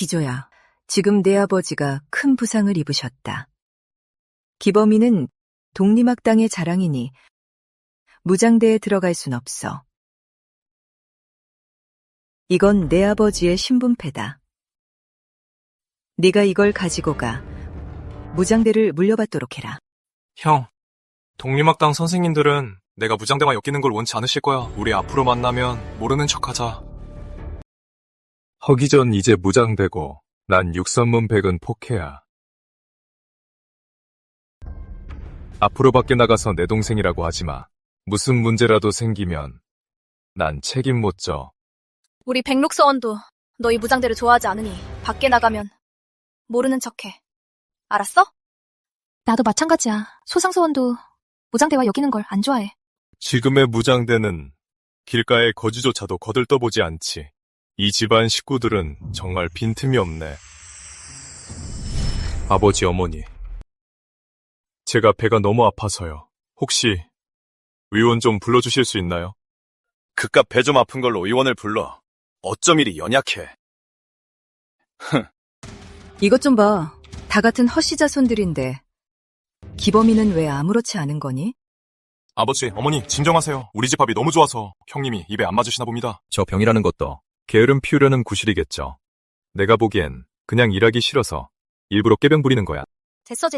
기조야, 지금 내 아버지가 큰 부상을 입으셨다. 기범이는 독립학당의 자랑이니 무장대에 들어갈 순 없어. 이건 내 아버지의 신분패다. 네가 이걸 가지고 가 무장대를 물려받도록 해라. 형, 독립학당 선생님들은 내가 무장대만 엮이는 걸 원치 않으실 거야. 우리 앞으로 만나면 모르는 척하자. 허기전 이제 무장되고 난 육선문 백은 포케야. 앞으로 밖에 나가서 내 동생이라고 하지마. 무슨 문제라도 생기면 난 책임 못 져. 우리 백록서원도 너희 무장대를 좋아하지 않으니 밖에 나가면 모르는 척해. 알았어? 나도 마찬가지야. 소상소원도 무장대와 엮이는 걸 안 좋아해. 지금의 무장대는 길가의 거지조차도 거들떠보지 않지. 이 집안 식구들은 정말 빈틈이 없네. 아버지, 어머니. 제가 배가 너무 아파서요. 혹시 의원 좀 불러주실 수 있나요? 그깟 배 좀 아픈 걸로 의원을 불러. 어쩜 이리 연약해. 이것 좀 봐. 다 같은 허씨자손들인데 기범이는 왜 아무렇지 않은 거니? 아버지, 어머니, 진정하세요. 우리 집 밥이 너무 좋아서 형님이 입에 안 맞으시나 봅니다. 저 병이라는 것도 게으름 피우려는 구실이겠죠. 내가 보기엔 그냥 일하기 싫어서 일부러 꾀병 부리는 거야. 됐어.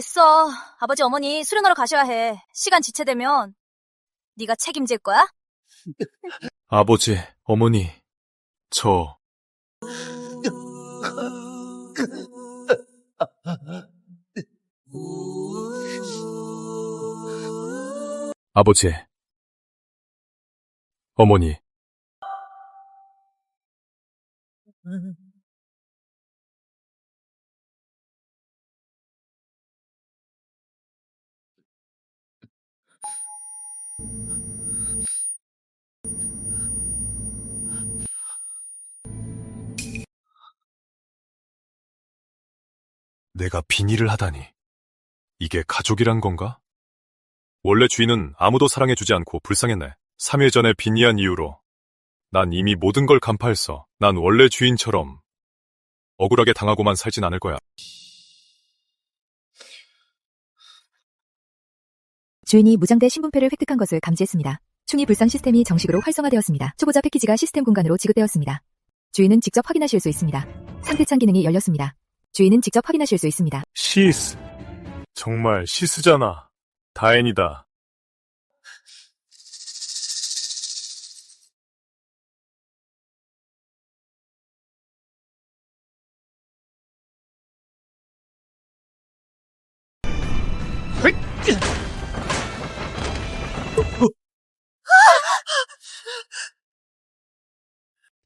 아버지 어머니 수련하러 가셔야 해. 시간 지체되면 네가 책임질 거야? 아버지, 어머니, 저... 아버지, 어머니. 내가 빈일을 하다니. 이게 가족이란 건가? 원래 주인은 아무도 사랑해주지 않고 불쌍했네. 3일 전에 빈이한 이유로 난 이미 모든 걸 간파했어. 난 원래 주인처럼 억울하게 당하고만 살진 않을 거야. 주인이 무장대 신분패를 획득한 것을 감지했습니다. 충이 불상 시스템이 정식으로 활성화되었습니다. 초보자 패키지가 시스템 공간으로 지급되었습니다. 주인은 직접 확인하실 수 있습니다. 상태창 기능이 열렸습니다. 주인은 직접 확인하실 수 있습니다. 시스. 정말 시스잖아. 다행이다.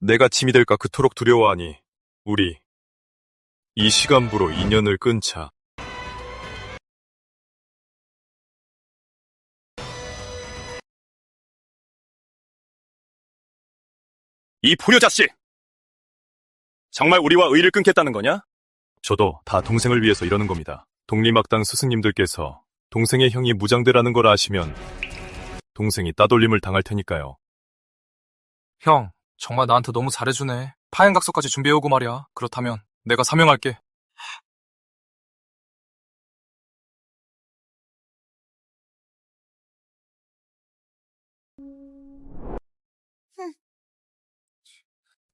내가 짐이 될까 그토록 두려워하니 우리 이 시간부로 인연을 끊자. 이 불효 자식! 정말 우리와 의를 끊겠다는 거냐? 저도 다 동생을 위해서 이러는 겁니다. 독립학당 스승님들께서 동생의 형이 무장대라는 걸 아시면 동생이 따돌림을 당할 테니까요. 형, 정말 나한테 너무 잘해주네. 파행각서까지 준비해오고 말이야. 그렇다면 내가 사명할게.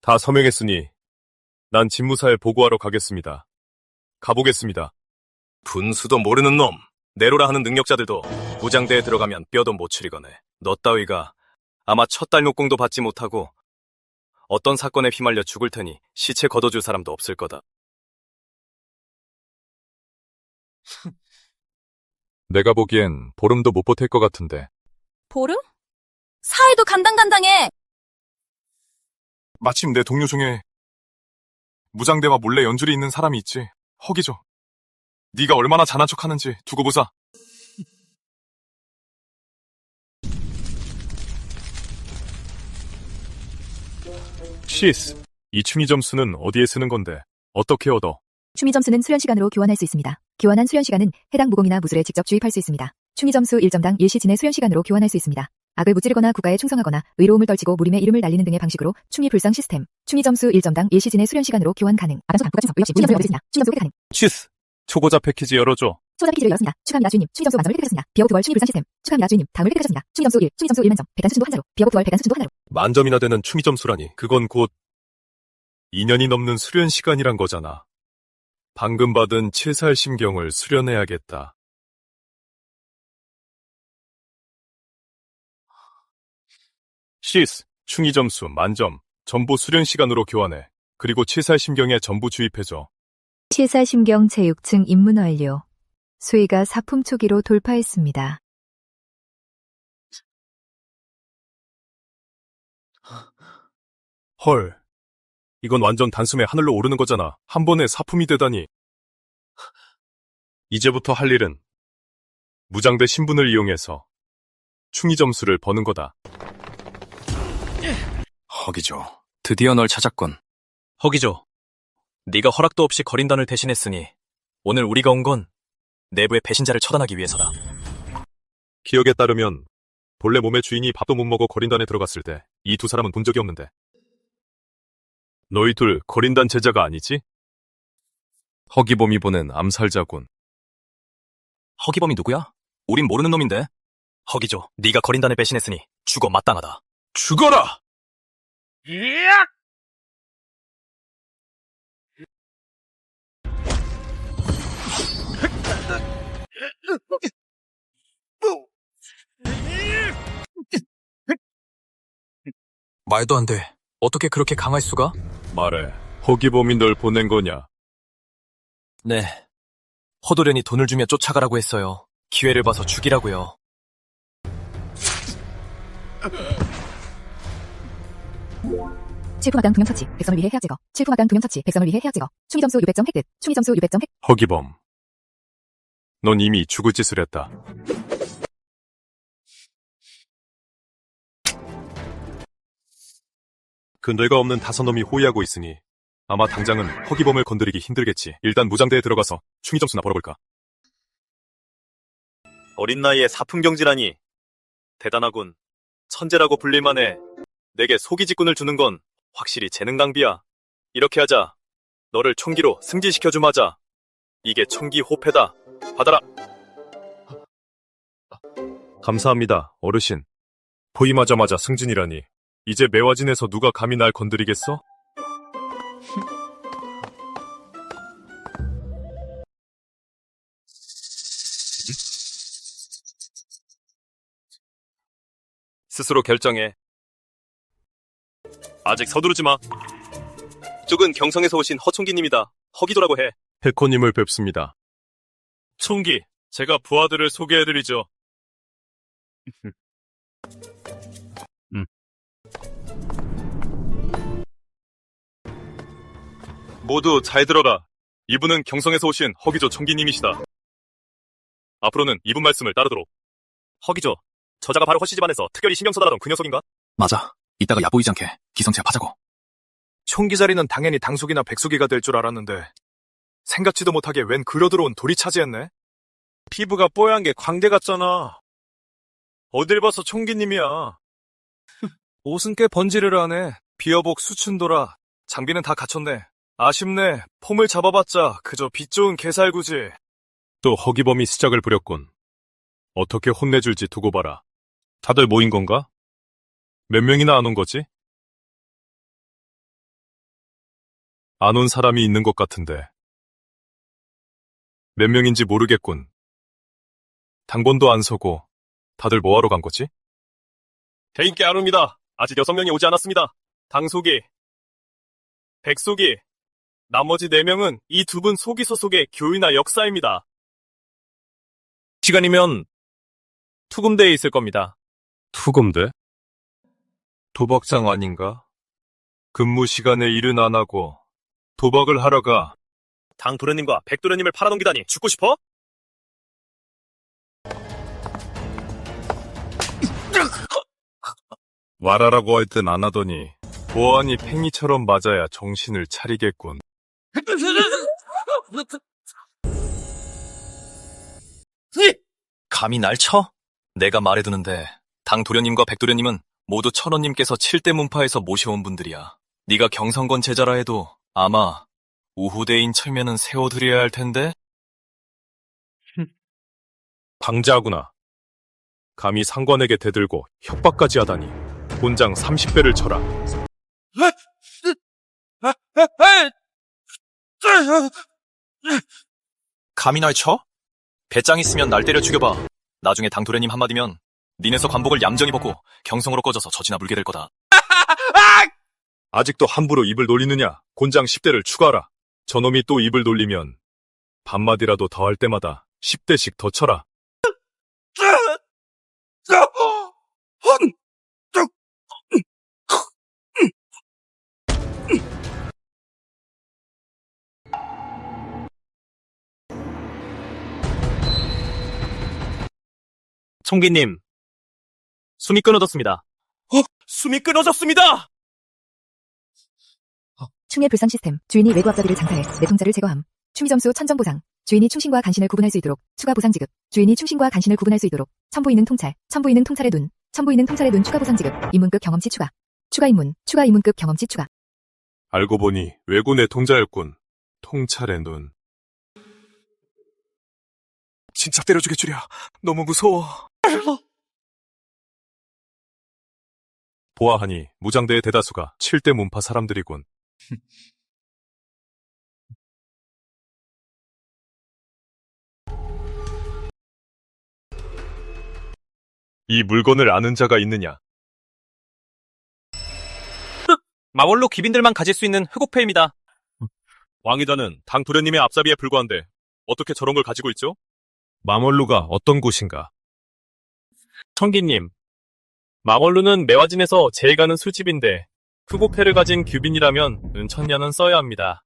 다 서명했으니 난 집무사에 보고하러 가겠습니다. 가보겠습니다. 분수도 모르는 놈. 내로라 하는 능력자들도 무장대에 들어가면 뼈도 못 추리거네. 너 따위가 아마 첫 달목공도 받지 못하고 어떤 사건에 휘말려 죽을 테니 시체 걷어줄 사람도 없을 거다. 내가 보기엔 보름도 못 버틸 것 같은데. 보름? 사회도 간당간당해. 마침 내 동료 중에 무장대와 몰래 연줄이 있는 사람이 있지. 허기죠. 네가 얼마나 잘난 척하는지 두고 보자. 시스, 이 충이 점수는 어디에 쓰는 건데 어떻게 얻어? 충이 점수는 수련 시간으로 교환할 수 있습니다. 교환한 수련 시간은 해당 무공이나 무술에 직접 주입할 수 있습니다. 충이 점수 1점당 일시 진의 수련 시간으로 교환할 수 있습니다. 악을 무찌르거나 국가에 충성하거나 의로움을 떨치고 무림의 이름을 날리는 등의 방식으로 충위 불상 시스템. 충위 점수 1점당 1시즌의 수련 시간으로 교환 가능. 아간소 강국가 충성 역시 충위 점수를 얻으십니다. 충위 점수 획득 가능. 치스! 초고자 패키지 열어줘. 초자 패키지를 열었습니다. 축하합니다 주인님. 충위 점수 만점을 획득하셨습니다. 비어보 두월 충위 불상 시스템. 축하합니다 주인님. 다음을 획득하셨습니다. 충위 점수 1, 충위 점수 1만점. 백단 수준도 한자로. 비어보 두월 백단 수준도 하나로. 만점이나 되는 충이 점수라니. 그건 곧 2년이 넘는 수련 시간이란 거잖아. 방금 받은 7살 심경을 수련해야겠다. 시스, 충이 점수 만점, 전부 수련 시간으로 교환해. 그리고 7살 심경에 전부 주입해줘. 7살 심경 제6층 입문 완료. 수위가 사품 초기로 돌파했습니다. 헐. 이건 완전 단숨에 하늘로 오르는 거잖아. 한 번에 사품이 되다니. 이제부터 할 일은 무장대 신분을 이용해서 충이 점수를 버는 거다. 허기죠. 드디어 널 찾았군. 허기죠. 네가 허락도 없이 거린단을 대신했으니 오늘 우리가 온 건 내부의 배신자를 처단하기 위해서다. 기억에 따르면 본래 몸의 주인이 밥도 못 먹어 거린단에 들어갔을 때 이 두 사람은 본 적이 없는데. 너희 둘 거린단 제자가 아니지? 허기범이 보낸 암살자군. 허기범이 누구야? 우린 모르는 놈인데. 허기죠. 네가 거린단을 배신했으니 죽어 마땅하다. 죽어라! 말도 안 돼. 어떻게 그렇게 강할 수가? 말해. 허기범이 널 보낸 거냐? 네. 허도련이 돈을 주며 쫓아가라고 했어요. 기회를 봐서 죽이라고요. 칠품악당 2명 처치. 백성을 위해 해악 제거. 칠품악당 2명 처치. 백성을 위해 해악 제거. 충위 점수 600점 획득. 충위 점수 600점 획득. 허기범. 넌 이미 죽을 짓을 했다. 그 뇌가 없는 다섯 놈이 호위하고 있으니 아마 당장은 허기범을 건드리기 힘들겠지. 일단 무장대에 들어가서 충이 점수나 벌어볼까. 어린 나이에 사품경지라니. 대단하군. 천재라고 불릴만해. 내게 소기직군을 주는 건 확실히 재능 낭비야. 이렇게 하자. 너를 총기로 승진시켜줌 하자. 이게 총기 호패다. 받아라. 감사합니다, 어르신. 보임하자마자 승진이라니. 이제 매화진에서 누가 감히 날 건드리겠어? 스스로 결정해. 아직 서두르지 마. 쪽은 경성에서 오신 허총기님이다. 허기도라고 해. 해코님을 뵙습니다. 총기, 제가 부하들을 소개해드리죠. 모두 잘 들어라. 이분은 경성에서 오신 허기조 총기님이시다. 앞으로는 이분 말씀을 따르도록. 허기죠. 저자가 바로 허씨 집안에서 특별히 신경 써달라던 그 녀석인가? 맞아. 이따가 얕보이지 않게 기성체합하자고. 총기 자리는 당연히 당숙이나 백숙이가 될 줄 알았는데 생각지도 못하게 웬 그려들어온 돌이 차지했네. 피부가 뽀얀 게 광대 같잖아. 어딜 봐서 총기님이야. 옷은 꽤 번지를 하네. 비어복 수춘도라. 장비는 다 갖췄네. 아쉽네. 폼을 잡아봤자 그저 빛 좋은 개살구지. 또 허기범이 시작을 부렸군. 어떻게 혼내줄지 두고 봐라. 다들 모인 건가? 몇 명이나 안 온 거지? 안 온 사람이 있는 것 같은데. 몇 명인지 모르겠군. 당번도 안 서고 다들 뭐하러 간 거지? 대인께 안 옵니다. 아직 6명이 오지 않았습니다. 당속이, 백속이, 나머지 4명은 이 두 분 속이 소속의 교위나 역사입니다. 시간이면 투금대에 있을 겁니다. 투검대? 도박장 아닌가? 근무 시간에 일은 안 하고 도박을 하러 가. 당도련님과 백도련님을 팔아넘기다니 죽고 싶어? 말하라고 할 땐 안 하더니 보안이 팽이처럼 맞아야 정신을 차리겠군. 감히 날 쳐? 내가 말해두는데 당 도련님과 백도련님은 모두 천원님께서 7대 문파에서 모셔온 분들이야. 네가 경성권 제자라 해도 아마 우후대인 철면은 세워드려야 할 텐데? 방자하구나. 감히 상관에게 대들고 협박까지 하다니. 곤장 30배를 쳐라. 감히 날 쳐? 배짱 있으면 날 때려 죽여봐. 나중에 당 도련님 한마디면 니네서 관복을 얌전히 벗고 경성으로 꺼져서 젖이나 물게 될 거다. 아직도 함부로 입을 놀리느냐? 곤장 10대를 추가하라. 저놈이 또 입을 놀리면 반마디라도 더 할 때마다 10대씩 더 쳐라. 총기님, 숨이 끊어졌습니다. 숨이 끊어졌습니다! 충의 불상 시스템. 주인이 외구 앞잡이를 장사해 내통자를 제거함. 충이 점수 1000점 보상. 주인이 충신과 간신을 구분할 수 있도록 추가 보상 지급. 주인이 충신과 간신을 구분할 수 있도록 천부있는 통찰. 천부있는 통찰의 눈. 천부있는 통찰의 눈 추가 보상 지급. 입문급 경험치 추가. 추가 입문. 추가 입문급 경험치 추가. 알고 보니 외군의 통자였군. 통찰의 눈. 진짜 때려주게 줄이야. 너무 무서워. 보아하니 무장대의 대다수가 7대 문파 사람들이군. 이 물건을 아는 자가 있느냐? 마월로 귀빈들만 가질 수 있는 흑옥패입니다. 왕이자는 당 도련님의 앞잡이에 불과한데 어떻게 저런 걸 가지고 있죠? 마멀루가 어떤 곳인가? 청기님, 마월루는 매화진에서 제일 가는 술집인데 흑옥패를 가진 귀빈이라면 은천년은 써야 합니다.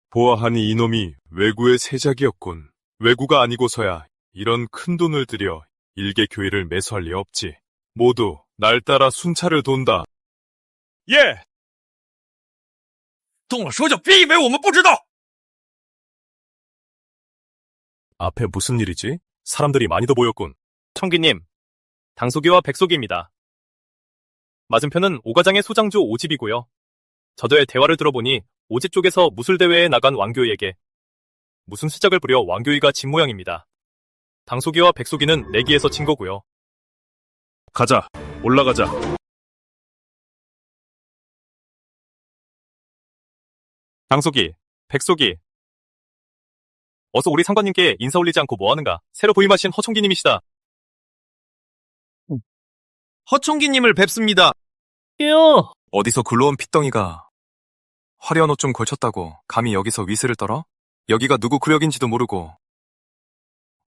보아하니 이놈이 외구의 세작이었군. 외구가 아니고서야 이런 큰 돈을 들여 일개 교회를 매수할 리 없지. 모두 날 따라 순찰을 돈다. 예! 动了手脚，别以为我们不知道。 앞에 무슨 일이지? 사람들이 많이 더 모였군. 청기님, 당소기와 백소기입니다. 맞은편은 오가장의 소장주 오집이고요. 저도의 대화를 들어보니 오집 쪽에서 무술대회에 나간 왕교이에게 무슨 수작을 부려 왕교이가 진 모양입니다. 당소기와 백소기는 내기에서 진 거고요. 가자. 올라가자. 당소기, 백소기. 어서 우리 상관님께 인사 올리지 않고 뭐하는가? 새로 부임하신 허총기님이시다. 허총기님을 뵙습니다. 어디서 굴러온 핏덩이가 화려한 옷 좀 걸쳤다고 감히 여기서 위스를 떨어? 여기가 누구 구역인지도 모르고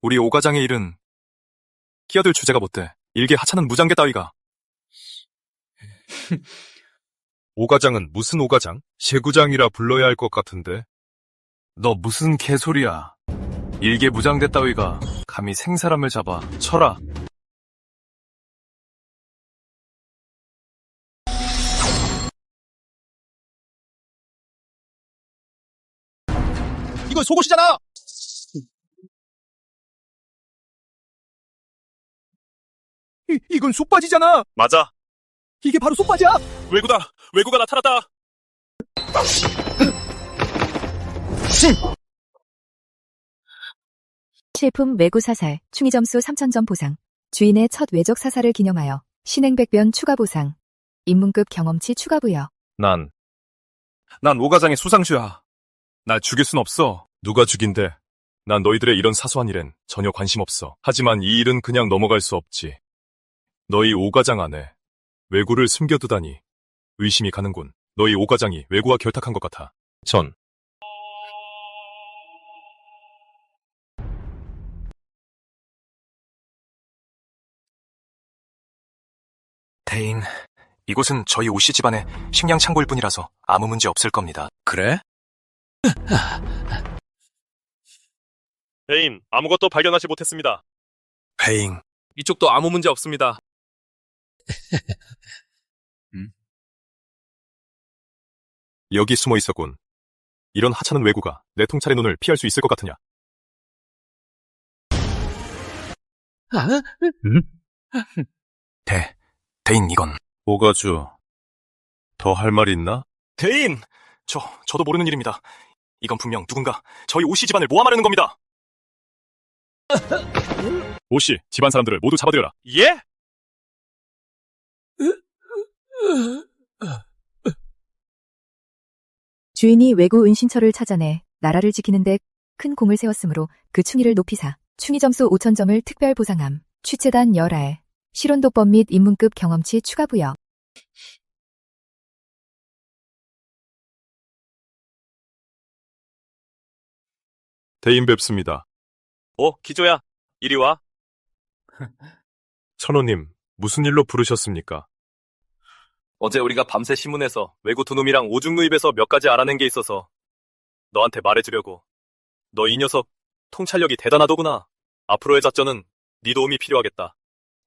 우리 오가장의 일은 끼어들 주제가 못돼. 일개 하찮은 무장계 따위가. 오가장은 무슨 오가장? 세구장이라 불러야 할 것 같은데. 너 무슨 개소리야. 일개 무장대 따위가 감히 생사람을 잡아 쳐라. 이건 속옷이잖아. 이건 속바지잖아. 맞아. 이게 바로 속바지야. 외구다. 외구가 나타났다. 실품 외구 사살. 충이 점수 3000점 보상. 주인의 첫 외적 사살을 기념하여 신행백변 추가 보상. 입문급 경험치 추가 부여. 난 오가장의 수상주야. 날 죽일 순 없어. 누가 죽인대? 난 너희들의 이런 사소한 일엔 전혀 관심 없어. 하지만 이 일은 그냥 넘어갈 수 없지. 너희 오가장 안에 외구를 숨겨두다니 의심이 가는군. 너희 오가장이 외구와 결탁한 것 같아. 전 대인, 이곳은 저희 오씨 집안의 식량 창고일 뿐이라서 아무 문제 없을 겁니다. 그래? 대인, 아무것도 발견하지 못했습니다. 배잉, 이쪽도 아무 문제 없습니다. 여기 숨어 있었군. 이런 하찮은 외구가 내 통찰의 눈을 피할 수 있을 것 같으냐? 대인 이건. 오가주, 더 할 말 있나? 대인! 저도 모르는 일입니다. 이건 분명 누군가 저희 오씨 집안을 모함하려는 겁니다. 오씨, 집안 사람들을 모두 잡아들여라. 예? 주인이 외구 은신처를 찾아내 나라를 지키는데 큰 공을 세웠으므로 그 충의를 높이사 충의 점수 5,000점을 특별 보상함. 취체단 열알. 실온도법 및 입문급 경험치 추가 부여. 대인 뵙습니다. 기조야. 이리 와. 천호님, 무슨 일로 부르셨습니까? 어제 우리가 밤새 신문에서 외구 두 놈이랑 오중누입에서 몇 가지 알아낸 게 있어서 너한테 말해주려고. 너 이 녀석 통찰력이 대단하더구나. 앞으로의 작전은 네 도움이 필요하겠다.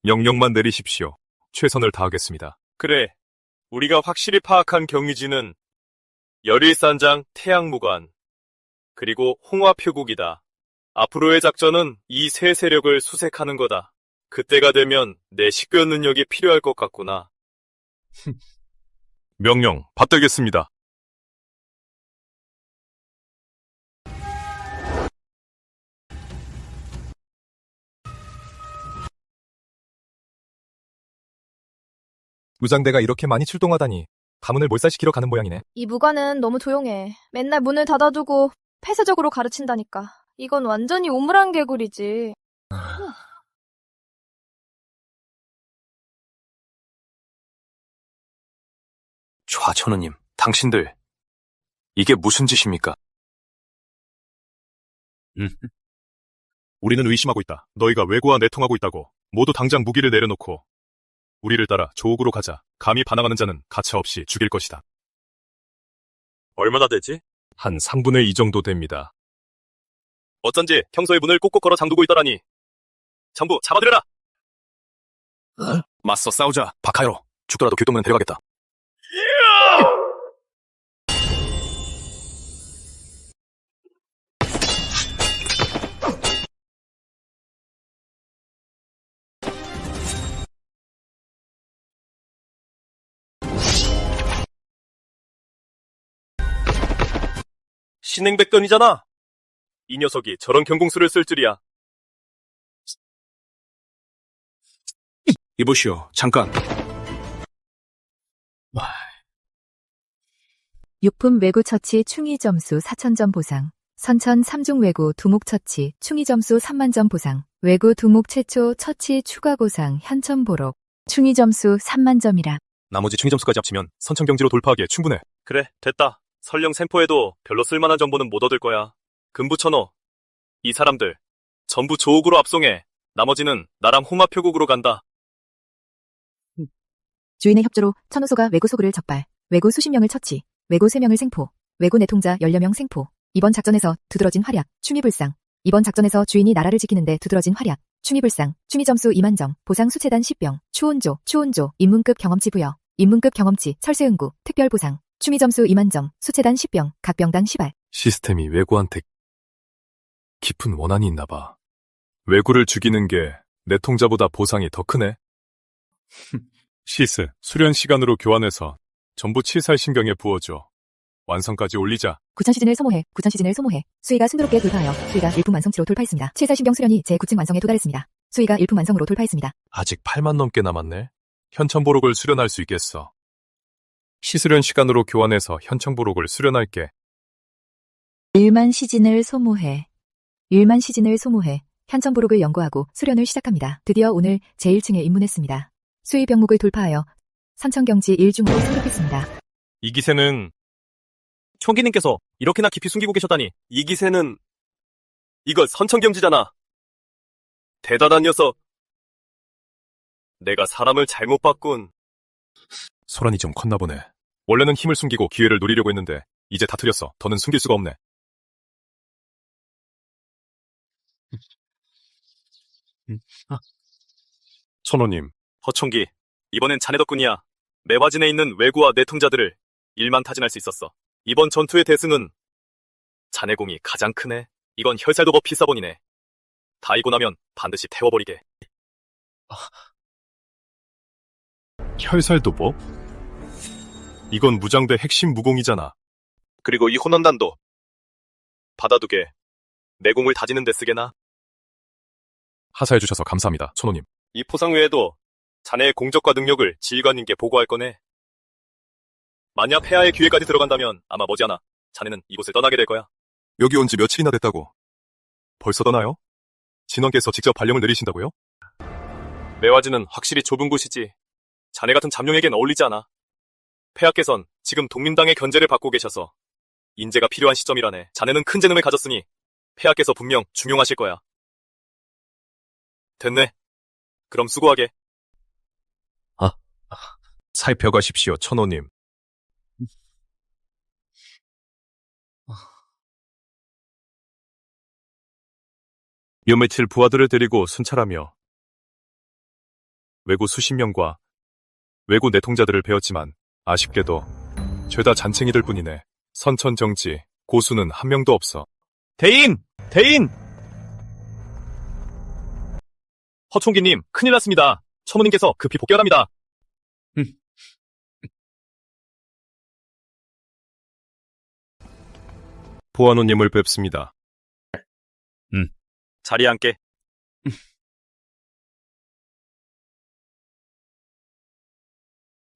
명령만 내리십시오. 최선을 다하겠습니다. 그래. 우리가 확실히 파악한 경위지는 열일산장 태양무관 그리고 홍화표국이다. 앞으로의 작전은 이 세 세력을 수색하는 거다. 그때가 되면 내 식견 능력이 필요할 것 같구나. 명령 받들겠습니다. 무장대가 이렇게 많이 출동하다니 가문을 몰살시키러 가는 모양이네. 이 무관은 너무 조용해. 맨날 문을 닫아두고 폐쇄적으로 가르친다니까. 이건 완전히 우물안 개구리지. 좌천우님, 당신들 이게 무슨 짓입니까? 우리는 의심하고 있다. 너희가 외구와 내통하고 있다고. 모두 당장 무기를 내려놓고 우리를 따라 조옥으로 가자. 감히 반항하는 자는 가차없이 죽일 것이다. 얼마나 되지? 한 3분의 2 정도 됩니다. 어쩐지 평소에 문을 꼭꼭 걸어 잠그고 있더라니. 전부 잡아들여라! 맞서 싸우자, 박하여로. 죽더라도 교동면 데려가겠다. 신행백전이잖아. 이 녀석이 저런 경공수를 쓸 줄이야. 이보시오, 잠깐. 육품 외구 처치 충의 점수 4,000점 보상. 선천 3중 외구 두목 처치 충의 점수 30,000점 보상. 외구 두목 최초 처치 추가 보상 현천 보록. 충의 점수 30,000점이라. 나머지 충의 점수까지 합치면 선천경지로 돌파하기에 충분해. 그래, 됐다. 설령 생포해도 별로 쓸만한 정보는 못 얻을 거야. 금부천호, 이 사람들 전부 조옥으로 압송해. 나머지는 나랑 홍화표국으로 간다. 주인의 협조로 천호소가 외구 소굴을 적발. 외구 수십 명을 처치. 외구 3명을 생포. 외구 내통자 10여 생포. 이번 작전에서 두드러진 활약. 충의불상. 이번 작전에서 주인이 나라를 지키는데 두드러진 활약. 충의불상. 충의 점수 20,000점. 보상 수체단 10병. 추온조. 입문급 경험치 부여. 입문급 경험치 철새응구. 특별 보상. 충의 점수 20,000점. 수체단 10병. 각 병당 10알. 시스템이 외구한테 깊은 원한이 있나 봐. 외구를 죽이는 게 내통자보다 보상이 더 크네. 시스, 수련 시간으로 교환해서 전부 치살 신경에 부어줘. 완성까지 올리자. 구천 시즌을 소모해. 수위가 순조롭게 돌파하여 수위가 일품 완성치로 돌파했습니다. 치살신경 수련이 제9층 완성에 도달했습니다. 수위가 일품 완성으로 돌파했습니다. 아직 8만 넘게 남았네. 현천보록을 수련할 수 있겠어. 시수련 시간으로 교환해서 현천보록을 수련할게. 1만 시즌을 소모해. 현천보록을 연구하고 수련을 시작합니다. 드디어 오늘 제1층에 입문했습니다. 수위 병목을 돌파하여 선천경지 1중으로 승급했습니다. 이 기세는 총기님께서 이렇게나 깊이 숨기고 계셨다니. 이 기세는 이거 선천경지잖아. 대단한 녀석. 내가 사람을 잘못 봤군. 소란이 좀 컸나 보네. 원래는 힘을 숨기고 기회를 노리려고 했는데 이제 다 틀렸어. 더는 숨길 수가 없네. 천호님, 허총기, 이번엔 자네 덕분이야. 매화진에 있는 외구와 내통자들을 일만타진할 수 있었어. 이번 전투의 대승은 자네 공이 가장 크네. 이건 혈살도법 필사본이네. 다 이고 나면 반드시 태워버리게. 혈살도법? 이건 무장대 핵심 무공이잖아. 그리고 이 혼원단도 받아두게 내공을 다지는 데 쓰게나. 하사해주셔서 감사합니다, 천호님. 이 포상 외에도 자네의 공적과 능력을 지휘관님께 보고할 거네. 만약 폐하의 기회까지 들어간다면 아마 머지않아 자네는 이곳을 떠나게 될 거야. 여기 온 지 며칠이나 됐다고. 벌써 떠나요? 진원께서 직접 발령을 내리신다고요? 매화지는 확실히 좁은 곳이지. 자네 같은 잠룡에겐 어울리지 않아. 폐하께선 지금 독림당의 견제를 받고 계셔서 인재가 필요한 시점이라네. 자네는 큰 재능을 가졌으니 폐하께서 분명 중용하실 거야. 됐네. 그럼 수고하게. 살펴가십시오, 천호님. 요 며칠 부하들을 데리고 순찰하며 외고 수십 명과 외고 내통자들을 배웠지만 아쉽게도 죄다 잔챙이들 뿐이네. 선천정지, 고수는 한 명도 없어. 대인! 대인! 허총기님, 큰일 났습니다. 천호님께서 급히 복귀하랍니다. 보아노님을 뵙습니다. 자리에 앉게.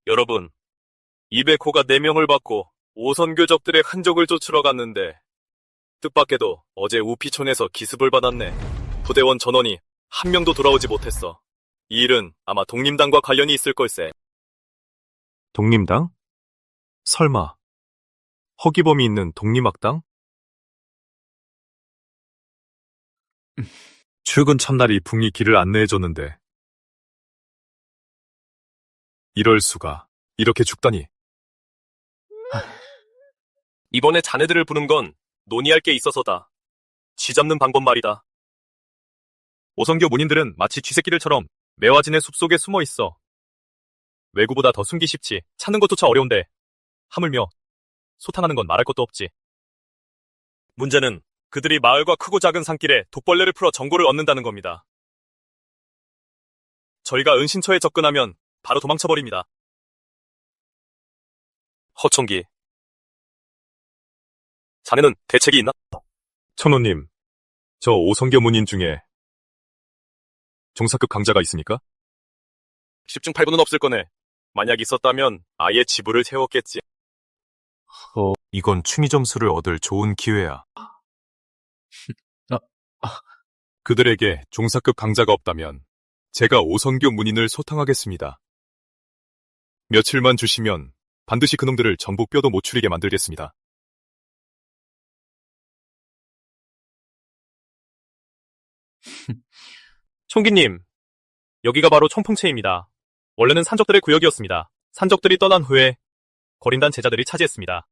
여러분, 200호가 4명을 받고 5선 교적들의 흔적을 쫓으러 갔는데 뜻밖에도 어제 우피촌에서 기습을 받았네. 부대원 전원이 한 명도 돌아오지 못했어. 이 일은 아마 독림당과 관련이 있을 걸세. 독림당? 설마 허기범이 있는 독림학당? 출근 첫날이 붕이 길을 안내해줬는데 이럴 수가. 이렇게 죽다니. 이번에 자네들을 부른 건 논의할 게 있어서다. 쥐잡는 방법 말이다. 오선교 문인들은 마치 쥐새끼들처럼 매화진의 숲속에 숨어 있어. 외구보다 더 숨기 쉽지. 찾는 것조차 어려운데 하물며 소탕하는 건 말할 것도 없지. 문제는 그들이 마을과 크고 작은 산길에 독벌레를 풀어 정보를 얻는다는 겁니다. 저희가 은신처에 접근하면 바로 도망쳐버립니다. 허총기, 자네는 대책이 있나? 천호님, 저 오성교 문인 중에 종사급 강자가 있습니까? 10중 8구는 없을 거네. 만약 있었다면 아예 지부를 세웠겠지. 이건 충의 점수를 얻을 좋은 기회야. 그들에게 종사급 강자가 없다면 제가 오성교 문인을 소탕하겠습니다. 며칠만 주시면 반드시 그놈들을 전부 뼈도 못 추리게 만들겠습니다. 총기님, 여기가 바로 청풍체입니다. 원래는 산적들의 구역이었습니다. 산적들이 떠난 후에 거린단 제자들이 차지했습니다.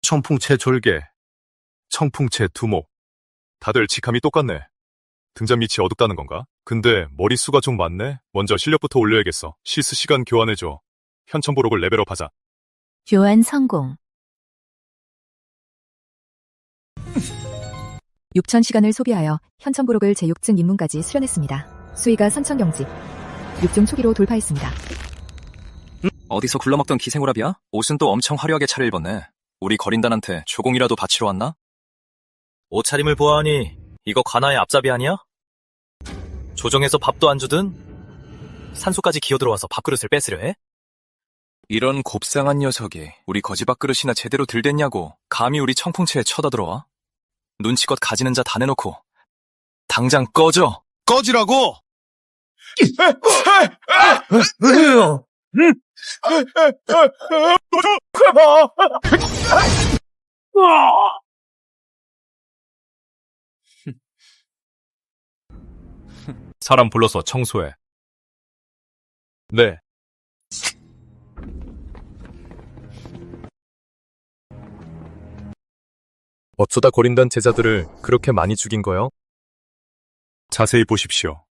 청풍채 졸개, 청풍채 두목. 다들 직함이 똑같네. 등잔 밑이 어둡다는 건가? 근데 머릿수가 좀 많네? 먼저 실력부터 올려야겠어. 실습 시간 교환해줘. 현천보록을 레벨업하자. 교환 성공. 6,000시간을 소비하여 현천보록을 제6증 입문까지 수련했습니다. 수위가 선천경직. 6중 초기로 돌파했습니다. 어디서 굴러먹던 기생오랍이야? 옷은 또 엄청 화려하게 차려입었네. 우리 거린단한테 조공이라도 바치러 왔나? 옷차림을 보아하니 이거 관아의 앞잡이 아니야? 조정에서 밥도 안 주든 산소까지 기어들어와서 밥그릇을 뺏으려 해? 이런 곱상한 녀석이 우리 거지밥그릇이나 제대로 들댔냐고. 감히 우리 청풍채에 쳐다들어와? 눈치껏 가지는 자 다 내놓고 당장 꺼져! 꺼지라고! 사람 불러서 청소해. 네. 어쩌다 거린단 제자들을 그렇게 많이 죽인 거요? 자세히 보십시오.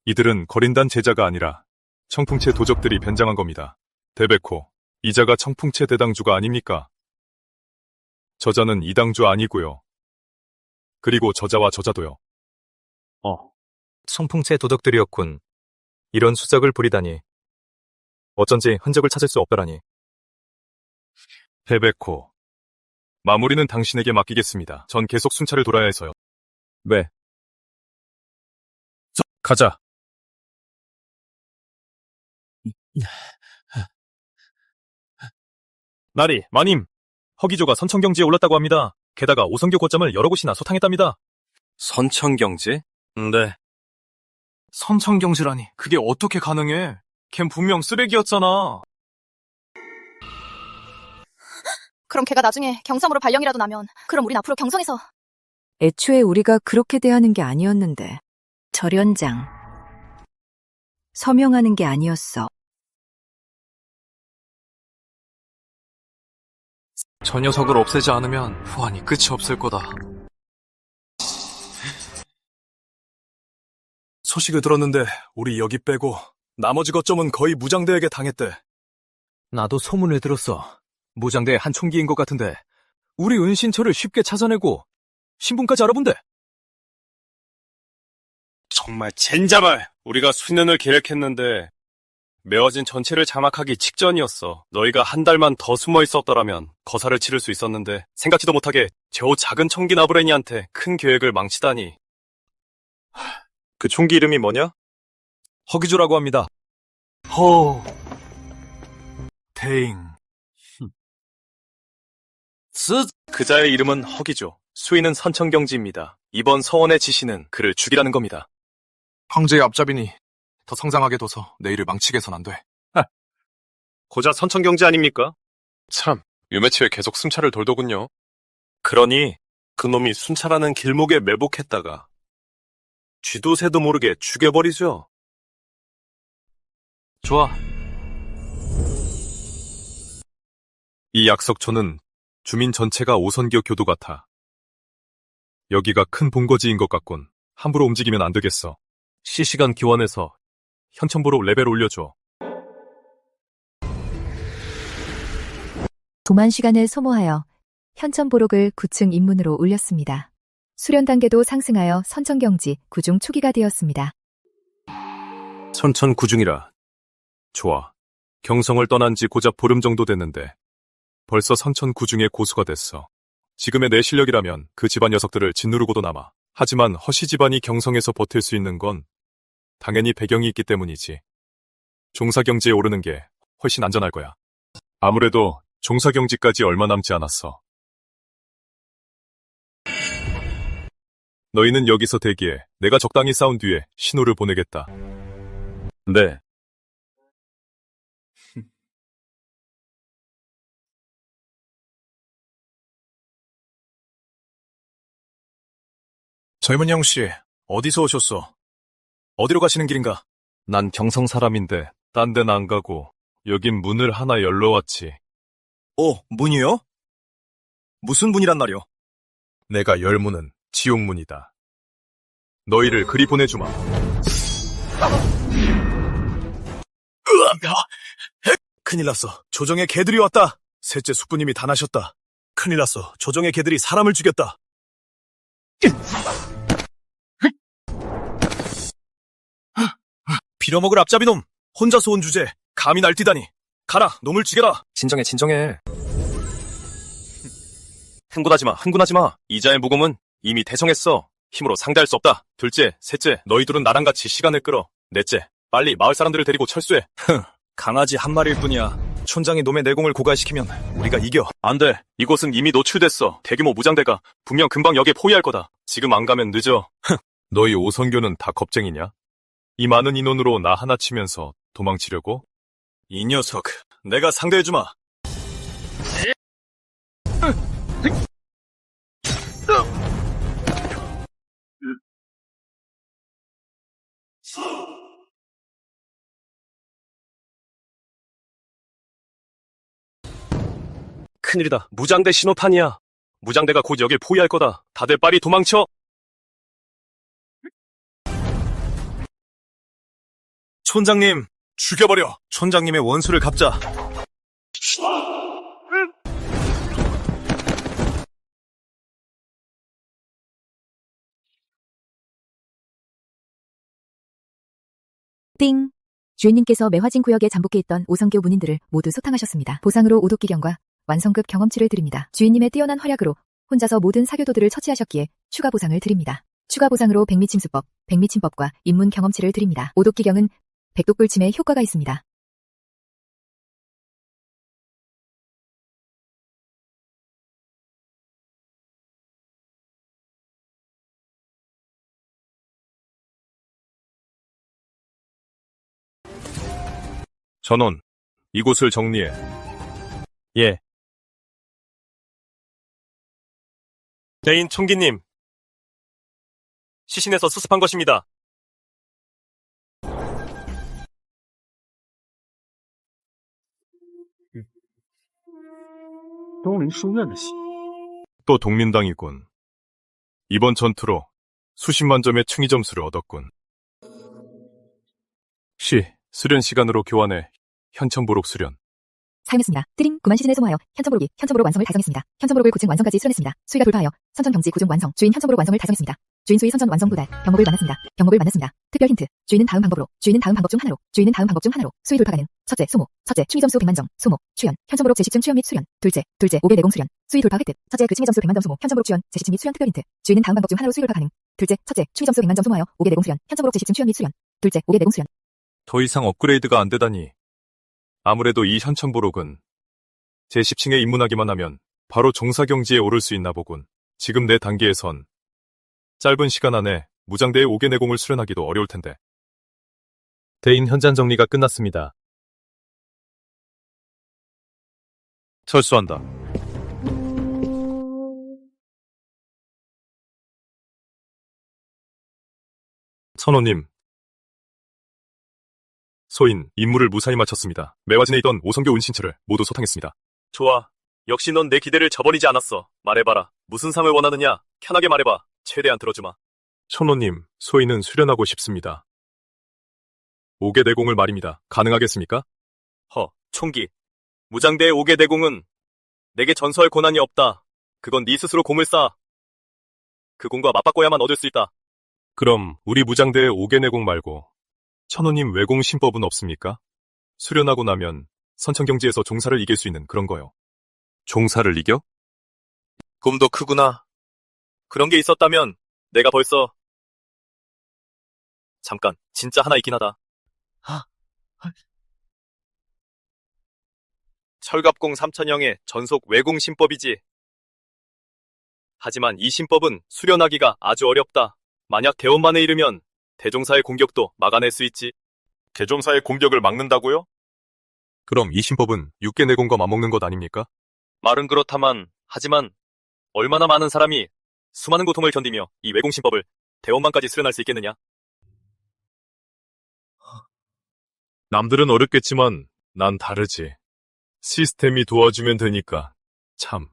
이들은 거린단 제자가 아니라 청풍채 도적들이 변장한 겁니다. 대백호, 이자가 청풍채 대당주가 아닙니까? 저자는 이당주 아니고요. 그리고 저자와 저자도요. 청풍채 도덕들이었군. 이런 수작을 부리다니. 어쩐지 흔적을 찾을 수 없더라니. 페베코. 마무리는 당신에게 맡기겠습니다. 전 계속 순찰을 돌아야 해서요. 왜? 가자. 나리, 마님. 허기조가 선천경지에 올랐다고 합니다. 게다가 오성교 고점을 여러 곳이나 소탕했답니다. 선천경지? 네. 선천경지라니, 그게 어떻게 가능해? 걘 분명 쓰레기였잖아. 그럼 걔가 나중에 경sam으로 발령이라도 나면 그럼 우린 앞으로 경성에서 애초에 우리가 그렇게 대하는 게 아니었는데. 절연장. 서명하는 게 아니었어. 저 녀석을 없애지 않으면 후환이 끝이 없을 거다. 소식을 들었는데 우리 여기 빼고 나머지 거점은 거의 무장대에게 당했대. 나도 소문을 들었어. 무장대 한 총기인 것 같은데 우리 은신처를 쉽게 찾아내고 신분까지 알아본대. 정말 젠자말. 우리가 수년을 계획했는데 메워진 전체를 장악하기 직전이었어. 너희가 한 달만 더 숨어 있었더라면 거사를 치를 수 있었는데 생각지도 못하게 저 작은 총기 나부레니한테 큰 계획을 망치다니. 그 총기 이름이 뭐냐? 허기조라고 합니다. 허... 대잉... 그자의 이름은 허기조, 수인은 선천경지입니다. 이번 서원의 지시는 그를 죽이라는 겁니다. 황제의 앞잡이니 더 성장하게 둬서 내일을 망치게선 안 돼. 고작 선천경지 아닙니까? 참, 유매치에 계속 순찰을 돌더군요. 그러니 그놈이 순찰하는 길목에 매복했다가 쥐도 새도 모르게 죽여버리죠. 좋아. 이 약속초는 주민 전체가 오선교 교도 같아. 여기가 큰 본거지인 것 같군. 함부로 움직이면 안 되겠어. 실시간 교환해서 현천보로 레벨 올려줘. 도만 시간을 소모하여 현천보록을 9층 입문으로 올렸습니다. 수련 단계도 상승하여 선천경지 9중 초기가 되었습니다. 선천 9중이라. 좋아. 경성을 떠난 지 고작 보름 정도 됐는데 벌써 선천 9중의 고수가 됐어. 지금의 내 실력이라면 그 집안 녀석들을 짓누르고도 남아. 하지만 허씨 집안이 경성에서 버틸 수 있는 건 당연히 배경이 있기 때문이지. 종사경지에 오르는 게 훨씬 안전할 거야. 아무래도 종사경지까지 얼마 남지 않았어. 너희는 여기서 대기해. 내가 적당히 싸운 뒤에 신호를 보내겠다. 네. 젊은 형씨, 어디서 오셨어? 어디로 가시는 길인가? 난 경성 사람인데 딴 데는 안 가고 여긴 문을 하나 열러 왔지. 문이요? 무슨 문이란 말이오? 내가 열 문은 지옥문이다. 너희를 그리 보내주마. 큰일 났어. 조정의 개들이 왔다. 셋째 숙부님이 다 나셨다. 큰일 났어. 조정의 개들이 사람을 죽였다. 빌어먹을 앞잡이놈! 혼자서 온 주제, 감히 날뛰다니! 가라, 놈을 죽여라! 진정해, 진정해. 흥분하지 마. 이자의 무공은 이미 대성했어. 힘으로 상대할 수 없다. 둘째, 셋째, 너희들은 나랑 같이 시간을 끌어. 넷째, 빨리 마을 사람들을 데리고 철수해. 강아지 한 마리일 뿐이야. 촌장이 놈의 내공을 고갈시키면 우리가 이겨. 안 돼. 이곳은 이미 노출됐어. 대규모 무장대가 분명 금방 여기에 포위할 거다. 지금 안 가면 늦어. 너희 오선교는 다 겁쟁이냐? 이 많은 인원으로 나 하나 치면서 도망치려고? 이 녀석, 내가 상대해주마. 큰일이다. 무장대 신호판이야. 무장대가 곧 여길 포위할 거다. 다들 빨리 도망쳐. 촌장님, 죽여버려. 촌장님의 원수를 갚자. 띵! 주인님께서 매화진 구역에 잠복해 있던 오성교 문인들을 모두 소탕하셨습니다. 보상으로 오독기경과 완성급 경험치를 드립니다. 주인님의 뛰어난 활약으로 혼자서 모든 사교도들을 처치하셨기에 추가 보상을 드립니다. 추가 보상으로 백미침수법, 백미침법과 입문 경험치를 드립니다. 오독기경은 백독불침에 효과가 있습니다. 전원, 이곳을 정리해. 예. 대인 총기님. 시신에서 수습한 것입니다. 또 독민당이군. 이번 전투로 수십만 점의 충의 점수를 얻었군. 수련 시간으로 교환해 현천보록 수련. 사용했습니다. 띠링 9만 시즌을 소모하여 현천보록이 현천보록 완성을 달성했습니다. 현천보록을 고층 완성까지 수련했습니다. 수위가 돌파하여 선천경지 고중 완성. 주인 현천보록 완성을 달성했습니다. 주인 수위 선천 완성 도달. 병목을 만났습니다. 병목을 만났습니다. 특별 힌트. 주인은 다음 방법으로. 주인은 다음 방법 중 하나로. 주인은 다음 방법 중 하나로. 수위 돌파 가능. 첫째, 소모. 첫째, 충의 점수 100만 점. 소모. 출연. 현천보록 제시층 출연 및 수련. 둘째, 5개 내공 수련. 수위 돌파 획득. 첫째, 그 충의 점수 100만 점 소모. 현천보록 출연. 제시층 및 수련 특별 힌트. 주인은 다음 방법 중 하나로 수위 돌파 가능. 둘째, 첫째, 충의 점수 100만 점 소모하여 5개 내공 수련. 현천보록 제시층 출연 및 수련. 둘째, 5개 내공 수련. 더 이상 업그레이드가 안 되다니. 아무래도 이 현천보록은 제10층에 입문하기만 하면 바로 종사경지에 오를 수 있나 보군. 지금 내 단계에선 짧은 시간 안에 무장대의 5개 내공을 수련하기도 어려울 텐데. 대인 현장 정리가 끝났습니다. 철수한다. 선호님. 소인, 임무를 무사히 마쳤습니다. 매화진에 있던 오성교 운신처를 모두 소탕했습니다. 좋아. 역시 넌 내 기대를 저버리지 않았어. 말해봐라. 무슨 상을 원하느냐? 편하게 말해봐. 최대한 들어주마. 천호님, 소인은 수련하고 싶습니다. 5개 내공을 말입니다. 가능하겠습니까? 총기. 무장대의 5개 내공은 내게 전수할 권한이 없다. 그건 네 스스로 공을 쌓아. 그 공과 맞바꿔야만 얻을 수 있다. 그럼 우리 무장대의 5개 내공 말고 천호님 외공 신법은 없습니까? 수련하고 나면 선천경지에서 종사를 이길 수 있는 그런 거요. 종사를 이겨? 꿈도 크구나. 그런 게 있었다면 내가 벌써... 잠깐, 진짜 하나 있긴 하다. 철갑공 3000형의 전속 외공 신법이지. 하지만 이 신법은 수련하기가 아주 어렵다. 만약 대원만에 이르면 대종사의 공격도 막아낼 수 있지. 대종사의 공격을 막는다고요? 그럼 이 신법은 6개 내공과 맞먹는 것 아닙니까? 말은 그렇다만, 하지만 얼마나 많은 사람이 수많은 고통을 견디며 이 외공 신법을 대원만까지 수련할 수 있겠느냐? 남들은 어렵겠지만 난 다르지. 시스템이 도와주면 되니까. 참,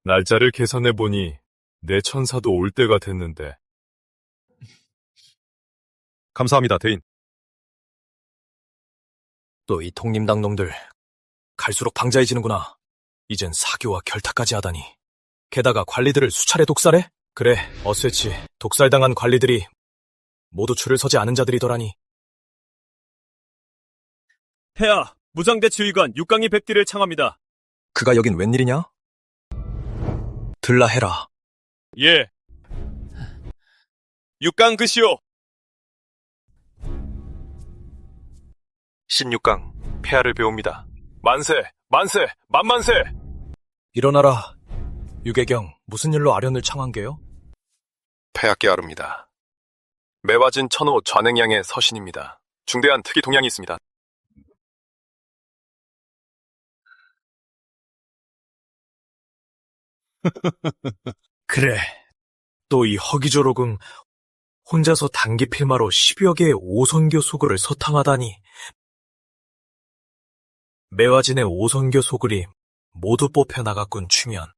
날짜를 계산해보니 내 천사도 올 때가 됐는데. 감사합니다, 대인. 또 이 독림당 놈들 갈수록 방자해지는구나. 이젠 사교와 결탁까지 하다니. 게다가 관리들을 수차례 독살해? 그래, 어쇠치 독살당한 관리들이 모두 줄을 서지 않은 자들이더라니. 폐하, 무장대 지휘관 육강이 백디를 청합니다. 그가 여긴 웬일이냐? 들라 해라. 예. 육강 그시오. 신육강, 폐하를 배웁니다. 만세, 만세, 만만세! 일어나라. 유계경, 무슨 일로 아련을 청한 게요? 폐하께 아릅니다. 매화진 천호 좌냉양의 서신입니다. 중대한 특이 동향이 있습니다. 그래. 또 이 허기조록은 혼자서 단기 필마로 10여 개의 오선교 소굴을 서탕하다니. 매화진의 오선교 소굴이 모두 뽑혀나갔군, 추면.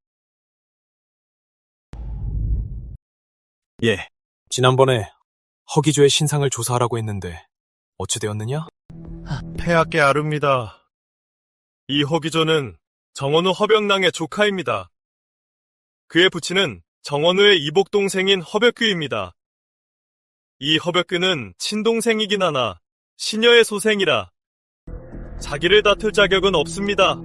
예, 지난번에 허기조의 신상을 조사하라고 했는데 어찌 되었느냐? 폐하께 아릅니다. 이 허기조는 정원우 허병랑의 조카입니다. 그의 부친은 정원우의 이복 동생인 허벽규입니다. 이 허벽규는 친동생이긴 하나 시녀의 소생이라 자기를 다툴 자격은 없습니다.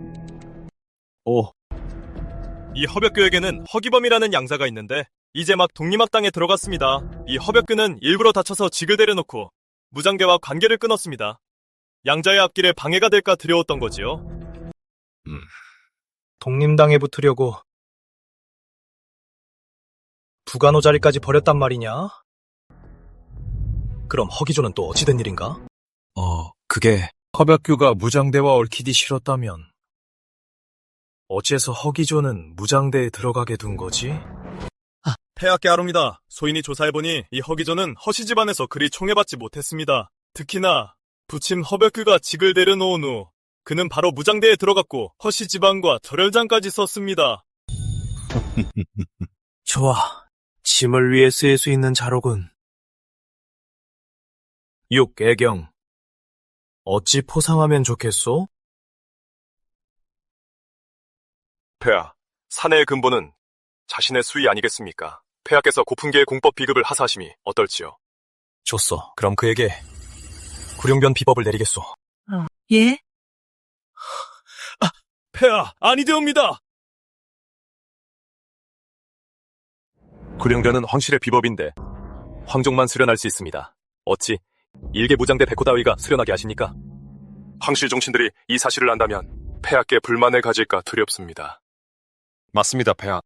이 허벽규에게는 허기범이라는 양자가 있는데 이제 막 독립학당에 들어갔습니다. 이 허벽규는 일부러 다쳐서 직을 내려놓고 무장대와 관계를 끊었습니다. 양자의 앞길에 방해가 될까 두려웠던 거지요. 독림당에 붙으려고 부간호 자리까지 버렸단 말이냐? 그럼 허기조는 또 어찌된 일인가? 그게 허벽규가 무장대와 얽히기 싫었다면 어째서 허기조는 무장대에 들어가게 둔 거지? 폐하께 아릅니다. 소인이 조사해보니 이 허기조는 허씨 집안에서 그리 총애받지 못했습니다. 특히나 부침 허벽규가 직을 내려놓은 후 그는 바로 무장대에 들어갔고 허씨 집안과 절혈장까지 썼습니다. 좋아. 짐을 위해 쓰일 수 있는 자로군. 6. 애경. 어찌 포상하면 좋겠소? 폐하, 사내의 근본은 자신의 수위 아니겠습니까? 폐하께서 고품계의 공법 비급을 하사하심이 어떨지요? 좋소. 그럼 그에게 구룡변 비법을 내리겠소. 예? 폐하, 아니되옵니다. 구룡변은 황실의 비법인데 황종만 수련할 수 있습니다. 어찌 일개 무장대 백호다위가 수련하게 하십니까? 황실 종친들이 이 사실을 안다면 폐하께 불만을 가질까 두렵습니다. 맞습니다, 폐하.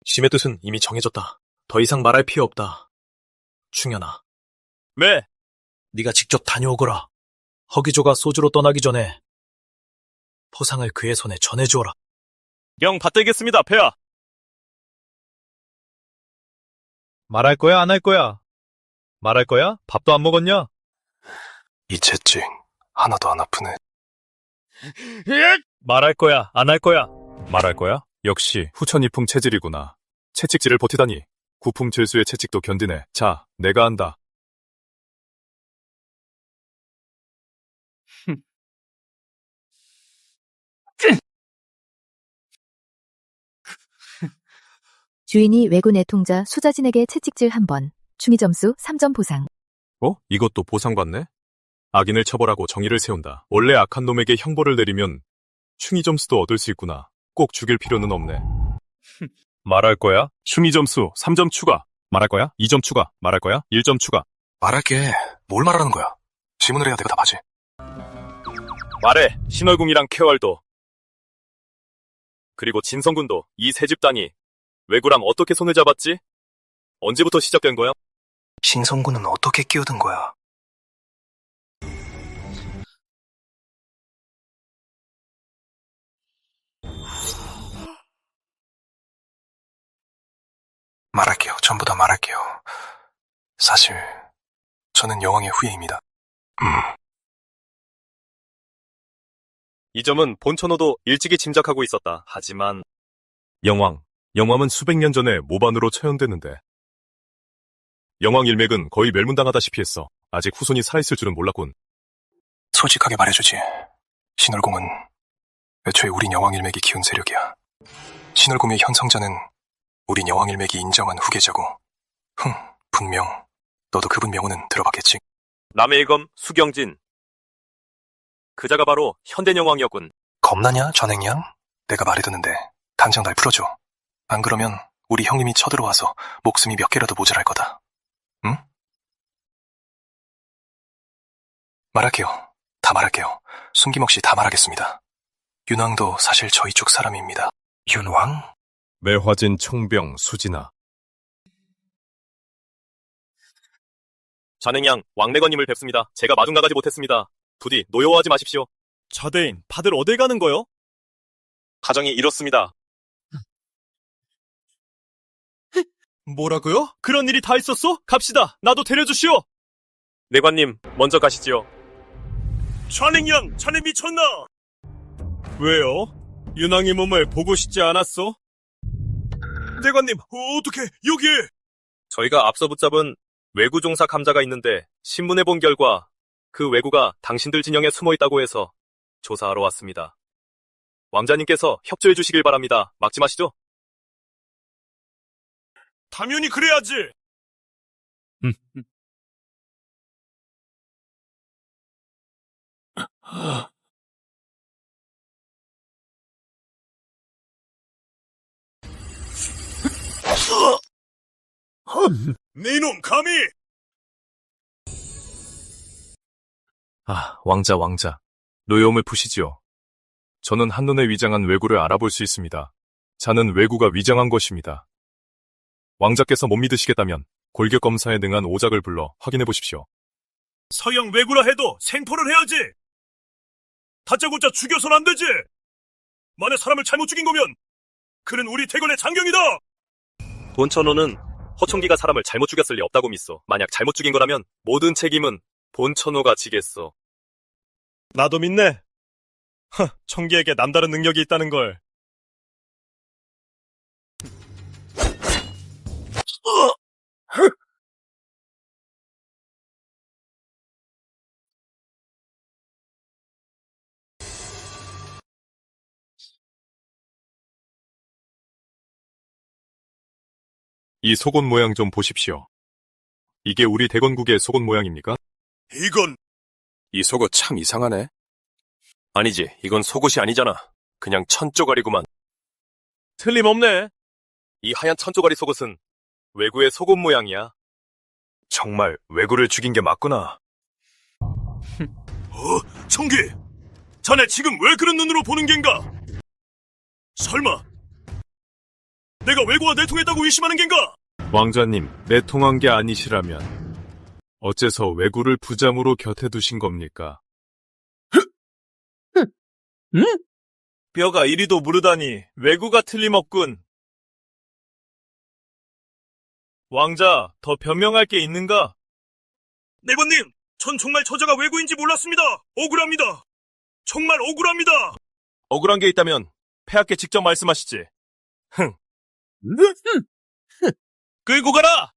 심의 뜻은 이미 정해졌다. 더 이상 말할 필요 없다. 충현아, 네, 네가 직접 다녀오거라. 허기조가 소주로 떠나기 전에 포상을 그의 손에 전해주어라. 영 받들겠습니다, 폐하. 말할 거야, 안 할 거야? 말할 거야? 밥도 안 먹었냐? 이 채찍 하나도 안 아프네. 말할 거야, 안 할 거야? 말할 거야? 역시 후천이풍 체질이구나. 채찍질을 버티다니. 구품 질수의 채찍도 견디네. 자, 내가 한다. 주인이 외구 내통자 수자진에게 채찍질 1번, 충의 점수 3점 보상. 이것도 보상받네? 악인을 처벌하고 정의를 세운다. 원래 악한 놈에게 형벌을 내리면 충의 점수도 얻을 수 있구나. 꼭 죽일 필요는 없네. 말할 거야? 충의 점수 3점 추가. 말할 거야? 2점 추가. 말할 거야? 1점 추가. 말할게. 뭘 말하는 거야? 질문을 해야 내가 답하지. 말해, 신월궁이랑 쾌월도. 그리고 진성군도 이 세 집단이 왜구랑 어떻게 손을 잡았지? 언제부터 시작된 거야? 신성군은 어떻게 끼어든 거야? 말할게요. 전부 다 말할게요. 사실 저는 여왕의 후예입니다. 이 점은 본천호도 일찍이 짐작하고 있었다. 하지만 영왕은 수백 년 전에 모반으로 처형됐는데 영왕 일맥은 거의 멸문당하다시피 했어. 아직 후손이 살아있을 줄은 몰랐군. 솔직하게 말해주지. 신월궁은 애초에 우린 여왕 일맥이 키운 세력이야. 신월궁의 현성자는 우린 여왕 일맥이 인정한 후계자고. 분명 너도 그분 명호는 들어봤겠지. 남해일검 수경진. 그자가 바로 현대영왕이었군. 겁나냐, 전행량? 내가 말해두는데 당장 날 풀어줘. 안 그러면 우리 형님이 쳐들어와서 목숨이 몇 개라도 모자랄 거다. 응? 말할게요. 다 말할게요. 숨김없이 다 말하겠습니다. 윤왕도 사실 저희 쪽 사람입니다. 윤왕? 매화진 총병 수진아. 잔행양 왕래건님을 뵙습니다. 제가 마중 나가지 못했습니다. 부디 노여워하지 마십시오. 자대인, 다들 어딜 가는 거요? 가정이 이렇습니다. 뭐라고요? 그런 일이 다 있었어? 갑시다. 나도 데려주시오. 내관님, 먼저 가시지요. 잔행양, 자네 미쳤나? 왜요? 윤왕의 몸을 보고 싶지 않았어? 내관님, 어떻게 여기에? 저희가 앞서 붙잡은 외구종사 감자가 있는데 신문에 본 결과 그 외구가 당신들 진영에 숨어 있다고 해서 조사하러 왔습니다. 왕자님께서 협조해 주시길 바랍니다. 막지 마시죠? 당연히 그래야지. 네놈 감히! 아, 왕자. 노여움을 푸시지요. 저는 한눈에 위장한 왜구를 알아볼 수 있습니다. 자는 왜구가 위장한 것입니다. 왕자께서 못 믿으시겠다면 골격 검사에 능한 오작을 불러 확인해 보십시오. 서양 왜구라 해도 생포를 해야지! 다짜고짜 죽여선 안 되지! 만약 사람을 잘못 죽인 거면 그는 우리 대건의 장경이다! 본천호는 허총기가 사람을 잘못 죽였을 리 없다고 믿소. 만약 잘못 죽인 거라면 모든 책임은 본천호가 지겠소. 나도 믿네. 청기에게 남다른 능력이 있다는 걸. 이 속옷 모양 좀 보십시오. 이게 우리 대건국의 속옷 모양입니까? 이건 이 속옷 참 이상하네. 아니지, 이건 속옷이 아니잖아. 그냥 천조가리구만. 틀림없네. 이 하얀 천조가리 속옷은 왜구의 속옷 모양이야. 정말 왜구를 죽인 게 맞구나. 청기! 자네 지금 왜 그런 눈으로 보는 겐가? 설마 내가 왜구와 내통했다고 의심하는 겐가? 왕자님, 내통한 게 아니시라면 어째서 왜구를 부장으로 곁에 두신 겁니까? 뼈가 이리도 무르다니 왜구가 틀림없군. 왕자, 더 변명할 게 있는가? 내관님, 전 정말 저자가 왜구인지 몰랐습니다. 억울합니다. 정말 억울합니다. 억울한 게 있다면 폐하께 직접 말씀하시지. 끌고 가라!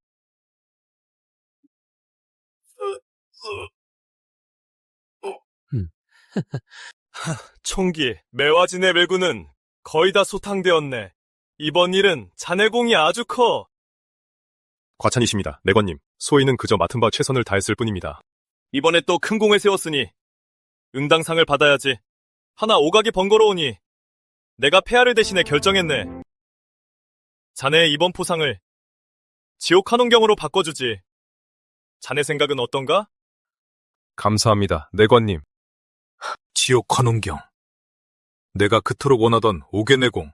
총기, 매화진의 왜구는 거의 다 소탕되었네. 이번 일은 자네 공이 아주 커. 과찬이십니다, 내건님. 소인은 그저 맡은 바 최선을 다했을 뿐입니다. 이번에 또 큰 공을 세웠으니 응당상을 받아야지. 하나 오각이 번거로우니 내가 폐하를 대신해 결정했네. 자네의 이번 포상을 지옥 한원경으로 바꿔주지. 자네 생각은 어떤가? 감사합니다, 내건님. 지옥 관원경. 내가 그토록 원하던 오개내공.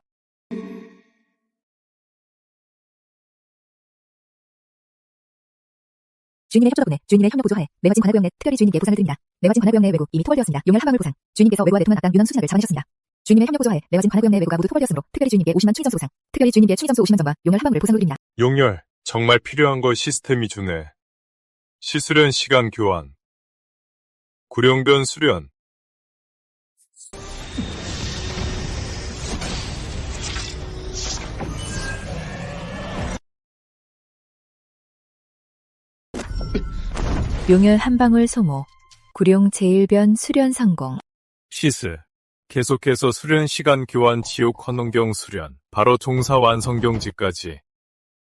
주인님의 협조 덕분에 주인님의 협력 보조하에 매화진 관할구역 내 특별히 주인님께 보상을 드립니다. 매화진 관할구역 내 왜구 이미 토벌되었습니다. 용혈 하방울 보상. 주인님께서 왜구와 내통한 악당 유난 수진학을 잡아내셨습니다. 주인님의 협력 보조하에 매화진 관할구역 내 왜구가 모두 토벌되었으므로 특별히 주인님께 50만 추리점수 보상. 특별히 주인님께 추리점수 50만 점과 용혈 하방울을 보상으로 드립니다. 용열, 정말 필요한 걸 시스템이 주네. 시수련 시간 교환. 구룡변 수련. 용혈 한방울 소모, 구룡 제1변 수련 성공. 시스. 계속해서 수련 시간 교환 지옥 환원경 수련. 바로 종사 완성경지까지.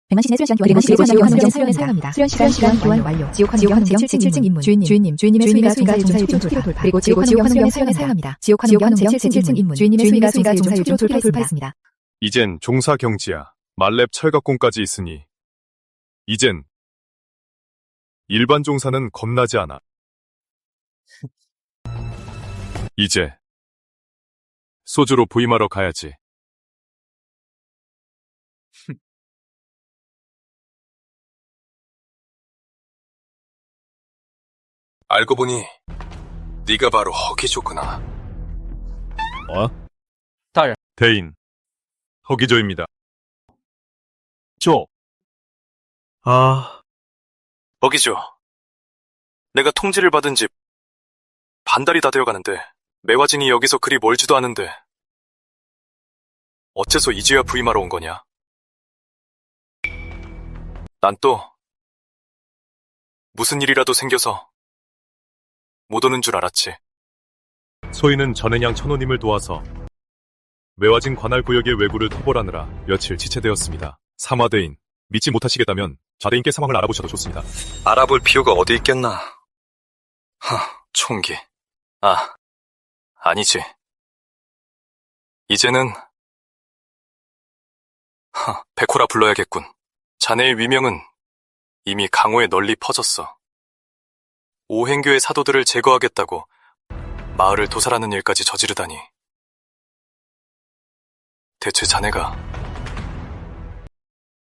100만 시즌의 수련 시간 교환 지옥 환원경 사용합니다. 수련 시간 교환 완료. 지옥 환원경 제 7층 입문. 주인님의 수위가 종사율 좀 초기로 돌파. 그리고 지옥 환원경 사용합니다. 지옥 환원경 제 7층 입문. 주인님의 수위가 종사율 좀 초기로 돌파했습니다. 이젠 종사 경지야. 말렙 철갑공까지 있으니. 이젠 일반 종사는 겁나지 않아. 이제 소주로 부임하러 가야지. 알고 보니 네가 바로 허기조구나. 대인 허기조입니다. 허기조. 내가 통지를 받은 지 반달이 다 되어가는데 매화진이 여기서 그리 멀지도 않은데 어째서 이제야 부임하러 온 거냐? 난 또 무슨 일이라도 생겨서 못 오는 줄 알았지. 소인은 전해냥 천호님을 도와서 매화진 관할 구역의 왜구를 토벌하느라 며칠 지체되었습니다. 사마대인, 믿지 못하시겠다면 좌대인께 상황을 알아보셔도 좋습니다. 알아볼 필요가 어디 있겠나. 총기. 아니지. 이제는 백호라 불러야겠군. 자네의 위명은 이미 강호에 널리 퍼졌어. 오행교의 사도들을 제거하겠다고 마을을 도살하는 일까지 저지르다니. 대체 자네가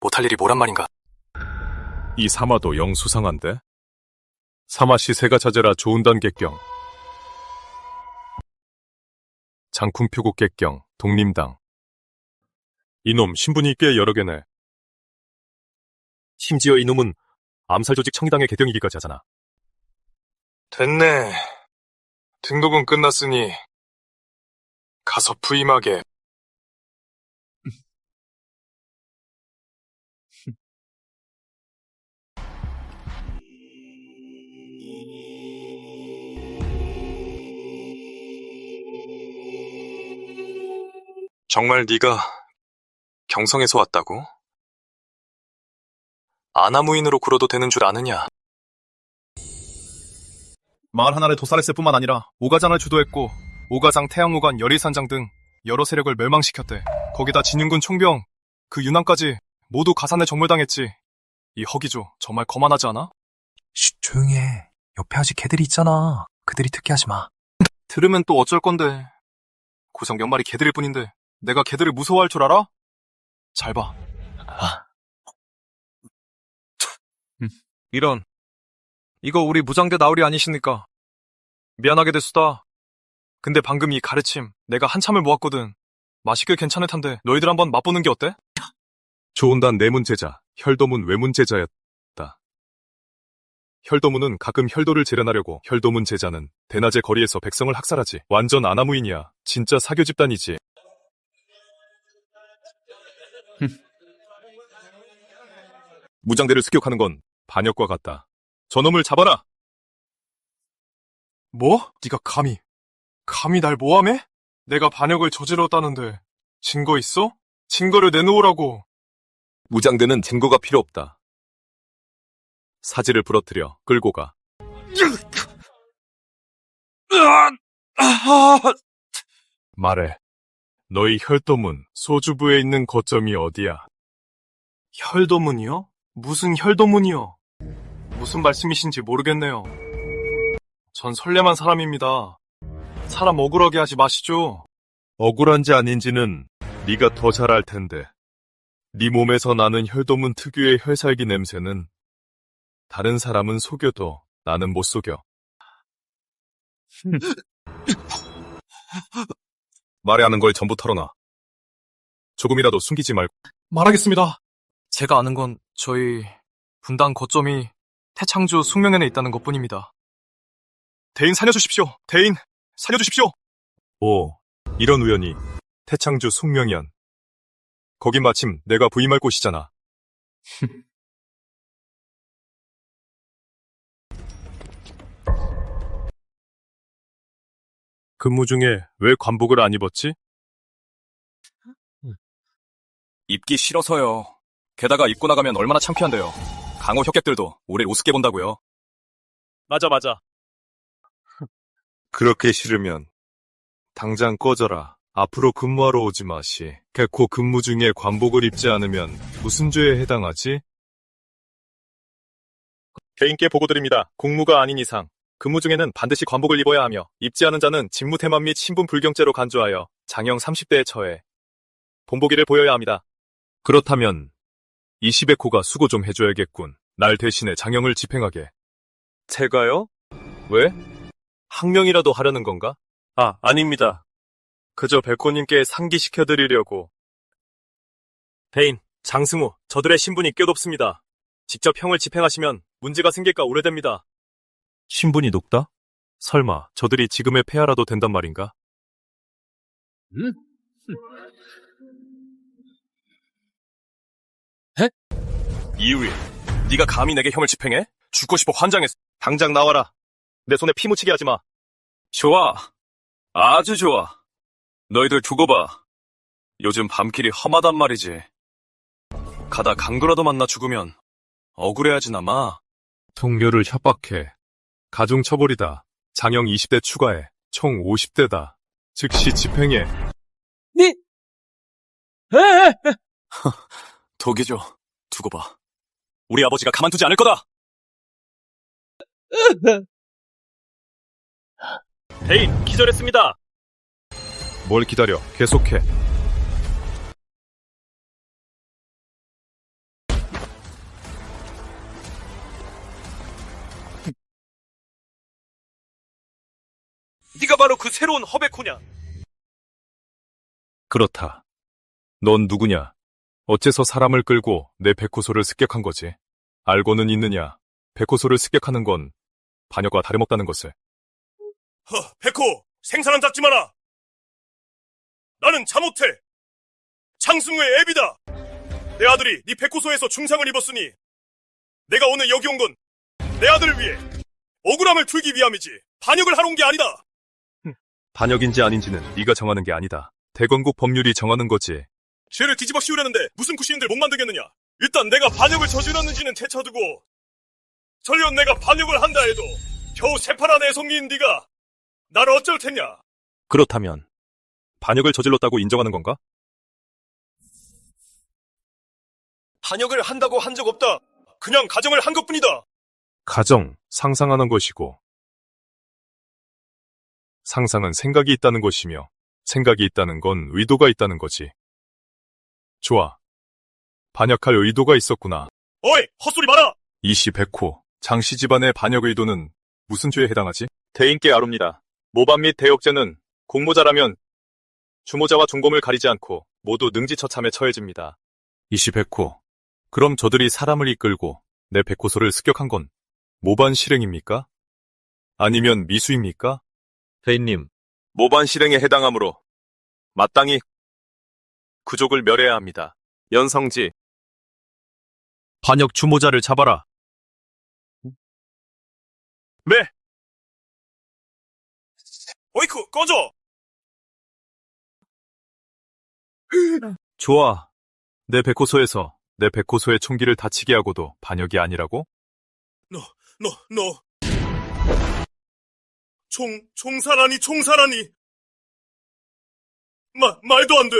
못할 일이 뭐란 말인가? 이 사마도 영 수상한데? 사마씨 새가 찾으라 좋은단 객경. 장쿵표국 객경, 독림당. 이놈 신분이 꽤 여러 개네. 심지어 이놈은 암살 조직 청이당의 객경이기까지 하잖아. 됐네. 등록은 끝났으니 가서 부임하게. 정말 네가 경성에서 왔다고? 아나무인으로 굴어도 되는 줄 아느냐? 마을 하나를 도살했을 뿐만 아니라 오가장을 주도했고 오가장, 태양무관, 열일산장 등 여러 세력을 멸망시켰대. 거기다 진윤군 총병, 그 윤왕까지 모두 가산에 적몰당했지. 이 허기조 정말 거만하지 않아? 쉿, 조용히 해. 옆에 아직 개들이 있잖아. 그들이 특기하지 마. 들으면 또 어쩔 건데. 고작 몇 마리 개들일 뿐인데 내가 개들을 무서워할 줄 알아? 잘 봐. 이런. 이거 우리 무장대 나으리 아니십니까? 미안하게 됐수다. 근데 방금 이 가르침 내가 한참을 모았거든. 맛있게 괜찮을 텐데 너희들 한번 맛보는 게 어때? 좋은단 내문제자, 혈도문 외문제자였다. 혈도문은 가끔 혈도를 재련하려고, 혈도문 제자는 대낮에 거리에서 백성을 학살하지. 완전 아나무인이야. 진짜 사교 집단이지. 무장대를 습격하는 건 반역과 같다. 저놈을 잡아라! 뭐? 네가 감히 날 모함해? 내가 반역을 저질렀다는데 증거 있어? 증거를 내놓으라고. 무장대는 증거가 필요 없다. 사지를 부러뜨려 끌고 가. 말해. 너희 혈도문 소주부에 있는 거점이 어디야? 혈도문이요? 무슨 혈도문이요? 무슨 말씀이신지 모르겠네요. 전 선량한 사람입니다. 사람 억울하게 하지 마시죠. 억울한지 아닌지는 네가 더 잘 알 텐데. 네 몸에서 나는 혈도문 특유의 혈살기 냄새는 다른 사람은 속여도 나는 못 속여. 말해 하는 걸 전부 털어놔. 조금이라도 숨기지 말고. 말하겠습니다. 제가 아는 건 저희 분당 거점이 태창주 숙명현에 있다는 것뿐입니다. 대인 살려주십시오. 대인 살려주십시오. 오, 이런 우연이. 태창주 숙명현. 거긴 마침 내가 부임할 곳이잖아. 근무 중에 왜 관복을 안 입었지? 입기 싫어서요. 게다가 입고 나가면 얼마나 창피한데요. 강호 협객들도 우릴 우습게 본다고요. 맞아. 그렇게 싫으면 당장 꺼져라. 앞으로 근무하러 오지 마시. 개코 근무 중에 관복을 입지 않으면 무슨 죄에 해당하지? 개인께 보고드립니다. 공무가 아닌 이상 근무 중에는 반드시 관복을 입어야 하며 입지 않은 자는 직무태만 및 신분불경죄로 간주하여 장형 30대에 처해 본보기를 보여야 합니다. 그렇다면 20회코가 수고 좀 해줘야겠군. 날 대신에 장형을 집행하게. 제가요? 왜? 항명이라도 하려는 건가? 아닙니다. 그저 백호님께 상기시켜드리려고. 대인, 장승우, 저들의 신분이 꽤 높습니다. 직접 형을 집행하시면 문제가 생길까 우려됩니다. 신분이 높다? 설마 저들이 지금의 폐하라도 된단 말인가? 이유리, 네가 감히 내게 형을 집행해? 죽고 싶어 환장했어. 당장 나와라. 내 손에 피 묻히게 하지 마. 좋아. 아주 좋아. 너희들 두고 봐. 요즘 밤길이 험하단 말이지. 가다 강도라도 만나 죽으면 억울해하진 아마. 동료를 협박해. 가중처벌이다. 장형 20대 추가해. 총 50대다. 즉시 집행해. 독이죠. 두고 봐. 우리 아버지가 가만두지 않을 거다. 대인, 기절했습니다. 뭘 기다려. 계속해. 네가 바로 그 새로운 허베코냐? 그렇다. 넌 누구냐? 어째서 사람을 끌고 내 백호소를 습격한 거지? 알고는 있느냐? 백호소를 습격하는 건 반역과 다름없다는 것을. 백호, 생사람 잡지 마라. 나는 자모태, 장승우의 애비다. 내 아들이 네 백호소에서 중상을 입었으니 내가 오늘 여기 온 건 내 아들을 위해 억울함을 풀기 위함이지 반역을 하러 온 게 아니다. 반역인지 아닌지는 네가 정하는 게 아니다. 대건국 법률이 정하는 거지. 죄를 뒤집어 씌우려는데 무슨 구시인들 못 만들겠느냐? 일단 내가 반역을 저질렀는지는 제쳐두고 설령 내가 반역을 한다 해도 겨우 새파란 애송이인 네가 나를 어쩔 테냐? 그렇다면 반역을 저질렀다고 인정하는 건가? 반역을 한다고 한 적 없다. 그냥 가정을 한 것뿐이다. 가정, 상상하는 것이고 상상은 생각이 있다는 것이며 생각이 있다는 건 의도가 있다는 거지. 좋아. 반역할 의도가 있었구나. 어이, 헛소리 마라! 이시 백호, 장씨 집안의 반역 의도는 무슨 죄에 해당하지? 대인께 아릅니다. 모반 및 대역죄는 공모자라면 주모자와 중범을 가리지 않고 모두 능지처참에 처해집니다. 이시 백호, 그럼 저들이 사람을 이끌고 내 백호소를 습격한 건 모반 실행입니까? 아니면 미수입니까? 대인님, 모반 실행에 해당하므로 마땅히 구족을 멸해야 합니다. 연성지, 반역 주모자를 잡아라. 네! 어이쿠, 꺼져! 좋아. 내 백호소에서 내 백호소의 총기를 다치게 하고도 반역이 아니라고? 너. 총사라니. 말도 안 돼.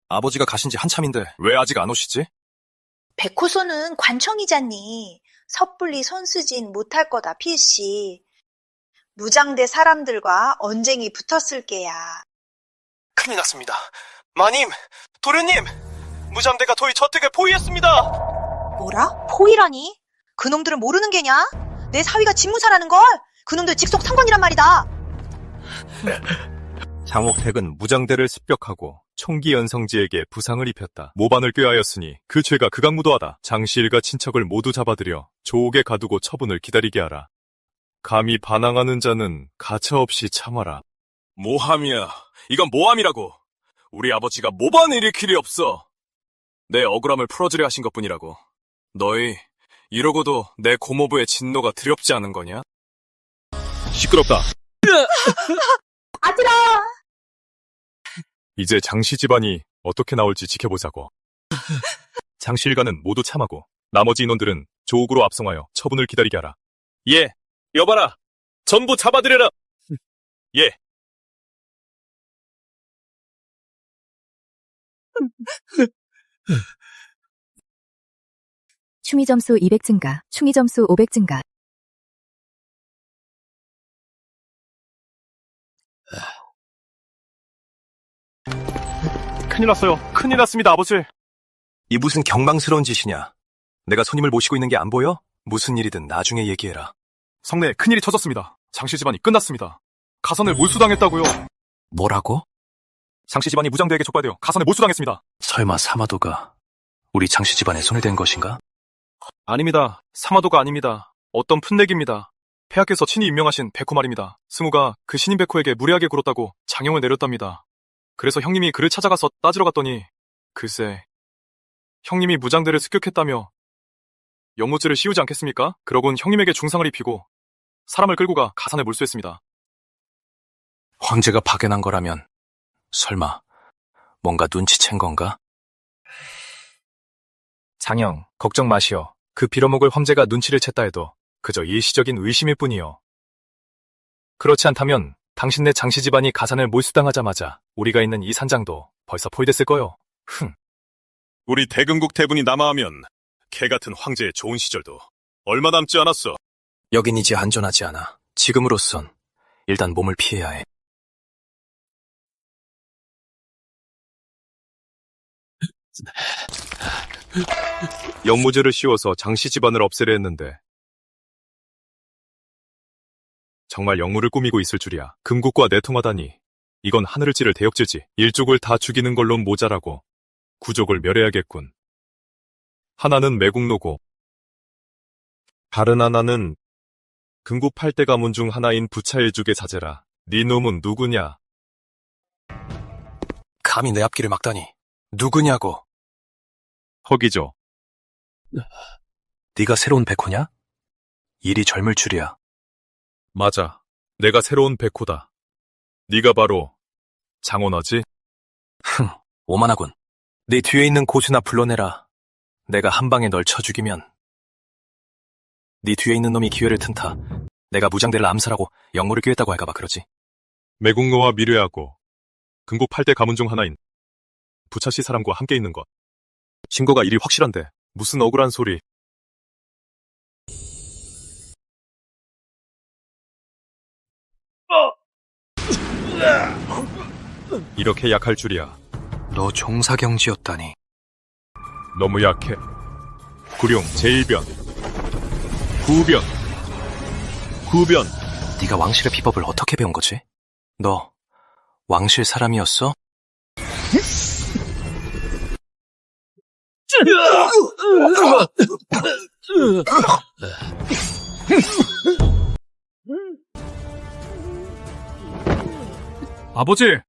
아버지가 가신 지 한참인데 왜 아직 안 오시지? 백호소는 관청이잖니. 섣불리 손쓰진 못할 거다, 필시. 무장대 사람들과 언쟁이 붙었을 게야. 큰일 났습니다. 마님, 도련님! 무장대가 도의 저택을 포위했습니다! 뭐라? 포위라니? 그놈들은 모르는 게냐? 내 사위가 집무사라는 걸? 그놈들 직속 상관이란 말이다. 장옥택은 무장대를 습격하고 총기 연성지에게 부상을 입혔다. 모반을 꾀하였으니 그 죄가 극악무도하다. 장씨 일가 친척을 모두 잡아들여 조옥에 가두고 처분을 기다리게 하라. 감히 반항하는 자는 가차없이 참아라. 모함이야. 이건 모함이라고. 우리 아버지가 모반을 일으킬 리 없어. 내 억울함을 풀어주려 하신 것뿐이라고. 너희 이러고도 내 고모부의 진노가 두렵지 않은 거냐? 시끄럽다. 아들아! 이제 장씨 집안이 어떻게 나올지 지켜보자고. 장씨 일가는 모두 참하고 나머지 인원들은 조옥으로 압송하여 처분을 기다리게 하라. 예, 여봐라. 전부 잡아들여라. 예. 충의 점수 200 증가, 충의 점수 500 증가. 큰일 났어요. 큰일 났습니다, 아버지. 이 무슨 경망스러운 짓이냐? 내가 손님을 모시고 있는 게 안 보여? 무슨 일이든 나중에 얘기해라. 성내에 큰일이 터졌습니다. 장씨 집안이 끝났습니다. 가산을 몰수당했다고요. 뭐라고? 장씨 집안이 무장대에게 촉발되어 가산을 몰수당했습니다. 설마 사마도가 우리 장씨 집안에 손을 댄 것인가? 아닙니다. 사마도가 아닙니다. 어떤 풋내기입니다. 폐하께서 친히 임명하신 백호 말입니다. 승우가 그 신임 백호에게 무례하게 굴었다고 장형을 내렸답니다. 그래서 형님이 그를 찾아가서 따지러 갔더니 글쎄 형님이 무장대를 습격했다며 영모죄를 씌우지 않겠습니까? 그러곤 형님에게 중상을 입히고 사람을 끌고 가 가산을 몰수했습니다. 황제가 파견한 거라면 설마 뭔가 눈치챈 건가? 장영, 걱정 마시오. 그 빌어먹을 험재가 눈치를 챘다 해도 그저 일시적인 의심일 뿐이요. 그렇지 않다면 당신네 장씨 집안이 가산을 몰수당하자마자 우리가 있는 이 산장도 벌써 포위됐을 거요. 우리 대금국 대군이 남하하면 개 같은 황제의 좋은 시절도 얼마 남지 않았어. 여긴 이제 안전하지 않아. 지금으로선 일단 몸을 피해야 해. 영무제를 씌워서 장씨 집안을 없애려 했는데 정말 영무를 꾸미고 있을 줄이야. 금국과 내통하다니 이건 하늘을 찌를 대역죄지. 일족을 다 죽이는 걸로 모자라고 구족을 멸해야겠군. 하나는 매국노고 다른 하나는 금국 8대 가문 중 하나인 부차일족의 사제라. 네 놈은 누구냐? 감히 내 앞길을 막다니. 누구냐고. 허기죠. 네가 새로운 백호냐? 일이 젊을 줄이야. 맞아. 내가 새로운 백호다. 네가 바로 장원하지? 오만하군. 네 뒤에 있는 고수나 불러내라. 내가 한 방에 널 쳐 죽이면 네 뒤에 있는 놈이 기회를 튼다. 내가 무장대를 암살하고 영모를 꾀했다고 할까봐 그러지. 매국노와 미뢰하고 금국 8대 가문 중 하나인 부차씨 사람과 함께 있는 것. 신고가 일이 확실한데 무슨 억울한 소리. 이렇게 약할 줄이야. 너 종사경지였다니. 너무 약해. 구룡 제1변 구변 구변. 네가 왕실의 비법을 어떻게 배운 거지? 너 왕실 사람이었어? 아버지!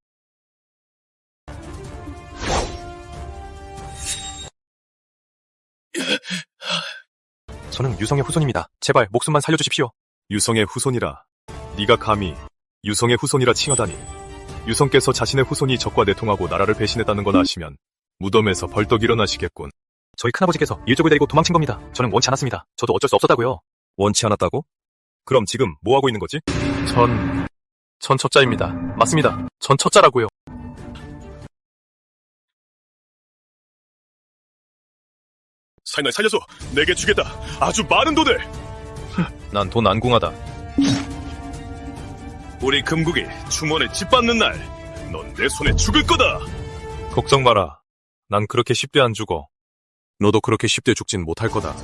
저는 유성의 후손입니다. 제발 목숨만 살려주십시오. 유성의 후손이라. 네가 감히 유성의 후손이라 칭하다니. 유성께서 자신의 후손이 적과 내통하고 나라를 배신했다는 건 아시면 무덤에서 벌떡 일어나시겠군. 저희 큰아버지께서 일족을 데리고 도망친 겁니다. 저는 원치 않았습니다. 저도 어쩔 수 없었다고요. 원치 않았다고? 그럼 지금 뭐 하고 있는 거지? 전 첫자입니다. 맞습니다. 전 첫자라고요. 날 살려서 내게 주겠다. 아주 많은 돈을. 난 돈 안 궁하다. 우리 금국이 충원을 짓밟는 날, 넌 내 손에 죽을 거다. 걱정 마라. 난 그렇게 쉽게 안 죽어. 너도 그렇게 쉽게 죽진 못할 거다.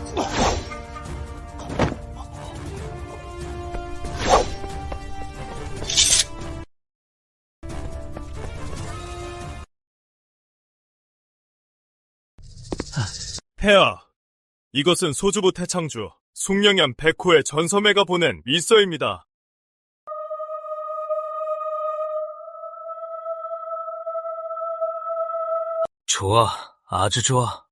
폐하, 이것은 소주부 태창주, 숭령현 백호의 전섬애가 보낸 밀서입니다. 좋아. 아주 좋아.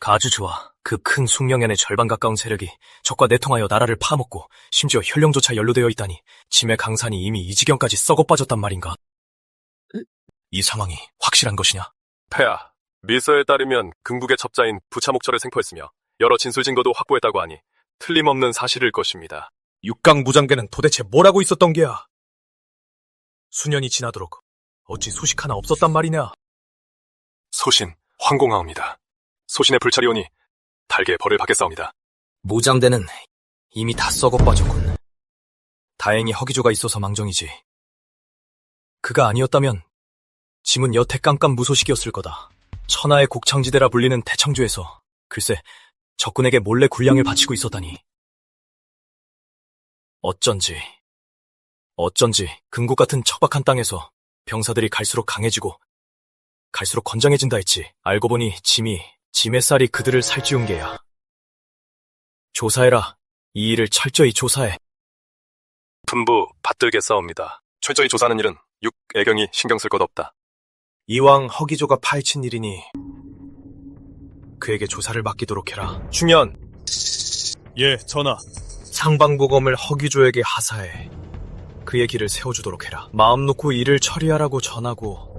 아주 좋아. 그 큰 숭령현의 절반 가까운 세력이 적과 내통하여 나라를 파먹고 심지어 혈령조차 연루되어 있다니 짐의 강산이 이미 이 지경까지 썩어 빠졌단 말인가. 이 상황이 확실한 것이냐? 폐하, 밀서에 따르면 금국의 첩자인 부차목철을 생포했으며 여러 진술 증거도 확보했다고 하니 틀림없는 사실일 것입니다. 육강 무장대는 도대체 뭘 하고 있었던 게야? 수년이 지나도록 어찌 소식 하나 없었단 말이냐? 소신, 황공하옵니다. 소신의 불찰이 오니 달게 벌을 받겠사옵니다. 무장대는 이미 다 썩어 빠졌군. 다행히 허기조가 있어서 망정이지. 그가 아니었다면 짐은 여태 깜깜무소식이었을 거다. 천하의 곡창지대라 불리는 태창주에서 글쎄 적군에게 몰래 군량을 바치고 있었다니. 어쩐지 금국 같은 척박한 땅에서 병사들이 갈수록 강해지고 갈수록 건장해진다 했지. 알고 보니 짐의 쌀이 그들을 살찌운 게야. 조사해라. 이 일을 철저히 조사해. 분부 받들겠사옵니다. 철저히 조사하는 일은 육애경이 신경 쓸 것 없다. 이왕 허기조가 파헤친 일이니 그에게 조사를 맡기도록 해라. 충현, 예, 전하. 상방보검을 허기조에게 하사해 그의 길을 세워주도록 해라. 마음 놓고 일을 처리하라고 전하고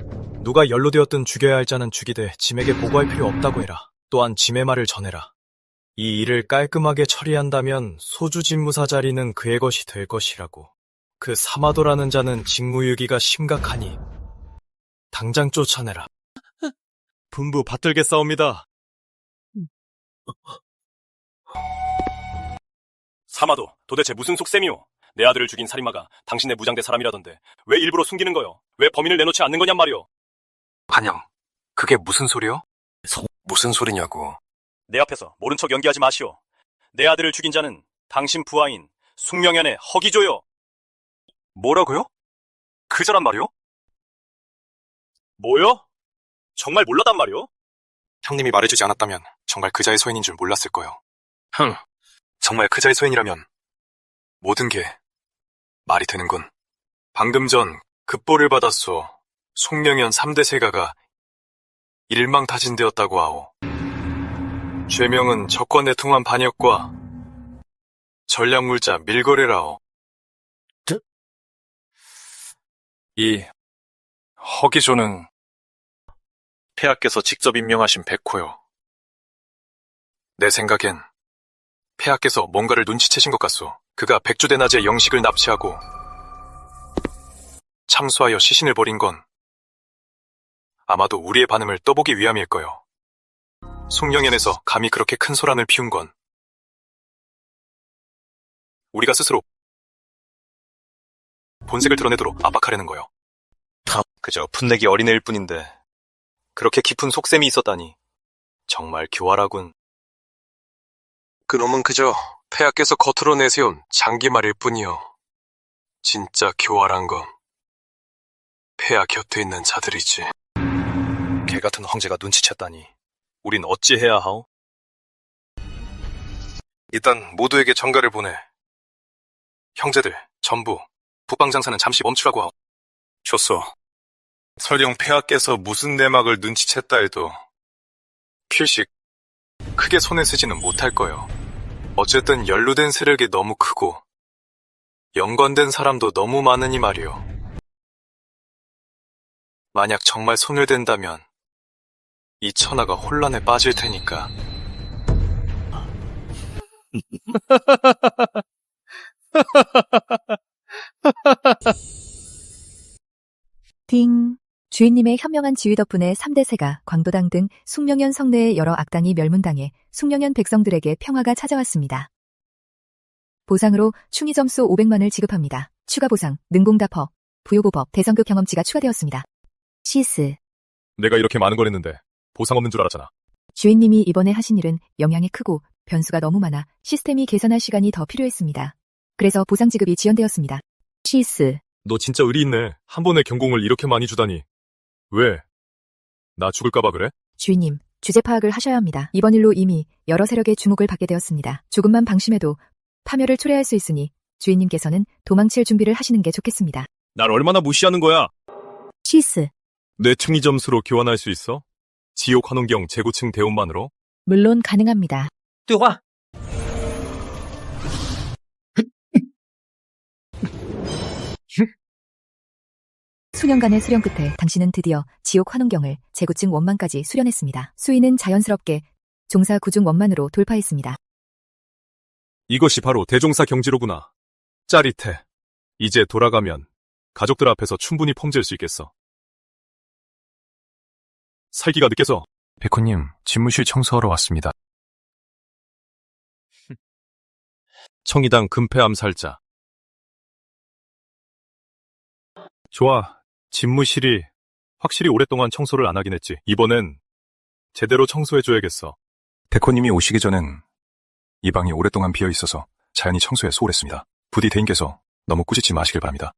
누가 연루되었든 죽여야 할 자는 죽이되 짐에게 보고할 필요 없다고 해라. 또한 짐의 말을 전해라. 이 일을 깔끔하게 처리한다면 소주집무사 자리는 그의 것이 될 것이라고. 그 사마도라는 자는 직무유기가 심각하니 당장 쫓아내라. 분부 받들겠사옵니다. 사마도, 도대체 무슨 속셈이오? 내 아들을 죽인 살인마가 당신의 무장대 사람이라던데 왜 일부러 숨기는 거요? 왜 범인을 내놓지 않는 거냔 말이오? 한영, 그게 무슨 소리요? 무슨 소리냐고. 내 앞에서 모른 척 연기하지 마시오. 내 아들을 죽인 자는 당신 부하인 숙명현의 허기조요. 뭐라고요? 그자란 말이요? 뭐요? 정말 몰라단 말이오? 형님이 말해주지 않았다면 정말 그자의 소인인 줄 몰랐을 거요. 정말 그자의 소인이라면 모든 게 말이 되는군. 방금 전 급보를 받았소. 숙명현 3대 세가가 일망타진되었다고 하오. 죄명은 적권에 통한 반역과 전략물자 밀거래라오. 이 허기조는 폐하께서 직접 임명하신 백호요. 내 생각엔 폐하께서 뭔가를 눈치채신 것 같소. 그가 백주대낮에 영식을 납치하고 참수하여 시신을 버린 건 아마도 우리의 반응을 떠보기 위함일 거요. 숙명현에서 감히 그렇게 큰 소란을 피운 건 우리가 스스로 본색을 드러내도록 압박하려는 거요. 그저 풋내기 어린애일 뿐인데 그렇게 깊은 속셈이 있었다니 정말 교활하군. 그놈은 그저 폐하께서 겉으로 내세운 장기말일 뿐이요. 진짜 교활한 건 폐하 곁에 있는 자들이지. 개 같은 황제가 눈치챘다니 우린 어찌해야 하오? 일단 모두에게 전가를 보내. 형제들, 전부 북방장사는 잠시 멈추라고 하오. 좋소. 설령 폐하께서 무슨 내막을 눈치챘다 해도 필식 크게 손에 쓰지는 못할 거요. 어쨌든 연루된 세력이 너무 크고 연관된 사람도 너무 많으니 말이오. 만약 정말 손을 댄다면 이 천하가 혼란에 빠질 테니까. 딩. 주인님의 현명한 지휘 덕분에 3대 세가, 광도당 등 숙명현 성내의 여러 악당이 멸문당해 숙명현 백성들에게 평화가 찾아왔습니다. 보상으로 충의 점수 500만을 지급합니다. 추가 보상, 능공다퍼, 부요보법, 대성급 경험치가 추가되었습니다. 시스. 내가 이렇게 많은 걸 했는데 보상 없는 줄 알았잖아. 주인님이 이번에 하신 일은 영향이 크고 변수가 너무 많아 시스템이 계산할 시간이 더 필요했습니다. 그래서 보상 지급이 지연되었습니다. 시스. 너 진짜 의리 있네. 한 번에 경공을 이렇게 많이 주다니. 왜? 나 죽을까봐 그래? 주인님, 주제 파악을 하셔야 합니다. 이번 일로 이미 여러 세력의 주목을 받게 되었습니다. 조금만 방심해도 파멸을 초래할 수 있으니 주인님께서는 도망칠 준비를 하시는 게 좋겠습니다. 날 얼마나 무시하는 거야? 시스. 내 충의 점수로 교환할 수 있어? 지옥 환원경 재고층 대원만으로? 물론 가능합니다. 수년간의 수련 끝에 당신은 드디어 지옥 환원경을 재구층 원만까지 수련했습니다. 수위는 자연스럽게 종사 9중 원만으로 돌파했습니다. 이것이 바로 대종사 경지로구나. 짜릿해. 이제 돌아가면 가족들 앞에서 충분히 폼질 수 있겠어. 살기가 느껴서. 백호님, 집무실 청소하러 왔습니다. 청이당 금패 암살자. 좋아. 집무실이 확실히 오랫동안 청소를 안 하긴 했지. 이번엔 제대로 청소해줘야겠어. 백호님이 오시기 전엔 이 방이 오랫동안 비어 있어서 자연히 청소에 소홀했습니다. 부디 대인께서 너무 꾸짖지 마시길 바랍니다.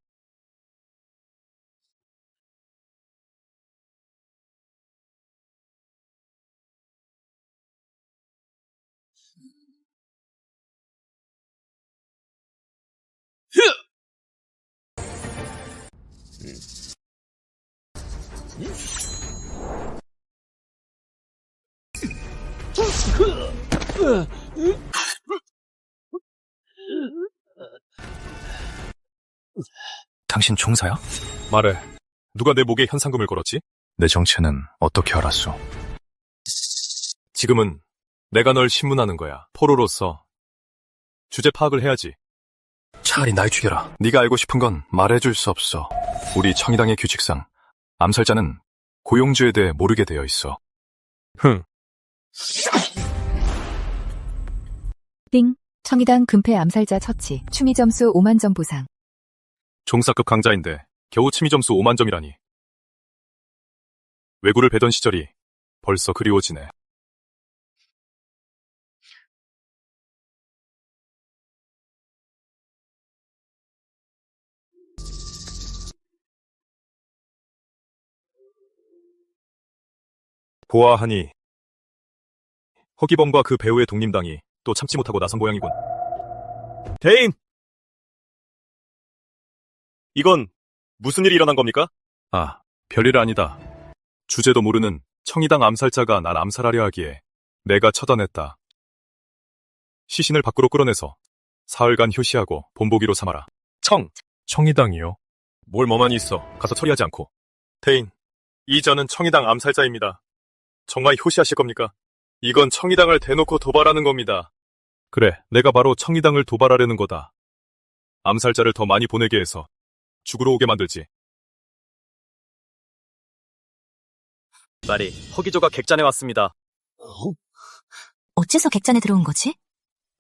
당신 총사야? 말해. 누가 내 목에 현상금을 걸었지? 내 정체는 어떻게 알았소? 지금은 내가 널 신문하는 거야. 포로로서 주제 파악을 해야지. 차라리 날 죽여라. 네가 알고 싶은 건 말해줄 수 없어. 우리 청이당의 규칙상 암살자는 고용주에 대해 모르게 되어 있어. 띵. 청이당 금패 암살자 처치. 추미 점수 5만 점 보상. 종사급 강자인데 겨우 치미 점수 5만 점이라니. 외구를 베던 시절이 벌써 그리워지네. 보아하니 허기범과 그 배우의 독림당이 또 참지 못하고 나선 모양이군. 대인! 이건 무슨 일이 일어난 겁니까? 아, 별일 아니다. 주제도 모르는 청이당 암살자가 날 암살하려 하기에 내가 처단했다. 시신을 밖으로 끌어내서 사흘간 휴시하고 본보기로 삼아라. 청이당이요? 뭘 뭐만 있어. 가서 처리하지 않고. 대인, 이 저는 청이당 암살자입니다. 정말 효시하실 겁니까? 이건 청이당을 대놓고 도발하는 겁니다. 그래, 내가 바로 청이당을 도발하려는 거다. 암살자를 더 많이 보내게 해서 죽으러 오게 만들지. 말이 허기조가 객잔에 왔습니다. 어째서 객잔에 들어온 거지?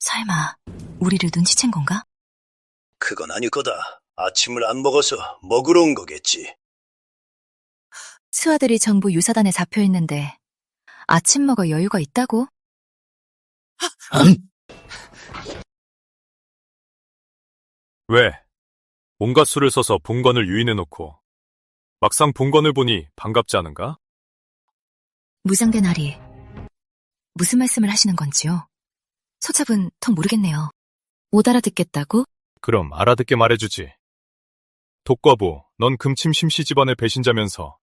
설마 우리를 눈치챈 건가? 그건 아닐 거다. 아침을 안 먹어서 먹으러 온 거겠지. 수하들이 전부 유사단에 잡혀있는데 아침 먹을 여유가 있다고? 왜? 온갖 수를 써서 본관을 유인해놓고 막상 본관을 보니 반갑지 않은가? 무장된 아리, 무슨 말씀을 하시는 건지요? 소첩은 통 모르겠네요. 못 알아듣겠다고? 그럼 알아듣게 말해주지. 독과부, 넌 금침 심씨 집안의 배신자면서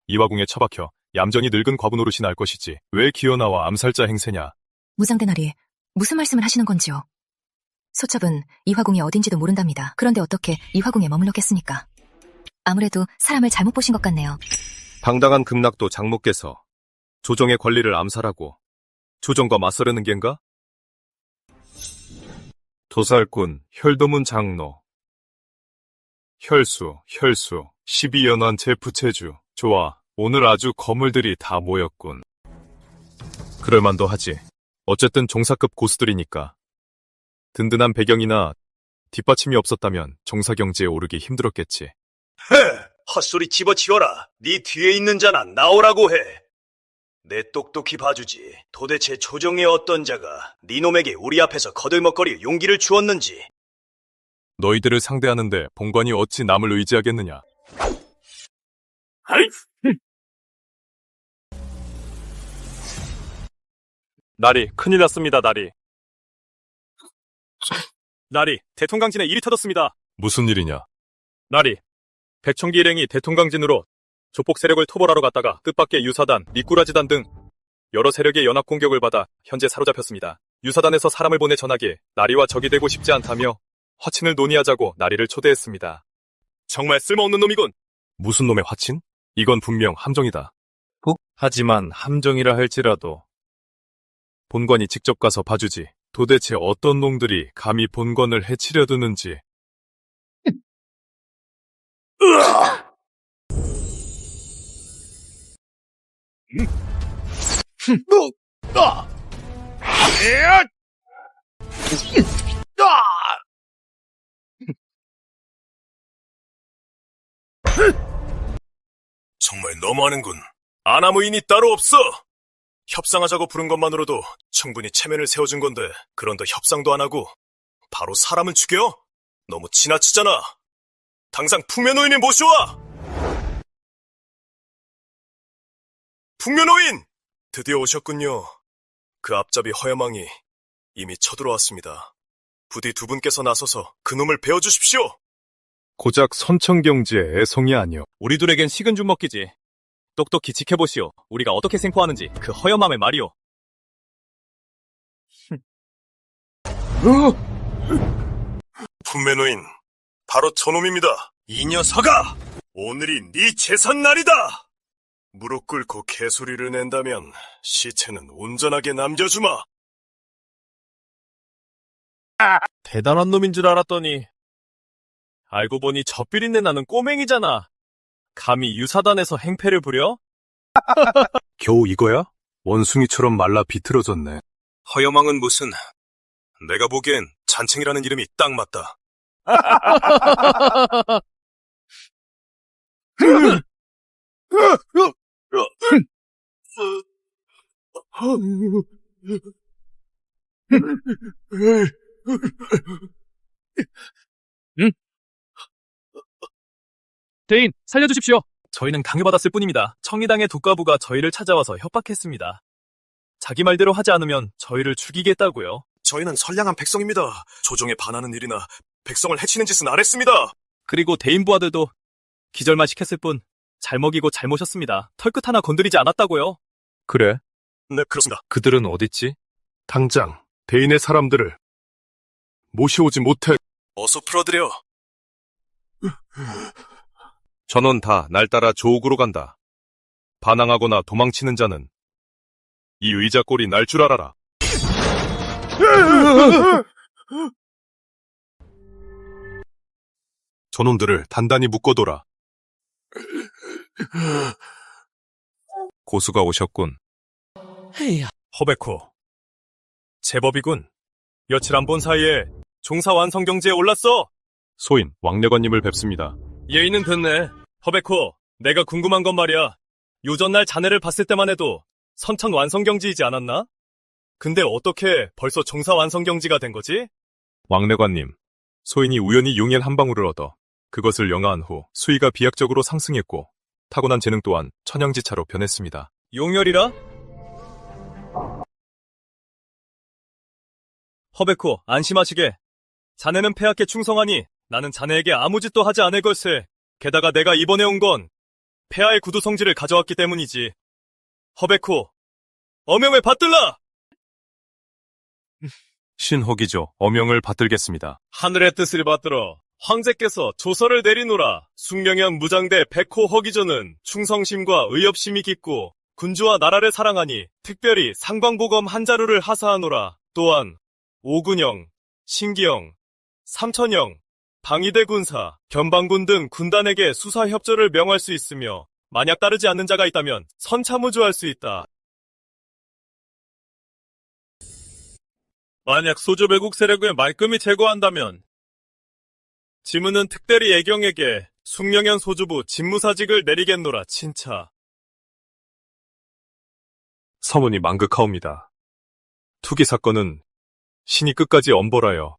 이화궁에 처박혀 얌전히 늙은 과부 노릇이 날 것이지. 왜 기어나와 암살자 행세냐? 무장된 아리, 무슨 말씀을 하시는 건지요? 소첩은 이화궁이 어딘지도 모른답니다. 그런데 어떻게 이화궁에 머물렀겠습니까? 아무래도 사람을 잘못 보신 것 같네요. 당당한 금낙도 장모께서 조정의 권리를 암살하고 조정과 맞서려는 겐가? 도살꾼, 혈도문 장로, 혈수, 12연환 제부체주. 좋아, 오늘 아주 거물들이 다 모였군. 그럴만도 하지. 어쨌든 종사급 고수들이니까. 든든한 배경이나 뒷받침이 없었다면 종사경지에 오르기 힘들었겠지. 헤! 헛소리 집어치워라. 네 뒤에 있는 자나 나오라고 해. 내 똑똑히 봐주지. 도대체 조정의 어떤 자가 네 놈에게 우리 앞에서 거들먹거릴 용기를 주었는지. 너희들을 상대하는데 본관이 어찌 남을 의지하겠느냐? 나리, 큰일 났습니다, 나리. 나리, 대통강진에 일이 터졌습니다. 무슨 일이냐? 나리, 백청기 일행이 대통강진으로 조폭 세력을 토벌하러 갔다가 뜻밖의 유사단, 미꾸라지단 등 여러 세력의 연합 공격을 받아 현재 사로잡혔습니다. 유사단에서 사람을 보내 전하기에 나리와 적이 되고 싶지 않다며 화친을 논의하자고 나리를 초대했습니다. 정말 쓸모없는 놈이군. 무슨 놈의 화친? 이건 분명 함정이다. 하지만 함정이라 할지라도 본관이 직접 가서 봐주지. 도대체 어떤 놈들이 감히 본관을 해치려 드는지. 정말 너무하는군. 아나무인이 따로 없어. 협상하자고 부른 것만으로도 충분히 체면을 세워준 건데 그런데 협상도 안 하고 바로 사람을 죽여? 너무 지나치잖아. 당장 풍면호인을 모셔와! 풍면호인! 드디어 오셨군요. 그 앞잡이 허여망이 이미 쳐들어왔습니다. 부디 두 분께서 나서서 그놈을 베어주십시오. 고작 선천경지의 애송이 아니오. 우리 둘에겐 식은 죽 먹기지. 똑똑히 지켜보시오. 우리가 어떻게 생포하는지 그 허여맘의 말이오. 풍면호인, 바로 저놈입니다. 이 녀석아! 오늘이 네 재산 날이다! 무릎 꿇고 개소리를 낸다면 시체는 온전하게 남겨주마. 대단한 놈인 줄 알았더니 알고 보니 젖비린내 나는 꼬맹이잖아. 감히 유사단에서 행패를 부려? 겨우 이거야? 원숭이처럼 말라 비틀어졌네. 허여망은 무슨, 내가 보기엔 잔챙이라는 이름이 딱 맞다. 대인, 살려주십시오. 저희는 강요받았을 뿐입니다. 청리당의 독가부가 저희를 찾아와서 협박했습니다. 자기 말대로 하지 않으면 저희를 죽이겠다고요. 저희는 선량한 백성입니다. 조정에 반하는 일이나 백성을 해치는 짓은 안 했습니다. 그리고 대인 부하들도 기절만 시켰을 뿐 잘 먹이고 잘 모셨습니다. 털끝 하나 건드리지 않았다고요. 그래? 네, 그렇습니다. 그들은 어딨지? 당장 대인의 사람들을 모셔오지 못해. 어서 풀어드려. 전원 다 날 따라 조옥으로 간다. 반항하거나 도망치는 자는 이 의자 꼴이 날 줄 알아라. 저놈들을 단단히 묶어둬라. 고수가 오셨군. 허베코. 제법이군. 며칠 안 본 사이에 종사 완성 경지에 올랐어. 소인 왕려관님을 뵙습니다. 예의는 됐네. 허베코, 내가 궁금한 건 말이야. 요전날 자네를 봤을 때만 해도 선천 완성 경지이지 않았나? 근데 어떻게 벌써 종사 완성 경지가 된 거지? 왕려관님, 소인이 우연히 용일 한 방울을 얻어 그것을 영화한 후 수위가 비약적으로 상승했고 타고난 재능 또한 천양지차로 변했습니다. 용혈이라? 허베코, 안심하시게. 자네는 폐하께 충성하니 나는 자네에게 아무 짓도 하지 않을 것을. 게다가 내가 이번에 온 건 폐하의 구두 성지를 가져왔기 때문이지. 허베코, 어명을 받들라! 신혹이죠. 어명을 받들겠습니다. 하늘의 뜻을 받들어 황제께서 조서를 내리노라. 숙명현 무장대 백호 허기조는 충성심과 의협심이 깊고 군주와 나라를 사랑하니 특별히 상광보검 한자루를 하사하노라. 또한 오군영, 신기영, 삼천영, 방위대 군사, 견방군 등 군단에게 수사 협조를 명할 수 있으며 만약 따르지 않는 자가 있다면 선차무주할 수 있다. 만약 소조배국 세력을 말끔히 제거한다면 지문은 특대리 애경에게 숙명현 소주부 집무사직을 내리겠노라. 친차. 서문이 망극하옵니다. 투기 사건은 신이 끝까지 엄벌하여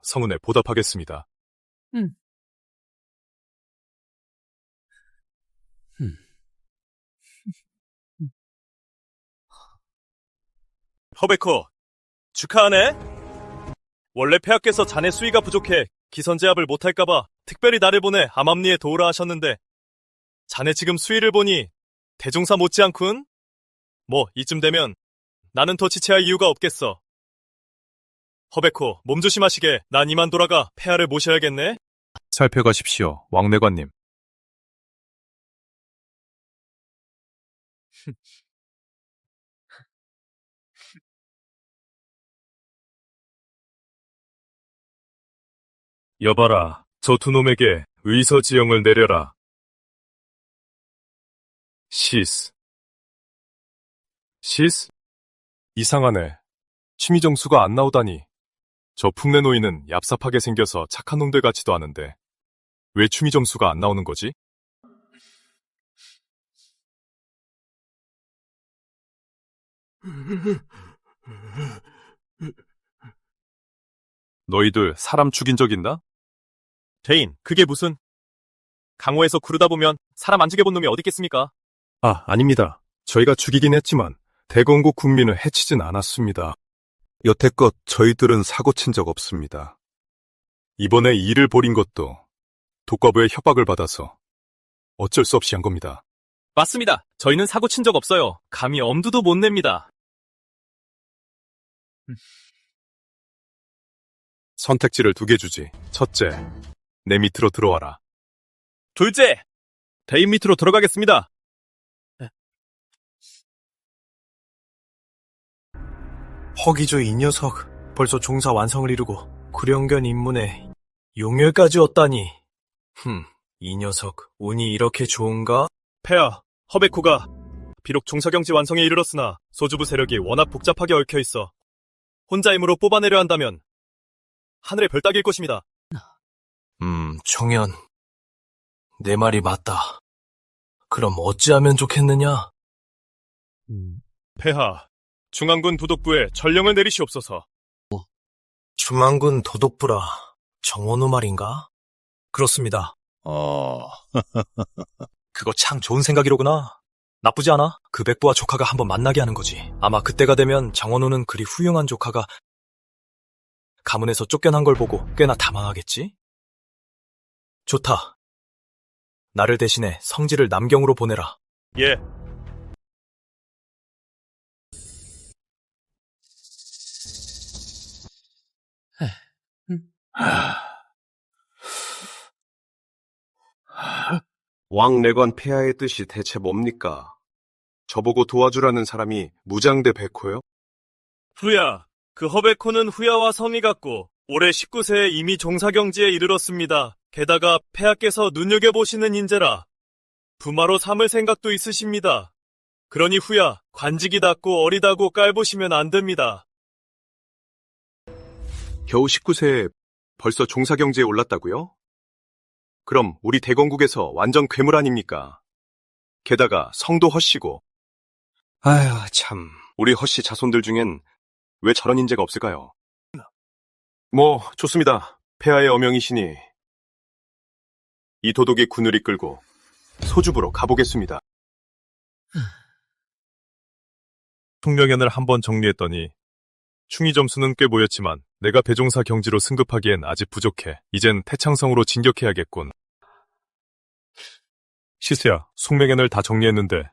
성운에 보답하겠습니다. 허베코, 축하하네. 원래 폐하께서 자네 수위가 부족해 기선제압을 못할까봐 특별히 나를 보내 암암리에 도우라 하셨는데 자네 지금 수위를 보니 대종사 못지않군? 뭐 이쯤 되면 나는 더 지체할 이유가 없겠어. 허베코, 몸 조심하시게. 난 이만 돌아가 폐하를 모셔야겠네. 살펴가십시오, 왕내관님. 여봐라, 저 두 놈에게 의서지형을 내려라. 시스. 이상하네. 취미점수가 안 나오다니. 저 풍내 노인은 얍삽하게 생겨서 착한 놈들 같지도 않은데 왜 취미점수가 안 나오는 거지? 너희들 사람 죽인 적 있나? 대인, 그게 무슨... 강호에서 구르다 보면 사람 안 죽여본 놈이 어디 있겠습니까? 아닙니다. 저희가 죽이긴 했지만 대건국 국민을 해치진 않았습니다. 여태껏 저희들은 사고친 적 없습니다. 이번에 일을 벌인 것도 독과부의 협박을 받아서 어쩔 수 없이 한 겁니다. 맞습니다. 저희는 사고 친 적 없어요. 감히 엄두도 못 냅니다. 선택지를 두 개 주지. 첫째, 내 밑으로 들어와라. 둘째, 대인 밑으로 들어가겠습니다. 허기조 이 녀석 벌써 종사 완성을 이루고 구령견 입문에 용혈까지 얻다니. 이 녀석 운이 이렇게 좋은가? 폐하, 허베코가 비록 종사경지 완성에 이르렀으나 소주부 세력이 워낙 복잡하게 얽혀 있어 혼자 힘으로 뽑아내려 한다면 하늘의 별 따기일 것입니다. 총연. 내 말이 맞다. 그럼 어찌하면 좋겠느냐? 폐하, 중앙군 도독부에 전령을 내리시옵소서. 중앙군 도독부라 정원우 말인가? 그렇습니다. 그거 참 좋은 생각이로구나. 나쁘지 않아. 그 백부와 조카가 한번 만나게 하는 거지. 아마 그때가 되면 정원우는 그리 훌륭한 조카가 가문에서 쫓겨난 걸 보고 꽤나 당황하겠지? 좋다. 나를 대신해 성지를 남경으로 보내라. 예. 왕내관 폐하의 뜻이 대체 뭡니까? 저보고 도와주라는 사람이 무장대 백호요? 후야, 그 허베코는 후야와 성이 같고 올해 19세에 이미 종사경지에 이르렀습니다. 게다가 폐하께서 눈여겨보시는 인재라 부마로 삼을 생각도 있으십니다. 그러니 후야, 관직이 낮고 어리다고 깔보시면 안 됩니다. 겨우 19세에 벌써 종사경지에 올랐다고요? 그럼 우리 대건국에서 완전 괴물 아닙니까? 게다가 성도 헛씨고. 아휴 참, 우리 헛씨 자손들 중엔 왜 저런 인재가 없을까요? 뭐 좋습니다. 폐하의 어명이시니 이 도독의 군을 이끌고 소주부로 가보겠습니다. 총명연을 한번 정리했더니 충의 점수는 꽤 모였지만 내가 배종사 경지로 승급하기엔 아직 부족해. 이젠 태창성으로 진격해야겠군. 시세야, 숙명연을 다 정리했는데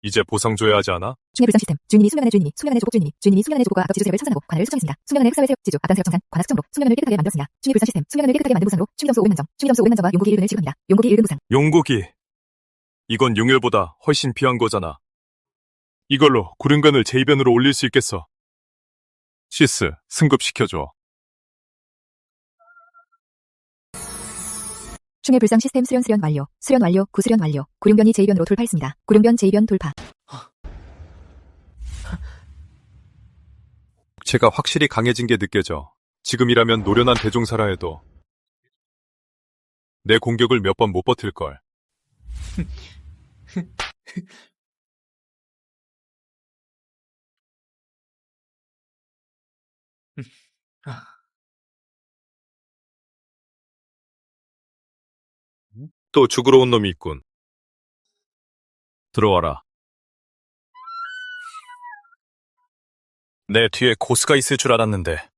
이제 보상 줘야 하지 않아? 충의 불상 시스템. 주인님이 숙명연의 주인님이 숙명연의 조국 주인님이 숙명연의 조국과 악덕 지주세력을 청산하고 관할을 수정했습니다. 숙명연의 흑사회 세력 지주, 악당 세력 청산, 관할 수정으로 숙명연을 깨끗하게 만들었습니다. 충의 불상 시스템. 숙명연을 깨끗하게 만든 보상으로 충의 점수 500만점, 충의 점수 500만점과 용고기 1근을 지급합니다. 용고기 1근 보상. 용고기. 이건 용혈보다 훨씬 귀한 거잖아. 이걸로 구릉관을 제2변으로 올릴 수 있겠어. 시스, 승급시켜줘. 충의 불상 시스템 수련 완료. 수련 완료. 구수련 완료. 구룡변이 제2변으로 돌파했습니다. 구룡변 제2변 돌파. 제가 확실히 강해진 게 느껴져. 지금이라면 노련한 대종사라 해도 내 공격을 몇 번 못 버틸걸. 또 죽으러 온 놈이 있군. 들어와라. 내 뒤에 고스가 있을 줄 알았는데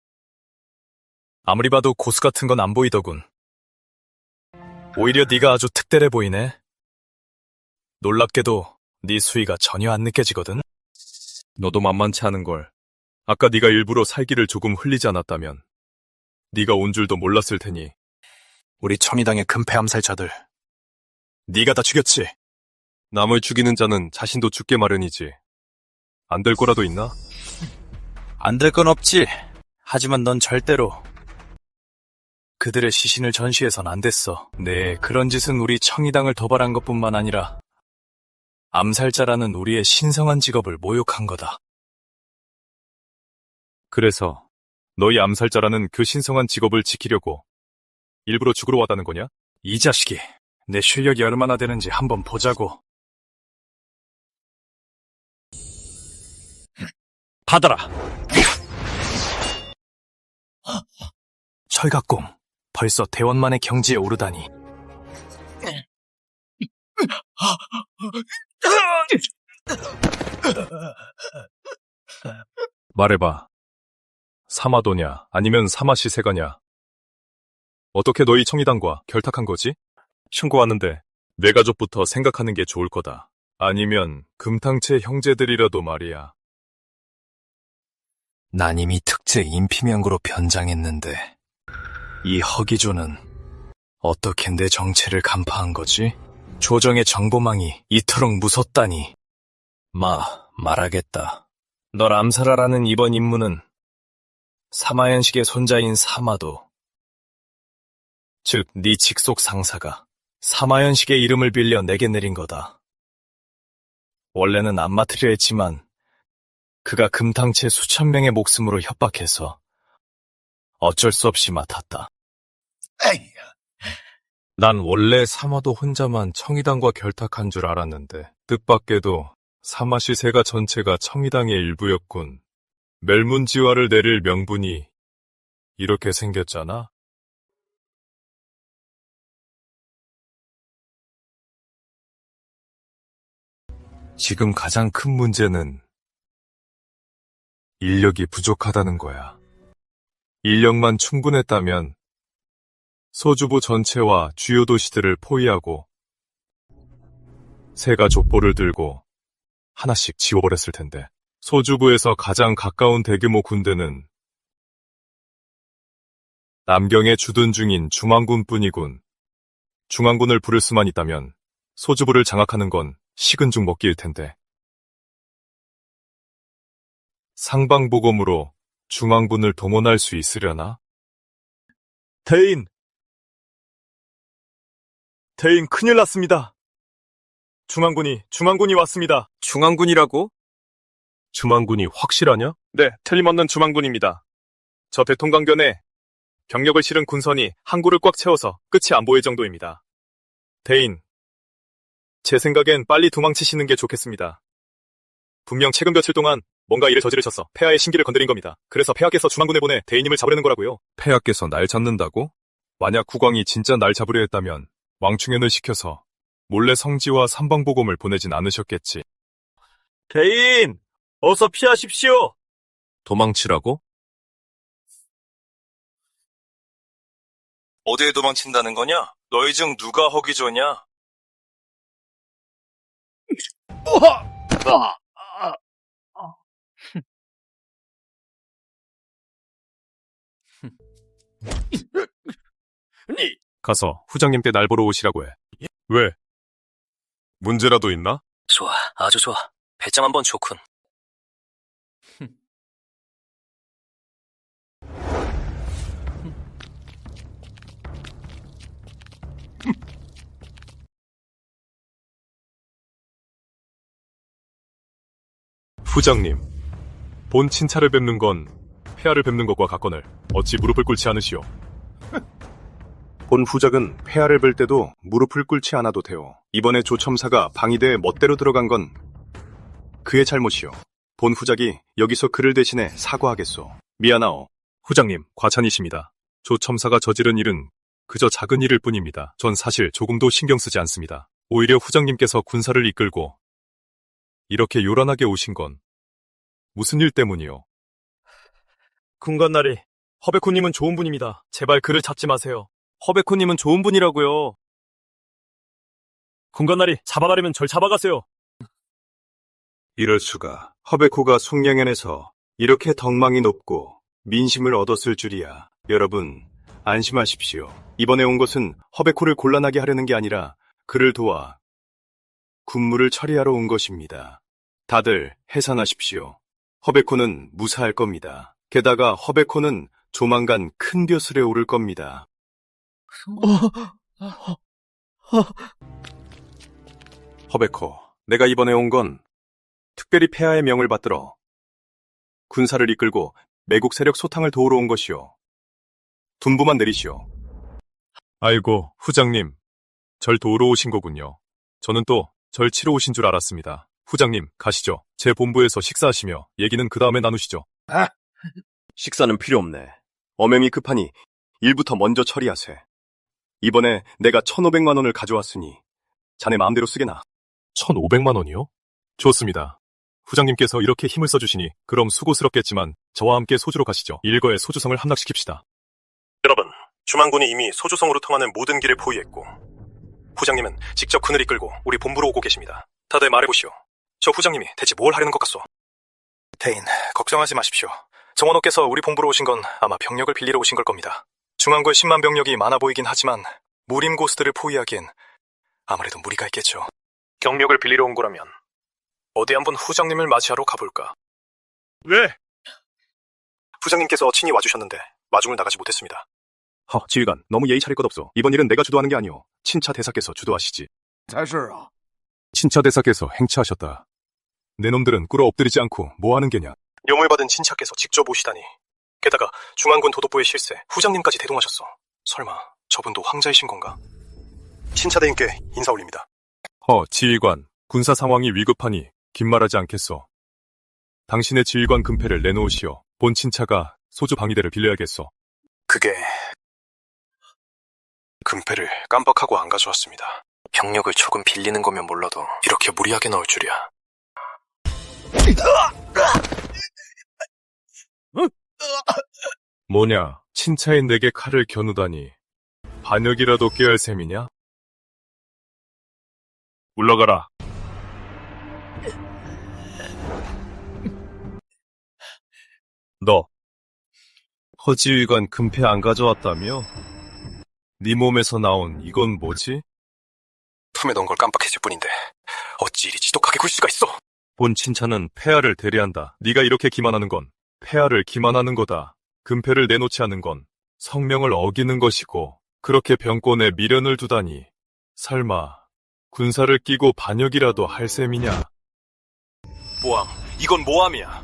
아무리 봐도 고스 같은 건 안 보이더군. 오히려 네가 아주 특대래 보이네. 놀랍게도 네 수위가 전혀 안 느껴지거든. 너도 만만치 않은걸. 아까 네가 일부러 살기를 조금 흘리지 않았다면 네가 온 줄도 몰랐을 테니. 우리 청이당의 금패 암살자들 네가 다 죽였지? 남을 죽이는 자는 자신도 죽게 마련이지. 안 될 거라도 있나? 안 될 건 없지. 하지만 넌 절대로 그들의 시신을 전시해선 안 됐어. 네, 그런 짓은 우리 청이당을 도발한 것뿐만 아니라 암살자라는 우리의 신성한 직업을 모욕한 거다. 그래서 너희 암살자라는 그 신성한 직업을 지키려고 일부러 죽으러 왔다는 거냐? 이 자식이 내 실력이 얼마나 되는지 한번 보자고. 받아라. 철갑공, 벌써 대원만의 경지에 오르다니. 말해봐. 사마도냐 아니면 사마시세가냐? 어떻게 너희 청이당과 결탁한 거지? 신고하는데 내 가족부터 생각하는 게 좋을 거다. 아니면 금탕채 형제들이라도 말이야. 난 이미 특제 인피명구로 변장했는데 이 허기조는 어떻게 내 정체를 간파한 거지? 조정의 정보망이 이토록 무섭다니. 말하겠다. 널 암살하라는 이번 임무는 사마현식의 손자인 사마도, 즉 네 직속 상사가 사마현식의 이름을 빌려 내게 내린 거다. 원래는 안 맡으려 했지만 그가 금탕채 수천 명의 목숨으로 협박해서 어쩔 수 없이 맡았다. 난 원래 사마도 혼자만 청이당과 결탁한 줄 알았는데 뜻밖에도 사마 시세가 전체가 청이당의 일부였군. 멸문지화를 내릴 명분이 이렇게 생겼잖아. 지금 가장 큰 문제는 인력이 부족하다는 거야. 인력만 충분했다면 소주부 전체와 주요 도시들을 포위하고 새가 족보를 들고 하나씩 지워버렸을 텐데, 소주부에서 가장 가까운 대규모 군대는 남경에 주둔 중인 중앙군뿐이군. 중앙군을 부를 수만 있다면 소주부를 장악하는 건 식은 죽 먹기일 텐데, 상방보검으로 중앙군을 동원할 수 있으려나? 대인 큰일 났습니다. 중앙군이 왔습니다. 중앙군이라고? 중앙군이 확실하냐? 네, 틀림없는 중앙군입니다. 저 대통강변에 경력을 실은 군선이 항구를 꽉 채워서 끝이 안 보일 정도입니다. 대인, 제 생각엔 빨리 도망치시는 게 좋겠습니다. 분명 최근 며칠 동안 뭔가 일을 저지르셔서 폐하의 심기를 건드린 겁니다. 그래서 폐하께서 중앙군에 보내 대인님을 잡으려는 거라고요. 폐하께서 날 잡는다고? 만약 국왕이 진짜 날 잡으려 했다면 왕충현을 시켜서 몰래 성지와 삼방보검을 보내진 않으셨겠지. 대인, 어서 피하십시오. 도망치라고? 어디에 도망친다는 거냐? 너희 중 누가 허기조냐? 가서 후장님께 날 보러 오시라고 해. 왜? 문제라도 있나? 좋아, 아주 좋아. 배짱 한번 좋군. 후장님, 본 친차를 뵙는 건 폐하를 뵙는 것과 같거늘 어찌 무릎을 꿇지 않으시오? 본 후작은 폐하를 뵐 때도 무릎을 꿇지 않아도 돼요. 이번에 조첨사가 방위대에 멋대로 들어간 건 그의 잘못이요. 본 후작이 여기서 그를 대신해 사과하겠소. 미안하오. 후장님, 과찬이십니다. 조첨사가 저지른 일은 그저 작은 일일 뿐입니다. 전 사실 조금도 신경 쓰지 않습니다. 오히려 후장님께서 군사를 이끌고 이렇게 요란하게 오신 건 무슨 일 때문이요? 군관나리, 허베코님은 좋은 분입니다. 제발 그를 잡지 마세요. 허베코님은 좋은 분이라고요. 군관나리, 잡아가려면 절 잡아가세요. 이럴 수가. 허베코가 송량현에서 이렇게 덕망이 높고 민심을 얻었을 줄이야. 여러분, 안심하십시오. 이번에 온 것은 허베코를 곤란하게 하려는 게 아니라 그를 도와 군무를 처리하러 온 것입니다. 다들 해산하십시오. 허베코는 무사할 겁니다. 게다가 허베코는 조만간 큰 벼슬에 오를 겁니다. 허베코, 내가 이번에 온 건 특별히 폐하의 명을 받들어 군사를 이끌고 매국 세력 소탕을 도우러 온 것이오. 분부만 내리시오. 아이고, 후장님, 절 도우러 오신 거군요. 저는 또 절 치러 오신 줄 알았습니다. 후장님, 가시죠. 제 본부에서 식사하시며 얘기는 그 다음에 나누시죠. 식사는 필요 없네. 엄엠이 급하니 일부터 먼저 처리하세. 이번에 내가 1,500만 원을 가져왔으니 자네 마음대로 쓰게나. 1,500만 원이요? 좋습니다. 후장님께서 이렇게 힘을 써주시니 그럼 수고스럽겠지만 저와 함께 소주로 가시죠. 일거에 소주성을 함락시킵시다. 여러분, 중앙군이 이미 소주성으로 통하는 모든 길을 포위했고 후장님은 직접 군을 이끌고 우리 본부로 오고 계십니다. 다들 말해보시오. 저 후장님이 대체 뭘 하려는 것 같소? 대인, 걱정하지 마십시오. 정원호께서 우리 본부로 오신 건 아마 병력을 빌리러 오신 걸 겁니다. 중앙군 10만 병력이 많아 보이긴 하지만 무림 고수들을 포위하기엔 아무래도 무리가 있겠죠. 경력을 빌리러 온 거라면 어디 한번 후장님을 맞이하러 가볼까? 왜? 부장님께서 친히 와주셨는데 마중을 나가지 못했습니다. 지휘관, 너무 예의 차릴 것 없어. 이번 일은 내가 주도하는 게 아니오. 친차 대사께서 주도하시지. 친차 대사께서 행차하셨다. 내 놈들은 꿇어 엎드리지 않고 뭐 하는 게냐? 용을 받은 친차께서 직접 오시다니. 게다가 중앙군 도독부의 실세, 후장님까지 대동하셨어. 설마 저분도 황자이신 건가? 친차대인께 인사 올립니다. 지휘관, 군사 상황이 위급하니 긴말하지 않겠소. 당신의 지휘관 금패를 내놓으시오. 본 친차가 소주 방위대를 빌려야겠소. 그게... 금패를 깜빡하고 안 가져왔습니다. 병력을 조금 빌리는 거면 몰라도 이렇게 무리하게 나올 줄이야. 뭐냐, 친차인 내게 칼을 겨누다니 반역이라도 꾀할 셈이냐? 물러가라. 너, 허지휘관 금패 안 가져왔다며? 네 몸에서 나온 이건 뭐지? 품에 넣은 걸 깜빡했을 뿐인데 어찌 이리 지독하게 굴 수가 있어? 본 친차는 폐하를 대리한다. 네가 이렇게 기만하는 건 폐하를 기만하는 거다. 금패를 내놓지 않는 건 성명을 어기는 것이고, 그렇게 병권에 미련을 두다니 설마 군사를 끼고 반역이라도 할 셈이냐? 모함, 이건 모함이야.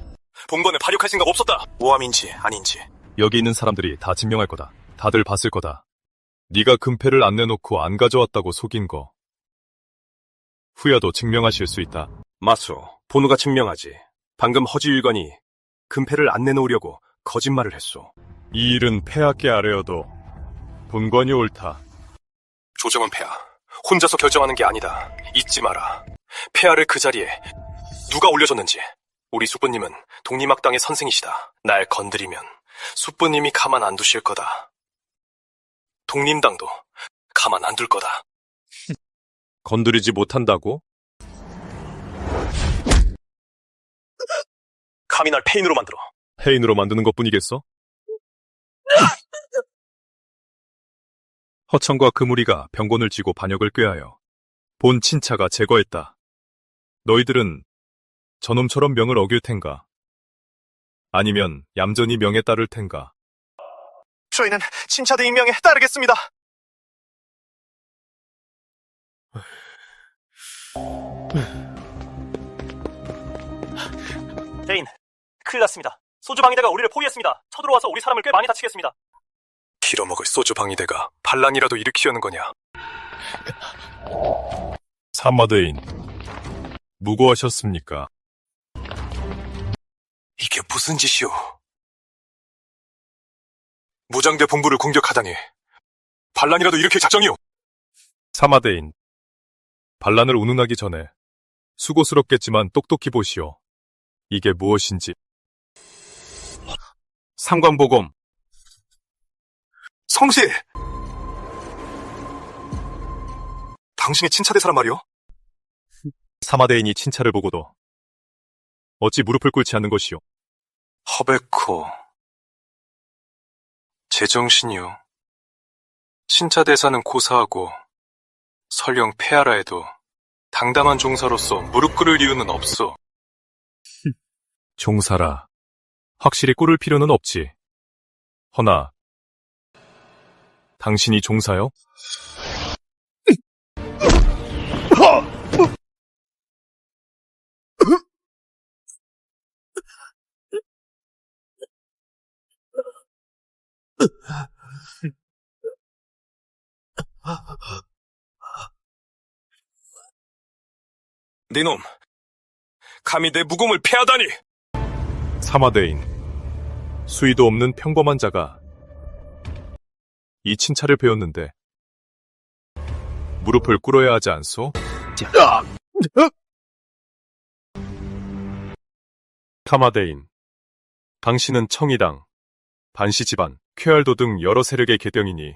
본관에 발육할 생각 없었다. 모함인지 아닌지 여기 있는 사람들이 다 증명할 거다. 다들 봤을 거다. 네가 금패를 안 내놓고 안 가져왔다고 속인 거. 후야도 증명하실 수 있다. 맞소, 본우가 증명하지. 방금 허지휘관이 금패를 안 내놓으려고 거짓말을 했소. 이 일은 폐하께 아뢰어도 본관이 옳다. 조정은 폐하, 혼자서 결정하는 게 아니다. 잊지 마라. 폐하를 그 자리에 누가 올려줬는지. 우리 숙부님은 독립학당의 선생이시다. 날 건드리면 숙부님이 가만 안 두실 거다. 독립당도 가만 안 둘 거다. 건드리지 못한다고? 감히 날 폐인으로 만들어. 폐인으로 만드는 것뿐이겠어? 허청과 그 무리가 병곤을 쥐고 반역을 꾀하여 본 친차가 제거했다. 너희들은 저놈처럼 명을 어길 텐가? 아니면 얌전히 명에 따를 텐가? 저희는 친차대 임명에 따르겠습니다. 대인, 큰일 났습니다. 소주방위대가 우리를 포위했습니다. 쳐들어와서 우리 사람을 꽤 많이 다치겠습니다. 길어먹을 소주방위대가 반란이라도 일으키려는 거냐? 사마대인, 무고하셨습니까? 이게 무슨 짓이오? 무장대 본부를 공격하다니 반란이라도 일으킬 작정이오? 사마대인, 반란을 운운하기 전에 수고스럽겠지만 똑똑히 보시오. 이게 무엇인지. 상관보검. 성실! 당신이 친차대사란 말이오? 사마대인이 친차를 보고도 어찌 무릎을 꿇지 않는 것이오? 허베코, 제정신이오. 친차대사는 고사하고 설령 폐하라 해도 당당한 종사로서 무릎 꿇을 이유는 없어. 종사라. 확실히 꿇을 필요는 없지. 허나 당신이 종사요? 네놈, 감히 내 무공을 패하다니! 사마대인, 수위도 없는 평범한 자가 이 친차를 배웠는데 무릎을 꿇어야 하지 않소? 사마대인, 당신은 청이당, 반시 집안, 쾌활도 등 여러 세력의 계병이니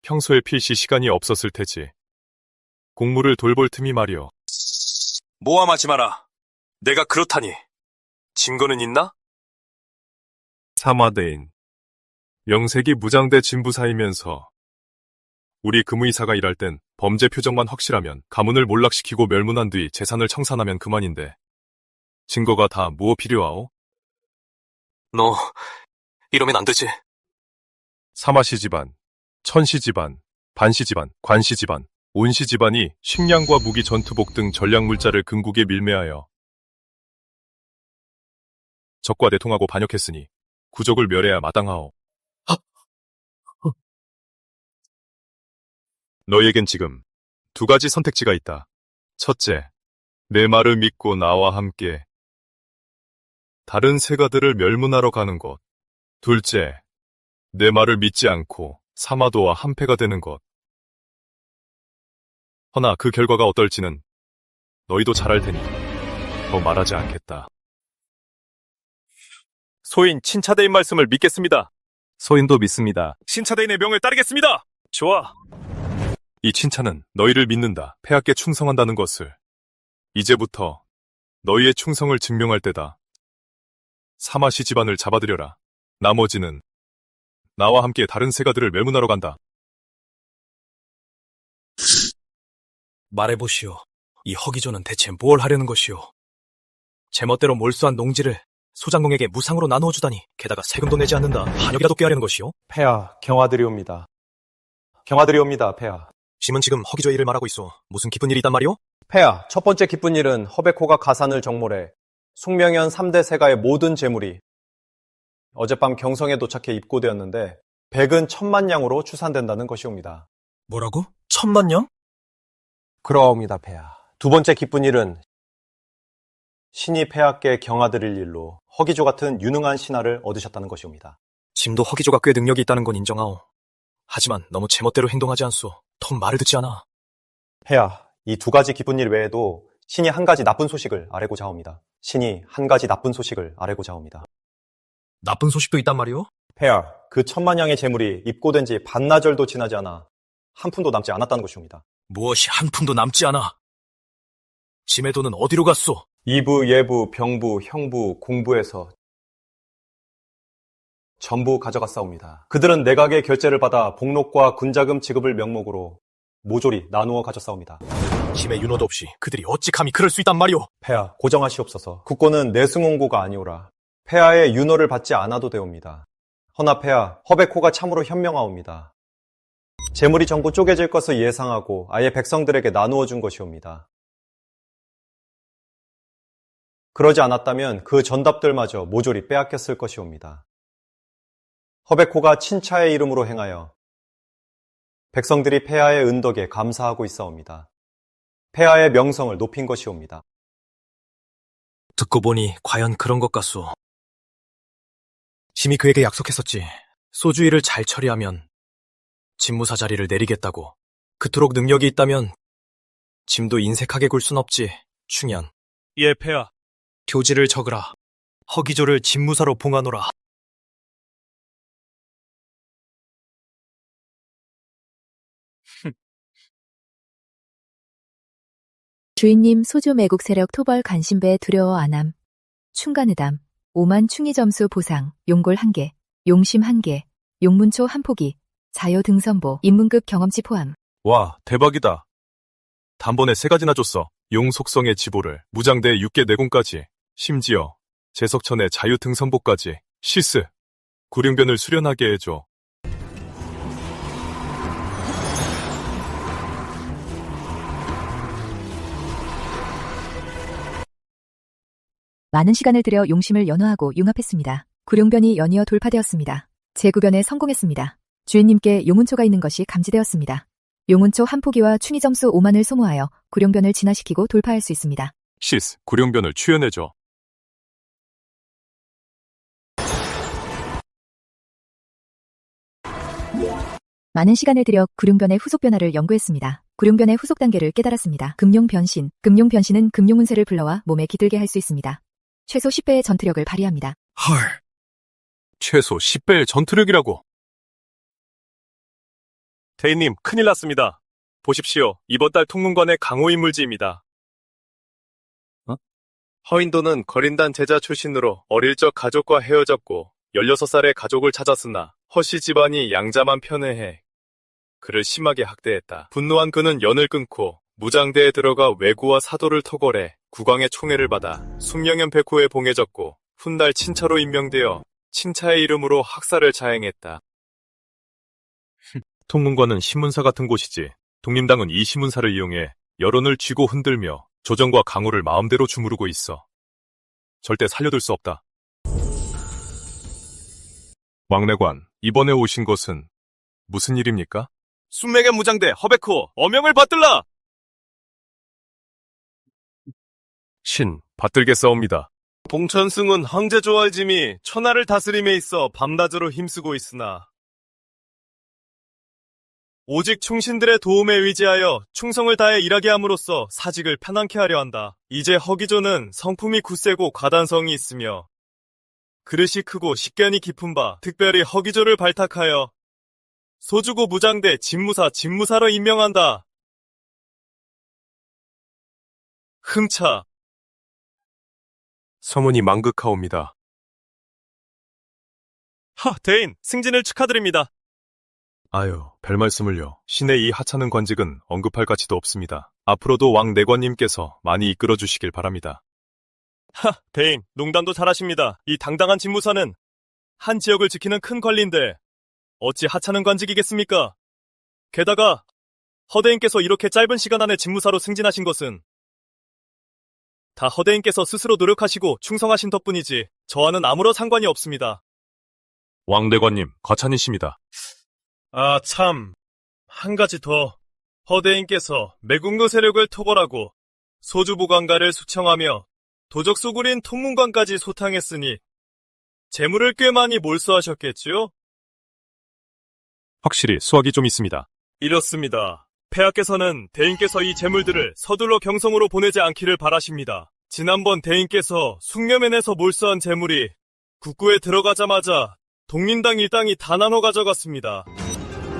평소에 필시 시간이 없었을 테지. 공무를 돌볼 틈이 말이오. 모함하지 마라. 내가 그렇다니. 증거는 있나? 사마대인, 명색이 무장대 진부사이면서 우리 금의사가 일할 땐 범죄 표적만 확실하면 가문을 몰락시키고 멸문한 뒤 재산을 청산하면 그만인데 증거가 다 무엇 필요하오? 너 이러면 안 되지. 사마씨 집안, 천씨 집안, 반씨 집안, 관씨 집안, 온씨 집안이 식량과 무기, 전투복 등 전략물자를 금국에 밀매하여 적과 내통하고 반역했으니 구족을 멸해야 마땅하오. 너희에겐 지금 두 가지 선택지가 있다. 첫째, 내 말을 믿고 나와 함께 다른 세가들을 멸문하러 가는 것. 둘째, 내 말을 믿지 않고 사마도와 한패가 되는 것. 허나 그 결과가 어떨지는 너희도 잘 알 테니 더 말하지 않겠다. 소인 친차대인 말씀을 믿겠습니다. 소인도 믿습니다. 신차대인의 명을 따르겠습니다. 좋아. 이 친차는 너희를 믿는다. 폐하께 충성한다는 것을. 이제부터 너희의 충성을 증명할 때다. 사마시 집안을 잡아들여라. 나머지는 나와 함께 다른 세가들을 멸문하러 간다. 말해보시오. 이 허기조는 대체 뭘 하려는 것이오? 제멋대로 몰수한 농지를 소장공에게 무상으로 나누어 주다니, 게다가 세금도 내지 않는다. 한역이라도 꾀하려는 것이오? 폐하, 경화드리옵니다. 경화드리옵니다, 폐하. 짐은 지금 허기조의 일을 말하고 있어. 무슨 기쁜 일이 있단 말이오? 폐하, 첫 번째 기쁜 일은 허베코가 가산을 정몰해 숙명현 3대 세가의 모든 재물이 어젯밤 경성에 도착해 입고되었는데 100은 1000만 양으로 추산된다는 것이옵니다. 뭐라고? 1000만 양? 그러옵니다, 폐하. 두 번째 기쁜 일은 신이 폐하께 경화드릴 일로 허기조 같은 유능한 신하를 얻으셨다는 것이옵니다. 짐도 허기조가 꽤 능력이 있다는 건 인정하오. 하지만 너무 제멋대로 행동하지 않소. 통 말을 듣지 않아. 폐하, 이 두 가지 기쁜 일 외에도 신이 한 가지 나쁜 소식을 아뢰고자 합니다. 신이 한 가지 나쁜 소식을 아뢰고자 합니다. 나쁜 소식도 있단 말이오? 폐하, 그 1000만 양의 재물이 입고된 지 반나절도 지나지 않아 한 푼도 남지 않았다는 것이옵니다. 무엇이 한 푼도 남지 않아? 짐의 돈은 어디로 갔소? 이부, 예부, 병부, 형부, 공부에서 전부 가져갔사옵니다. 그들은 내각의 결제를 받아 복록과 군자금 지급을 명목으로 모조리 나누어 가졌사옵니다. 짐의 윤호도 없이 그들이 어찌 감히 그럴 수 있단 말이오? 폐하, 고정하시옵소서. 국고는 내승홍고가 아니오라. 폐하의 윤호를 받지 않아도 되옵니다. 허나 폐하, 허베코가 참으로 현명하옵니다. 재물이 전부 쪼개질 것을 예상하고 아예 백성들에게 나누어 준 것이옵니다. 그러지 않았다면 그 전답들마저 모조리 빼앗겼을 것이옵니다. 허베코가 친차의 이름으로 행하여 백성들이 폐하의 은덕에 감사하고 있사옵니다. 폐하의 명성을 높인 것이옵니다. 듣고 보니 과연 그런 것 같소. 심히 그에게 약속했었지. 소주일을 잘 처리하면 집무사 자리를 내리겠다고. 그토록 능력이 있다면 짐도 인색하게 굴 순 없지. 충현. 예, 폐하. 교지를 적으라. 허기조를 집무사로 봉하노라. 주인님 소주 매국 세력 토벌 간신배 두려워 안함. 충간의담 5만 충의 점수 보상, 용골 1개, 용심 1개, 용문초 1포기, 자요 등선보, 입문급 경험치 포함. 와, 대박이다. 단번에 3가지나 줬어. 용 속성의 지보를, 무장대 6개 내공까지, 심지어 제석천의 자유 등선보까지. 시스, 구룡변을 수련하게 해줘. 많은 시간을 들여 용심을 연화하고 융합했습니다. 구룡변이 연이어 돌파되었습니다. 재구변에 성공했습니다. 주인님께 용운초가 있는 것이 감지되었습니다. 용운초 1포기와 충의 점수 5만을 소모하여 구룡변을 진화시키고 돌파할 수 있습니다. 시스, 구룡변을 출연해줘. 많은 시간을 들여 구룡변의 후속 변화를 연구했습니다. 구룡변의 후속 단계를 깨달았습니다. 금룡변신. 금룡변신은 금룡운세를 불러와 몸에 깃들게 할 수 있습니다. 최소 10배의 전투력을 발휘합니다. 헐. 최소 10배의 전투력이라고. 대인님, 큰일 났습니다. 보십시오. 이번 달 통문관의 강호 인물지입니다. 허인도는 거린단 제자 출신으로 어릴 적 가족과 헤어졌고 16살의 가족을 찾았으나 허씨 집안이 양자만 편애해 그를 심하게 학대했다. 분노한 그는 연을 끊고 무장대에 들어가 왜구와 사도를 토벌해 국왕의 총애를 받아 숙명현 백호에 봉해졌고 훗날 친차로 임명되어 친차의 이름으로 학살을 자행했다. 통문관은 신문사 같은 곳이지. 독립당은 이 신문사를 이용해 여론을 쥐고 흔들며 조정과 강호를 마음대로 주무르고 있어. 절대 살려둘 수 없다. 왕내관, 이번에 오신 것은 무슨 일입니까? 순맥의 무장대 허베코 어명을 받들라! 신, 받들겠사옵니다. 봉천승은 황제 조알짐이 천하를 다스림에 있어 밤낮으로 힘쓰고 있으나 오직 충신들의 도움에 의지하여 충성을 다해 일하게 함으로써 사직을 편안케 하려 한다. 이제 허기조는 성품이 굳세고 과단성이 있으며 그릇이 크고 식견이 깊은 바 특별히 허기조를 발탁하여 소주고 무장대 집무사로 임명한다. 흠차. 서문이 망극하옵니다. 대인, 승진을 축하드립니다. 아유, 별 말씀을요. 신의 이 하찮은 관직은 언급할 가치도 없습니다. 앞으로도 왕내관님께서 많이 이끌어 주시길 바랍니다. 대인, 농담도 잘하십니다. 이 당당한 집무사는 한 지역을 지키는 큰 관리인데 어찌 하찮은 관직이겠습니까? 게다가 허대인께서 이렇게 짧은 시간 안에 집무사로 승진하신 것은 다 허대인께서 스스로 노력하시고 충성하신 덕분이지 저와는 아무런 상관이 없습니다. 왕내관님, 과찬이십니다. 아, 참. 한 가지 더. 허대인께서 매국노 세력을 토벌하고 소주보관가를 수청하며 도적 소굴인 통문관까지 소탕했으니 재물을 꽤 많이 몰수하셨겠지요? 확실히 수학이 좀 있습니다. 이렇습니다. 폐하께서는 대인께서 이 재물들을 서둘러 경성으로 보내지 않기를 바라십니다. 지난번 대인께서 숭념엔에서 몰수한 재물이 국구에 들어가자마자 독립당 일당이 다 나눠 가져갔습니다.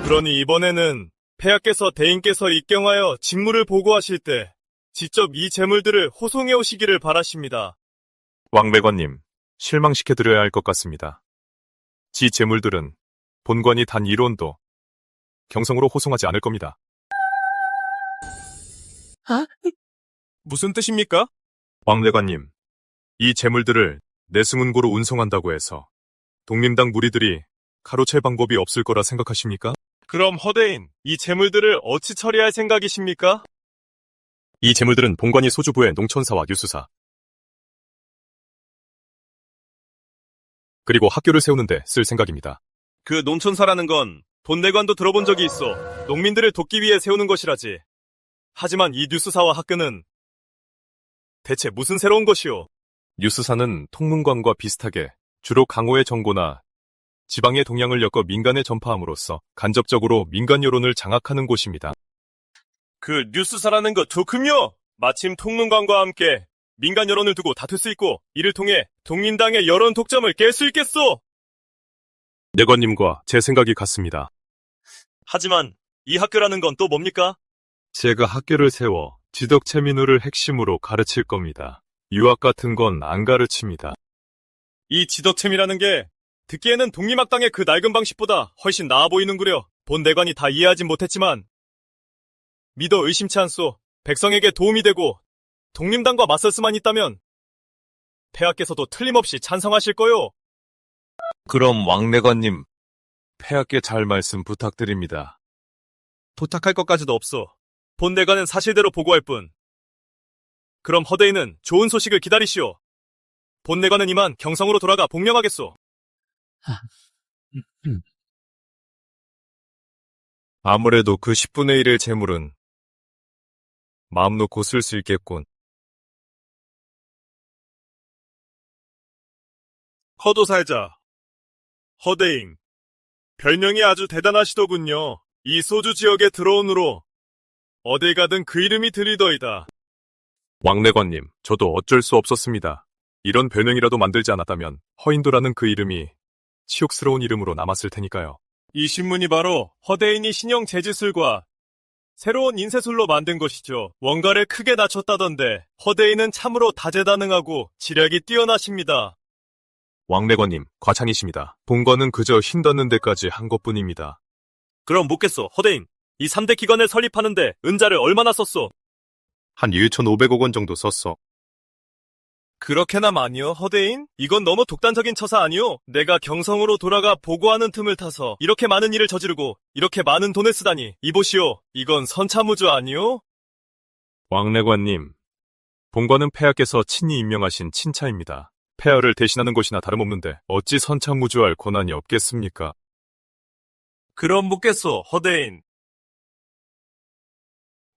그러니 이번에는 폐하께서 대인께서 입경하여 직무를 보고하실 때 직접 이 재물들을 호송해 오시기를 바라십니다. 왕내관님, 실망시켜드려야 할 것 같습니다. 지 재물들은 본관이 단 1원도 경성으로 호송하지 않을 겁니다. 무슨 뜻입니까? 왕내관님, 이 재물들을 내승운고로 운송한다고 해서 독립당 무리들이 가로챌 방법이 없을 거라 생각하십니까? 그럼 허대인, 이 재물들을 어찌 처리할 생각이십니까? 이 재물들은 본관이 소주부의 농촌사와 유수사 그리고 학교를 세우는데 쓸 생각입니다. 그 농촌사라는 건 본내관도 들어본 적이 있어. 농민들을 돕기 위해 세우는 것이라지. 하지만 이 뉴스사와 학교는 대체 무슨 새로운 것이오? 유수사는 통문관과 비슷하게 주로 강호의 정보나 지방의 동향을 엮어 민간에 전파함으로써 간접적으로 민간 여론을 장악하는 곳입니다. 그 뉴스사라는 것 좋군요. 마침 통문관과 함께 민간 여론을 두고 다툴 수 있고 이를 통해 독립당의 여론 독점을 깰 수 있겠소. 내관님과 제 생각이 같습니다. 하지만 이 학교라는 건 또 뭡니까? 제가 학교를 세워 지덕체민우를 핵심으로 가르칠 겁니다. 유학 같은 건 안 가르칩니다. 이 지덕챔이라는 게 듣기에는 독립학당의 그 낡은 방식보다 훨씬 나아 보이는구려. 본 내관이 다 이해하진 못했지만 믿어 의심치 않소. 백성에게 도움이 되고 독립당과 맞설 수만 있다면 폐하께서도 틀림없이 찬성하실 거요. 그럼 왕내관님, 폐하께 잘 말씀 부탁드립니다. 부탁할 것까지도 없어. 본 내관은 사실대로 보고할 뿐. 그럼 허대인은 좋은 소식을 기다리시오. 본 내관은 이만 경성으로 돌아가 복명하겠소. 아무래도 그 10분의 1의 재물은 마음 놓고 쓸 수 있겠군. 허도살자, 허대인, 별명이 아주 대단하시더군요. 이 소주 지역에 들어온 후로 어딜 가든 그 이름이 들리더이다. 왕내관님, 저도 어쩔 수 없었습니다. 이런 별명이라도 만들지 않았다면 허인도라는 그 이름이 치욕스러운 이름으로 남았을 테니까요. 이 신문이 바로 허대인이 신형 재지술과 새로운 인쇄술로 만든 것이죠. 원가를 크게 낮췄다던데 허대인은 참으로 다재다능하고 지략이 뛰어나십니다. 왕내관님, 과찬이십니다. 본관은 그저 힘 닿는 데까지 한 것뿐입니다. 그럼 묻겠소, 허대인. 이 3대 기관을 설립하는데 은자를 얼마나 썼소? 한 1,500억 원 정도 썼어. 그렇게나 많이요, 허대인? 이건 너무 독단적인 처사 아니요? 내가 경성으로 돌아가 보고하는 틈을 타서 이렇게 많은 일을 저지르고 이렇게 많은 돈을 쓰다니. 이보시오, 이건 선차무주 아니요? 왕래관님, 본관은 폐하께서 친히 임명하신 친차입니다. 폐하를 대신하는 것이나 다름없는데 어찌 선창무주할 권한이 없겠습니까? 그럼 묻겠소, 허대인.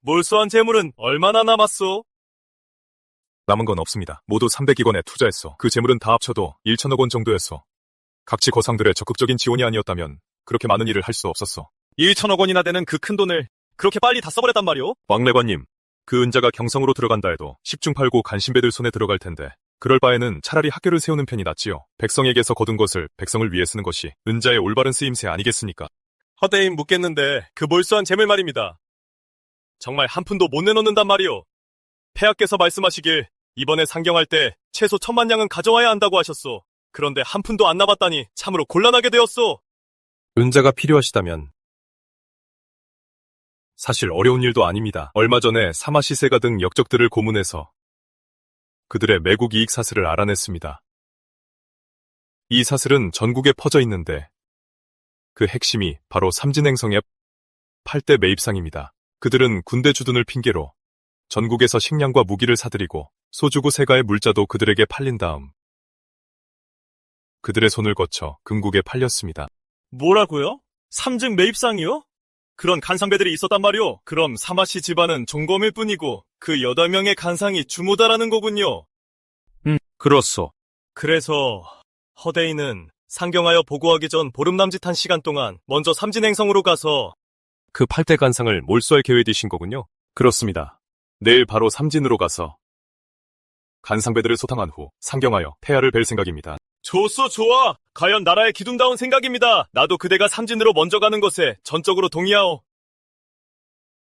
몰수한 재물은 얼마나 남았소? 남은 건 없습니다. 모두 3대 기관에 투자했어. 그 재물은 다 합쳐도 1천억 원 정도였어. 각지 거상들의 적극적인 지원이 아니었다면 그렇게 많은 일을 할 수 없었어. 1천억 원이나 되는 그 큰 돈을 그렇게 빨리 다 써버렸단 말이오? 왕래관님, 그 은자가 경성으로 들어간다 해도 10중 8구 간신배들 손에 들어갈 텐데 그럴 바에는 차라리 학교를 세우는 편이 낫지요. 백성에게서 거둔 것을 백성을 위해 쓰는 것이 은자의 올바른 쓰임새 아니겠습니까? 허대인 묻겠는데 그 몰수한 재물 말입니다. 정말 한 푼도 못 내놓는단 말이오. 폐하께서 말씀하시길 이번에 상경할 때 최소 1,000만 냥은 가져와야 한다고 하셨소. 그런데 한 푼도 안 남았다니 참으로 곤란하게 되었소. 은자가 필요하시다면 사실 어려운 일도 아닙니다. 얼마 전에 사마시세가 등 역적들을 고문해서 그들의 매국 이익 사슬을 알아냈습니다. 이 사슬은 전국에 퍼져 있는데 그 핵심이 바로 삼진행성의 8대 매입상입니다. 그들은 군대 주둔을 핑계로 전국에서 식량과 무기를 사들이고 소주구 세가의 물자도 그들에게 팔린 다음 그들의 손을 거쳐 금국에 팔렸습니다. 뭐라고요? 삼증 매입상이요? 그런 간상배들이 있었단 말이오. 그럼 사마시 집안은 종검일 뿐이고 그 8명의 간상이 주모다라는 거군요. 그렇소. 그래서 허대인은 상경하여 보고하기 전 보름 남짓한 시간 동안 먼저 삼진행성으로 가서 그 8대 간상을 몰수할 계획이신 거군요. 그렇습니다. 내일 바로 삼진으로 가서 간상배들을 소탕한 후 상경하여 폐하를 뵐 생각입니다. 좋소, 좋아. 과연 나라의 기둥다운 생각입니다. 나도 그대가 삼진으로 먼저 가는 것에 전적으로 동의하오.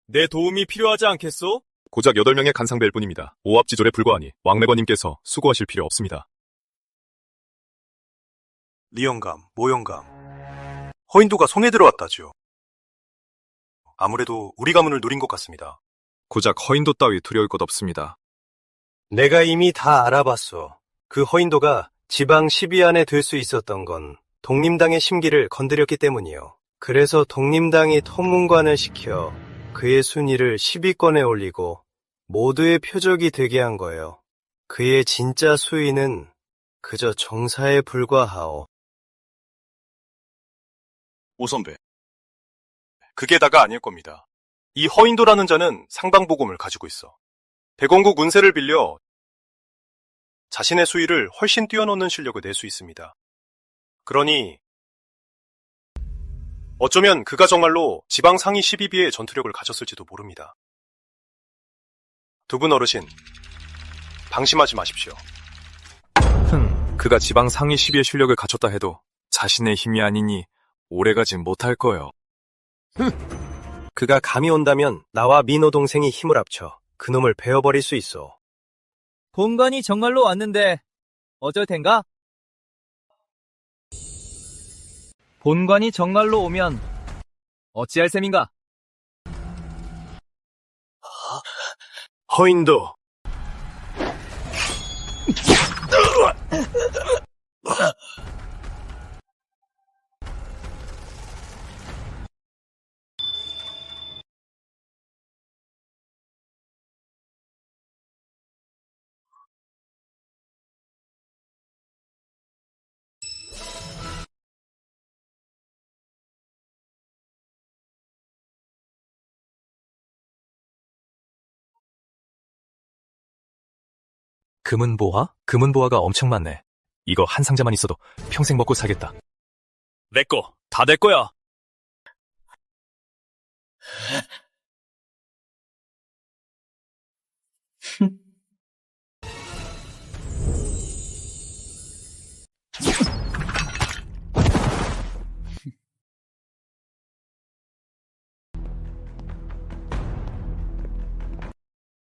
내 도움이 필요하지 않겠소? 고작 8명의 간상배일 뿐입니다. 오합지졸에 불과하니 왕래관님께서 수고하실 필요 없습니다. 리영감, 모영감, 허인도가 손에 들어왔다죠. 아무래도 우리 가문을 노린 것 같습니다. 고작 허인도 따위 두려울 것 없습니다. 내가 이미 다 알아봤소. 그 허인도가 지방 10위 안에 들 수 있었던 건 독림당의 심기를 건드렸기 때문이요. 그래서 독림당이 통문관을 시켜 그의 순위를 10위권에 올리고 모두의 표적이 되게 한 거예요. 그의 진짜 수위는 그저 정사에 불과하오. 오선배, 그게 다가 아닐 겁니다. 이 허인도라는 자는 상방보검을 가지고 있어. 대건국 운세를 빌려 자신의 수위를 훨씬 뛰어넘는 실력을 낼 수 있습니다. 그러니 어쩌면 그가 정말로 지방 상위 12비의 전투력을 가졌을지도 모릅니다. 두 분 어르신, 방심하지 마십시오. 그가 지방 상위 10위의 실력을 갖췄다 해도 자신의 힘이 아니니 오래가진 못할 거요. 그가 감이 온다면 나와 민호 동생이 힘을 합쳐 그놈을 베어버릴 수 있어. 본관이 정말로 왔는데 어쩔 텐가? 본관이 정말로 오면 어찌할 셈인가? 허인도. 금은보화? 금은보화가 엄청 많네. 이거 한 상자만 있어도 평생 먹고 살겠다. 내꺼, 다 내 거야.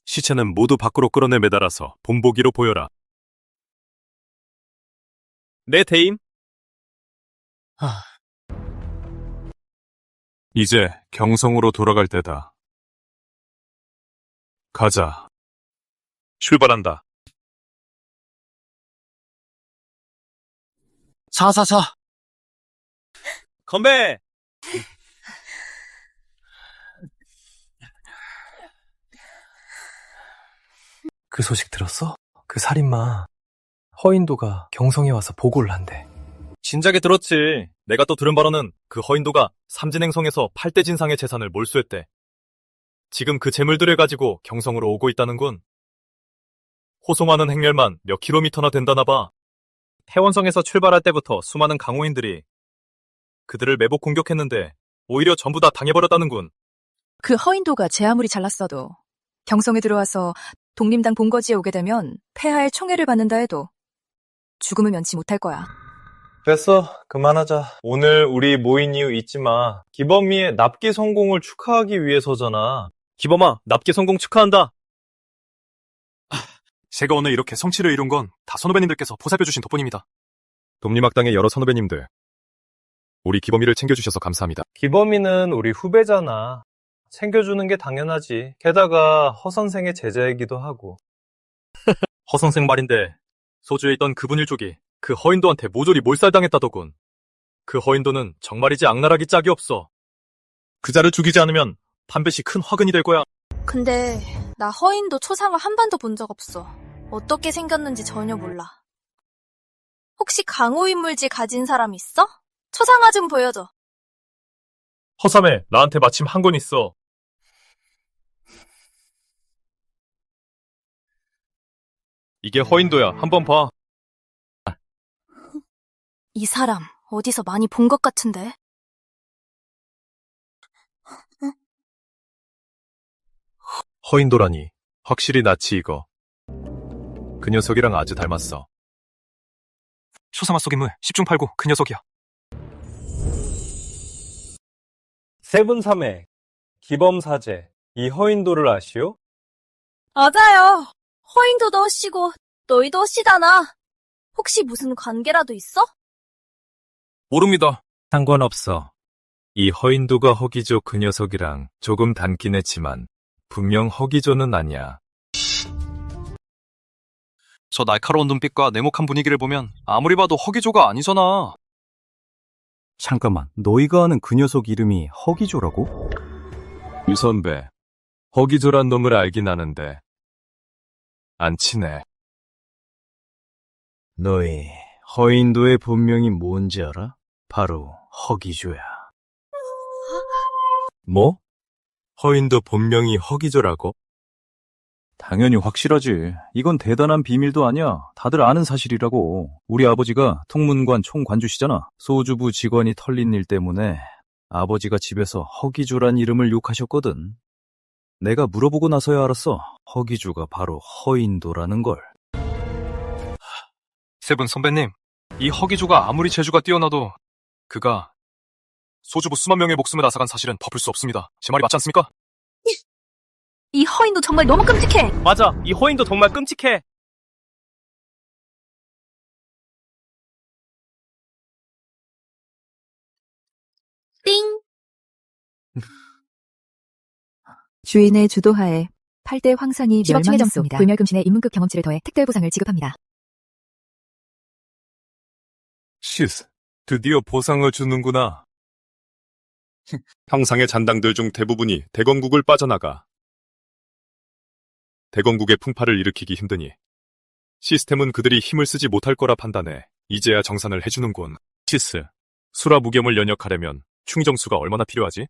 시체는 모두 밖으로 끌어내 매달아서 본보기로 보여라. 네, 대임. 이제 경성으로 돌아갈 때다. 가자. 출발한다. 사사사. 건배! 그 소식 들었어? 그 살인마 허인도가 경성에 와서 보고를 한대. 진작에 들었지. 내가 또 들은 바로는 그 허인도가 삼진행성에서 8대 진상의 재산을 몰수했대. 지금 그 재물들을 가지고 경성으로 오고 있다는군. 호송하는 행렬만 몇 킬로미터나 된다나 봐. 태원성에서 출발할 때부터 수많은 강호인들이 그들을 매복 공격했는데 오히려 전부 다 당해버렸다는군. 그 허인도가 제 아무리 잘났어도 경성에 들어와서 독림당 본거지에 오게 되면 폐하의 총애를 받는다 해도 죽음을 면치 못할 거야. 됐어. 그만하자. 오늘 우리 모인 이유 잊지 마. 기범이의 납기 성공을 축하하기 위해서잖아. 기범아, 납기 성공 축하한다. 제가 오늘 이렇게 성취를 이룬 건 다 선후배님들께서 보살펴주신 덕분입니다. 독립학당의 여러 선후배님들, 우리 기범이를 챙겨주셔서 감사합니다. 기범이는 우리 후배잖아. 챙겨주는 게 당연하지. 게다가 허 선생의 제자이기도 하고. 허 선생 말인데 소주에 있던 그분 일족이 그 허인도한테 모조리 몰살당했다더군. 그 허인도는 정말이지 악랄하기 짝이 없어. 그 자를 죽이지 않으면 판뱃이 큰 화근이 될 거야. 근데 나 허인도 초상화 한 번도 본 적 없어. 어떻게 생겼는지 전혀 몰라. 혹시 강호인물질 가진 사람 있어? 초상화 좀 보여줘. 허삼에 나한테 마침 한 권 있어. 이게 허인도야. 한번 봐. 이 사람 어디서 많이 본 것 같은데? 허인도라니. 확실히 낯이 익어. 그 녀석이랑 아주 닮았어. 초상화 속 인물 10중 8구 그 녀석이야. 세분삼회, 기범사제, 이 허인도를 아시오? 맞아요. 허인도도 허씨고 너희도 허씨잖아. 혹시 무슨 관계라도 있어? 모릅니다. 상관없어. 이 허인도가 허기조 그 녀석이랑 조금 닮긴 했지만 분명 허기조는 아니야. 저 날카로운 눈빛과 냉혹한 분위기를 보면 아무리 봐도 허기조가 아니잖아. 잠깐만, 너희가 아는 그 녀석 이름이 허기조라고? 유 선배, 허기조란 놈을 알긴 아는데 안 친해. 너희 허인도의 본명이 뭔지 알아? 바로 허기조야. 뭐? 허인도 본명이 허기조라고? 당연히 확실하지. 이건 대단한 비밀도 아니야. 다들 아는 사실이라고. 우리 아버지가 통문관 총관주시잖아. 소주부 직원이 털린 일 때문에 아버지가 집에서 허기조란 이름을 욕하셨거든. 내가 물어보고 나서야 알았어. 허기조가 바로 허인도라는 걸. 세분 선배님, 이 허기조가 아무리 재주가 뛰어나도 그가 소주부 수만 명의 목숨을 앗아간 사실은 덮을 수 없습니다. 제 말이 맞지 않습니까? 이 허인도 정말 너무 끔찍해. 맞아, 이 허인도 정말 끔찍해. 띵. 주인의 주도하에 8대 황상이 10억 층의 점수, 멸망했습니다. 불멸금신의 인문급 경험치를 더해 특별 보상을 지급합니다. 시스, 드디어 보상을 주는구나. 형상의 잔당들 중 대부분이 대건국을 빠져나가. 대건국의 풍파를 일으키기 힘드니 시스템은 그들이 힘을 쓰지 못할 거라 판단해 이제야 정산을 해주는군. 시스, 수라 무겸을 연역하려면 충의 점수가 얼마나 필요하지?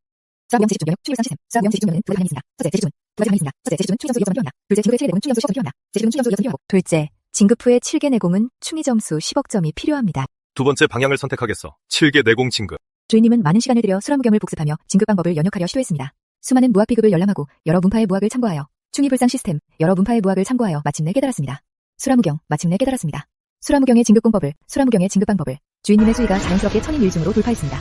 수학 무형 제시 중견은 충일상 시스템. 수학 무형 제시 중견은 두 가지 방향이 있습니다. 첫째, 제시 중은 두 가지 방향이 있습니다. 첫째, 제시 중은 충의 점수 2점이 필요합니다. 둘째, 진급의 7개 내공은 충의 점수 10점이 필요합니다. 제시 중은 충의 점수 2점이 필요하고. 둘째, 진급 후에 7개 내공은 충의 점수 10억 점이 필요합니다. 두 번째 방향을 선택하겠어. 7개 내공 진급. 주인님은 많은 시간을 들여 수라무겸을 복습하며 진급 방법을 연역하려 시도했습니다. 수많은 무학 비급을 열람하고 여러 문파의 무학을 참고하여 충의불상 시스템, 여러 문파의 무학을 참고하여 마침내 깨달았습니다. 수라무경, 마침내 깨달았습니다. 수라무경의 진급 공법을, 수라무경의 진급 방법을 주인님의 수위가 자연스럽게 천인 일중으로 돌파했습니다.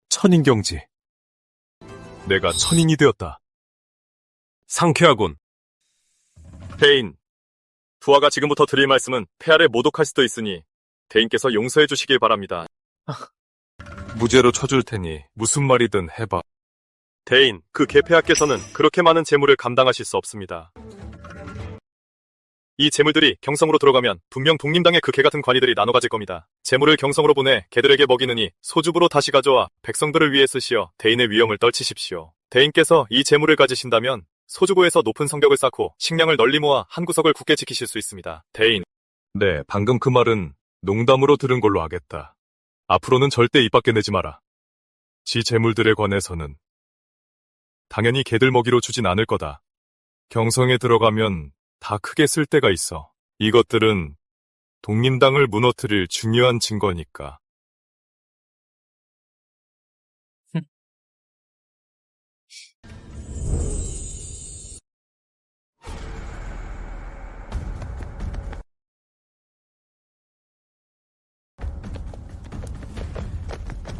천인경지. 내가 천인이 되었다. 상쾌하군. 대인, 부하가 지금부터 드릴 말씀은 폐하를 모독할 수도 있으니 대인께서 용서해 주시길 바랍니다. 무죄로 쳐줄 테니 무슨 말이든 해봐. 대인, 그 계폐하께서는 그렇게 많은 재물을 감당하실 수 없습니다. 이 재물들이 경성으로 들어가면 분명 독림당의 그 개 같은 관이들이 나눠 가질 겁니다. 재물을 경성으로 보내 개들에게 먹이느니 소주부로 다시 가져와 백성들을 위해 쓰시어 대인의 위험을 떨치십시오. 대인께서 이 재물을 가지신다면 소주부에서 높은 성벽을 쌓고 식량을 널리 모아 한 구석을 굳게 지키실 수 있습니다. 대인. 네, 방금 그 말은 농담으로 들은 걸로 하겠다. 앞으로는 절대 입 밖에 내지 마라. 지 재물들에 관해서는 당연히 개들 먹이로 주진 않을 거다. 경성에 들어가면 다 크게 쓸 때가 있어. 이것들은 독림당을 무너뜨릴 중요한 증거니까.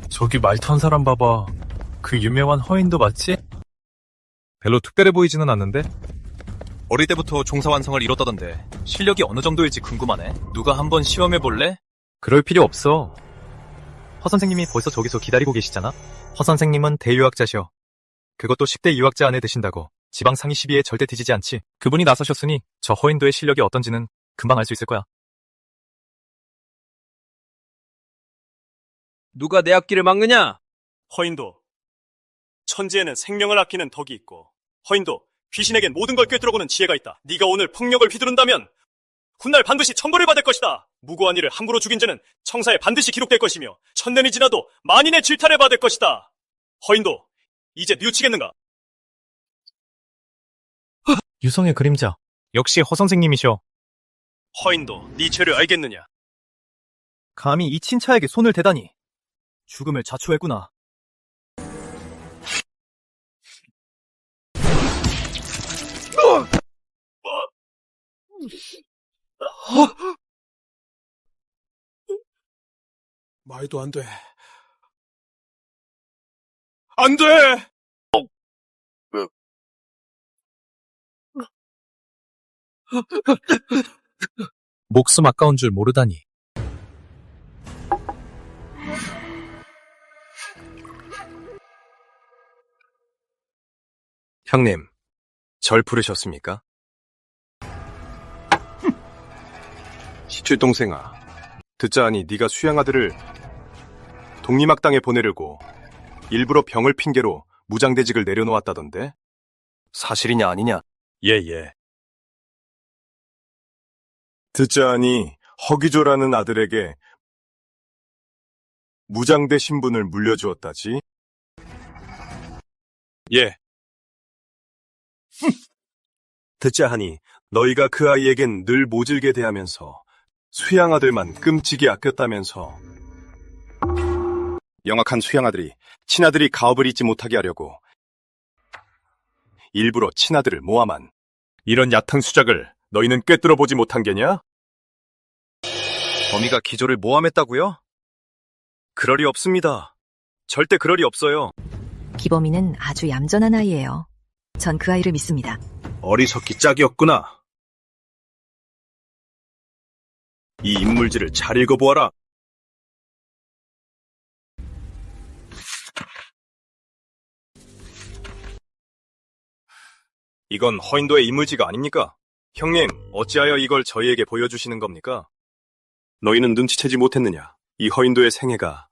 저기 말턴 사람 봐봐. 그 유명한 허인도 맞지? 별로 특별해 보이지는 않는데? 어릴 때부터 종사 완성을 이뤘다던데 실력이 어느 정도일지 궁금하네. 누가 한번 시험해 볼래? 그럴 필요 없어. 허 선생님이 벌써 저기서 기다리고 계시잖아? 허 선생님은 대유학자셔. 그것도 10대 유학자 안에 드신다고. 지방 상위 12에 절대 뒤지지 않지. 그분이 나서셨으니 저 허인도의 실력이 어떤지는 금방 알 수 있을 거야. 누가 내 앞길을 막느냐? 허인도. 천지에는 생명을 아끼는 덕이 있고 허인도, 귀신에겐 모든 걸 꿰뚫어보는 지혜가 있다. 네가 오늘 폭력을 휘두른다면 훗날 반드시 천벌을 받을 것이다. 무고한 이를 함부로 죽인 죄는 청사에 반드시 기록될 것이며 천년이 지나도 만인의 질타를 받을 것이다. 허인도, 이제 뉘우치겠는가? 유성의 그림자. 역시 허 선생님이셔. 허인도, 네 죄를 알겠느냐? 감히 이 친차에게 손을 대다니. 죽음을 자초했구나. 말도 안 돼. 안 돼! 목숨 아까운 줄 모르다니. 형님, 절 부르셨습니까? 시출동생아, 듣자하니 네가 수양아들을 독림학당에 보내려고 일부러 병을 핑계로 무장대직을 내려놓았다던데? 사실이냐 아니냐? 예. 듣자하니 허기조라는 아들에게 무장대 신분을 물려주었다지? 예. 듣자하니 너희가 그 아이에겐 늘 모질게 대하면서 수양아들만 끔찍이 아꼈다면서. 영악한 수양아들이 친아들이 가업을 잊지 못하게 하려고 일부러 친아들을 모함한 이런 얕은 수작을 너희는 꿰뚫어보지 못한 게냐? 범이가 기조를 모함했다고요? 그럴 리 없습니다. 절대 그럴 리 없어요. 기범이는 아주 얌전한 아이예요. 전 그 아이를 믿습니다. 어리석기 짝이었구나. 이 인물지를 잘 읽어보아라. 이건 허인도의 인물지가 아닙니까? 형님, 어찌하여 이걸 저희에게 보여주시는 겁니까? 너희는 눈치채지 못했느냐? 이 허인도의 생애가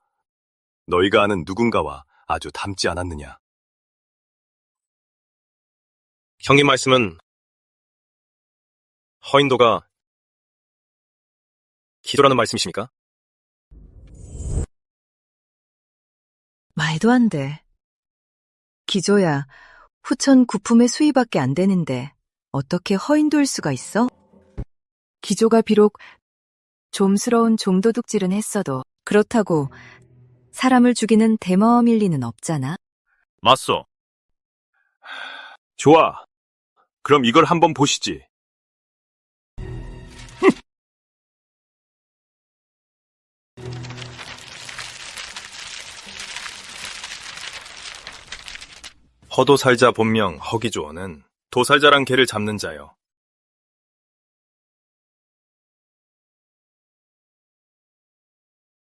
너희가 아는 누군가와 아주 닮지 않았느냐? 형님 말씀은 허인도가 기도라는 말씀이십니까? 말도 안 돼. 기조야, 후천 구품의 수위밖에 안 되는데 어떻게 허인도일 수가 있어? 기조가 비록 좀스러운 좀도둑질은 했어도 그렇다고 사람을 죽이는 대마왕일 리는 없잖아. 맞소. 좋아. 그럼 이걸 한번 보시지. 허도살자 본명 허기조어는 도살자란 개를 잡는 자요.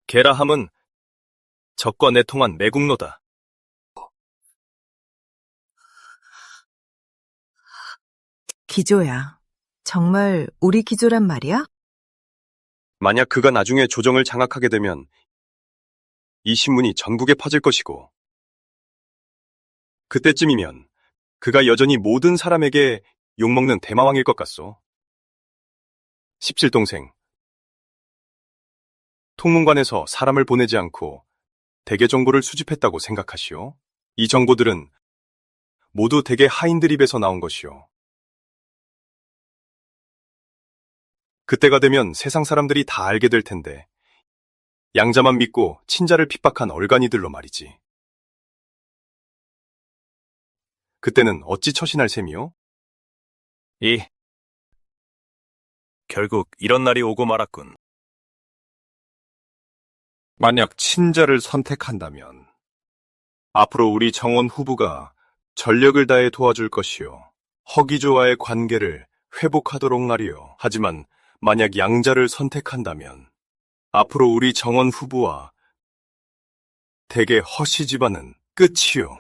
개라 함은 적과 내통한 매국노다. 기조야. 정말 우리 기조란 말이야? 만약 그가 나중에 조정을 장악하게 되면 이 신문이 전국에 퍼질 것이고, 그때쯤이면 그가 여전히 모든 사람에게 욕먹는 대마왕일 것 같소. 17동생, 통문관에서 사람을 보내지 않고 대개 정보를 수집했다고 생각하시오. 이 정보들은 모두 대개 하인들 입에서 나온 것이오. 그때가 되면 세상 사람들이 다 알게 될 텐데, 양자만 믿고 친자를 핍박한 얼간이들로 말이지. 그때는 어찌 처신할 셈이요? 결국 이런 날이 오고 말았군. 만약 친자를 선택한다면 앞으로 우리 정원 후보가 전력을 다해 도와줄 것이요. 허기조와의 관계를 회복하도록 말이요. 하지만 만약 양자를 선택한다면 앞으로 우리 정원 후보와 대개 허씨 집안은 끝이요.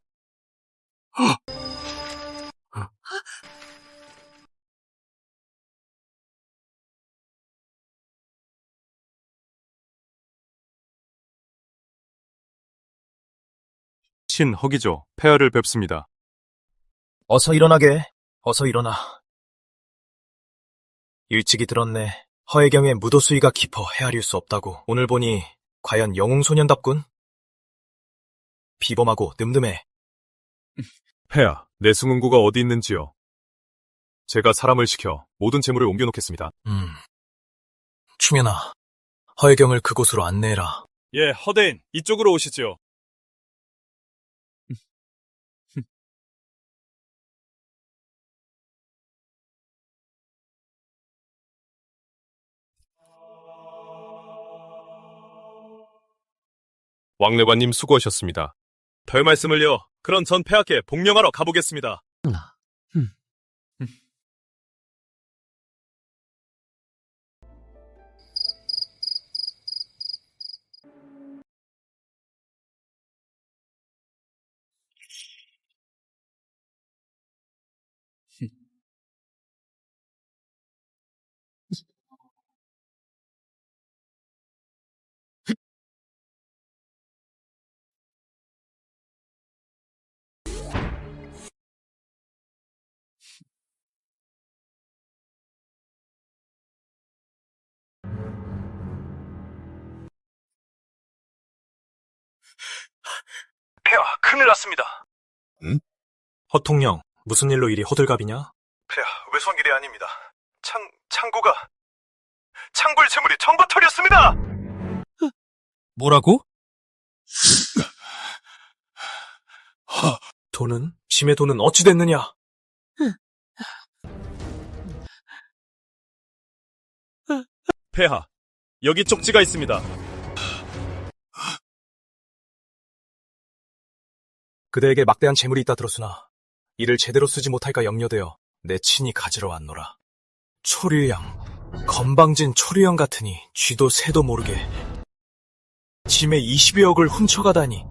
신허기조, 폐하를 뵙습니다. 어서 일어나게. 어서 일어나. 일찍이 들었네. 허혜경의 무도수위가 깊어 헤아릴 수 없다고. 오늘 보니 과연 영웅소년답군. 비범하고 늠름해. 폐하, 내승훈구가 어디 있는지요? 제가 사람을 시켜 모든 재물을 옮겨놓겠습니다. 충현아, 허혜경을 그곳으로 안내해라. 예, 허대인, 이쪽으로 오시죠. 왕래관님 수고하셨습니다. 별 말씀을요. 그럼 전 폐하께 복명하러 가보겠습니다. 폐하, 큰일 났습니다. 허통령, 무슨 일로 이리 호들갑이냐? 폐하, 왜소한 일이 아닙니다. 창고의 재물이 전부 털렸습니다! 뭐라고? 돈은? 심의 돈은 어찌 됐느냐? 폐하, 여기 쪽지가 있습니다. 그대에게 막대한 재물이 있다 들었으나 이를 제대로 쓰지 못할까 염려되어 내 친히 가지러 왔노라. 초류양, 건방진 초류양 같으니 쥐도 새도 모르게 짐의 20여억을 훔쳐가다니.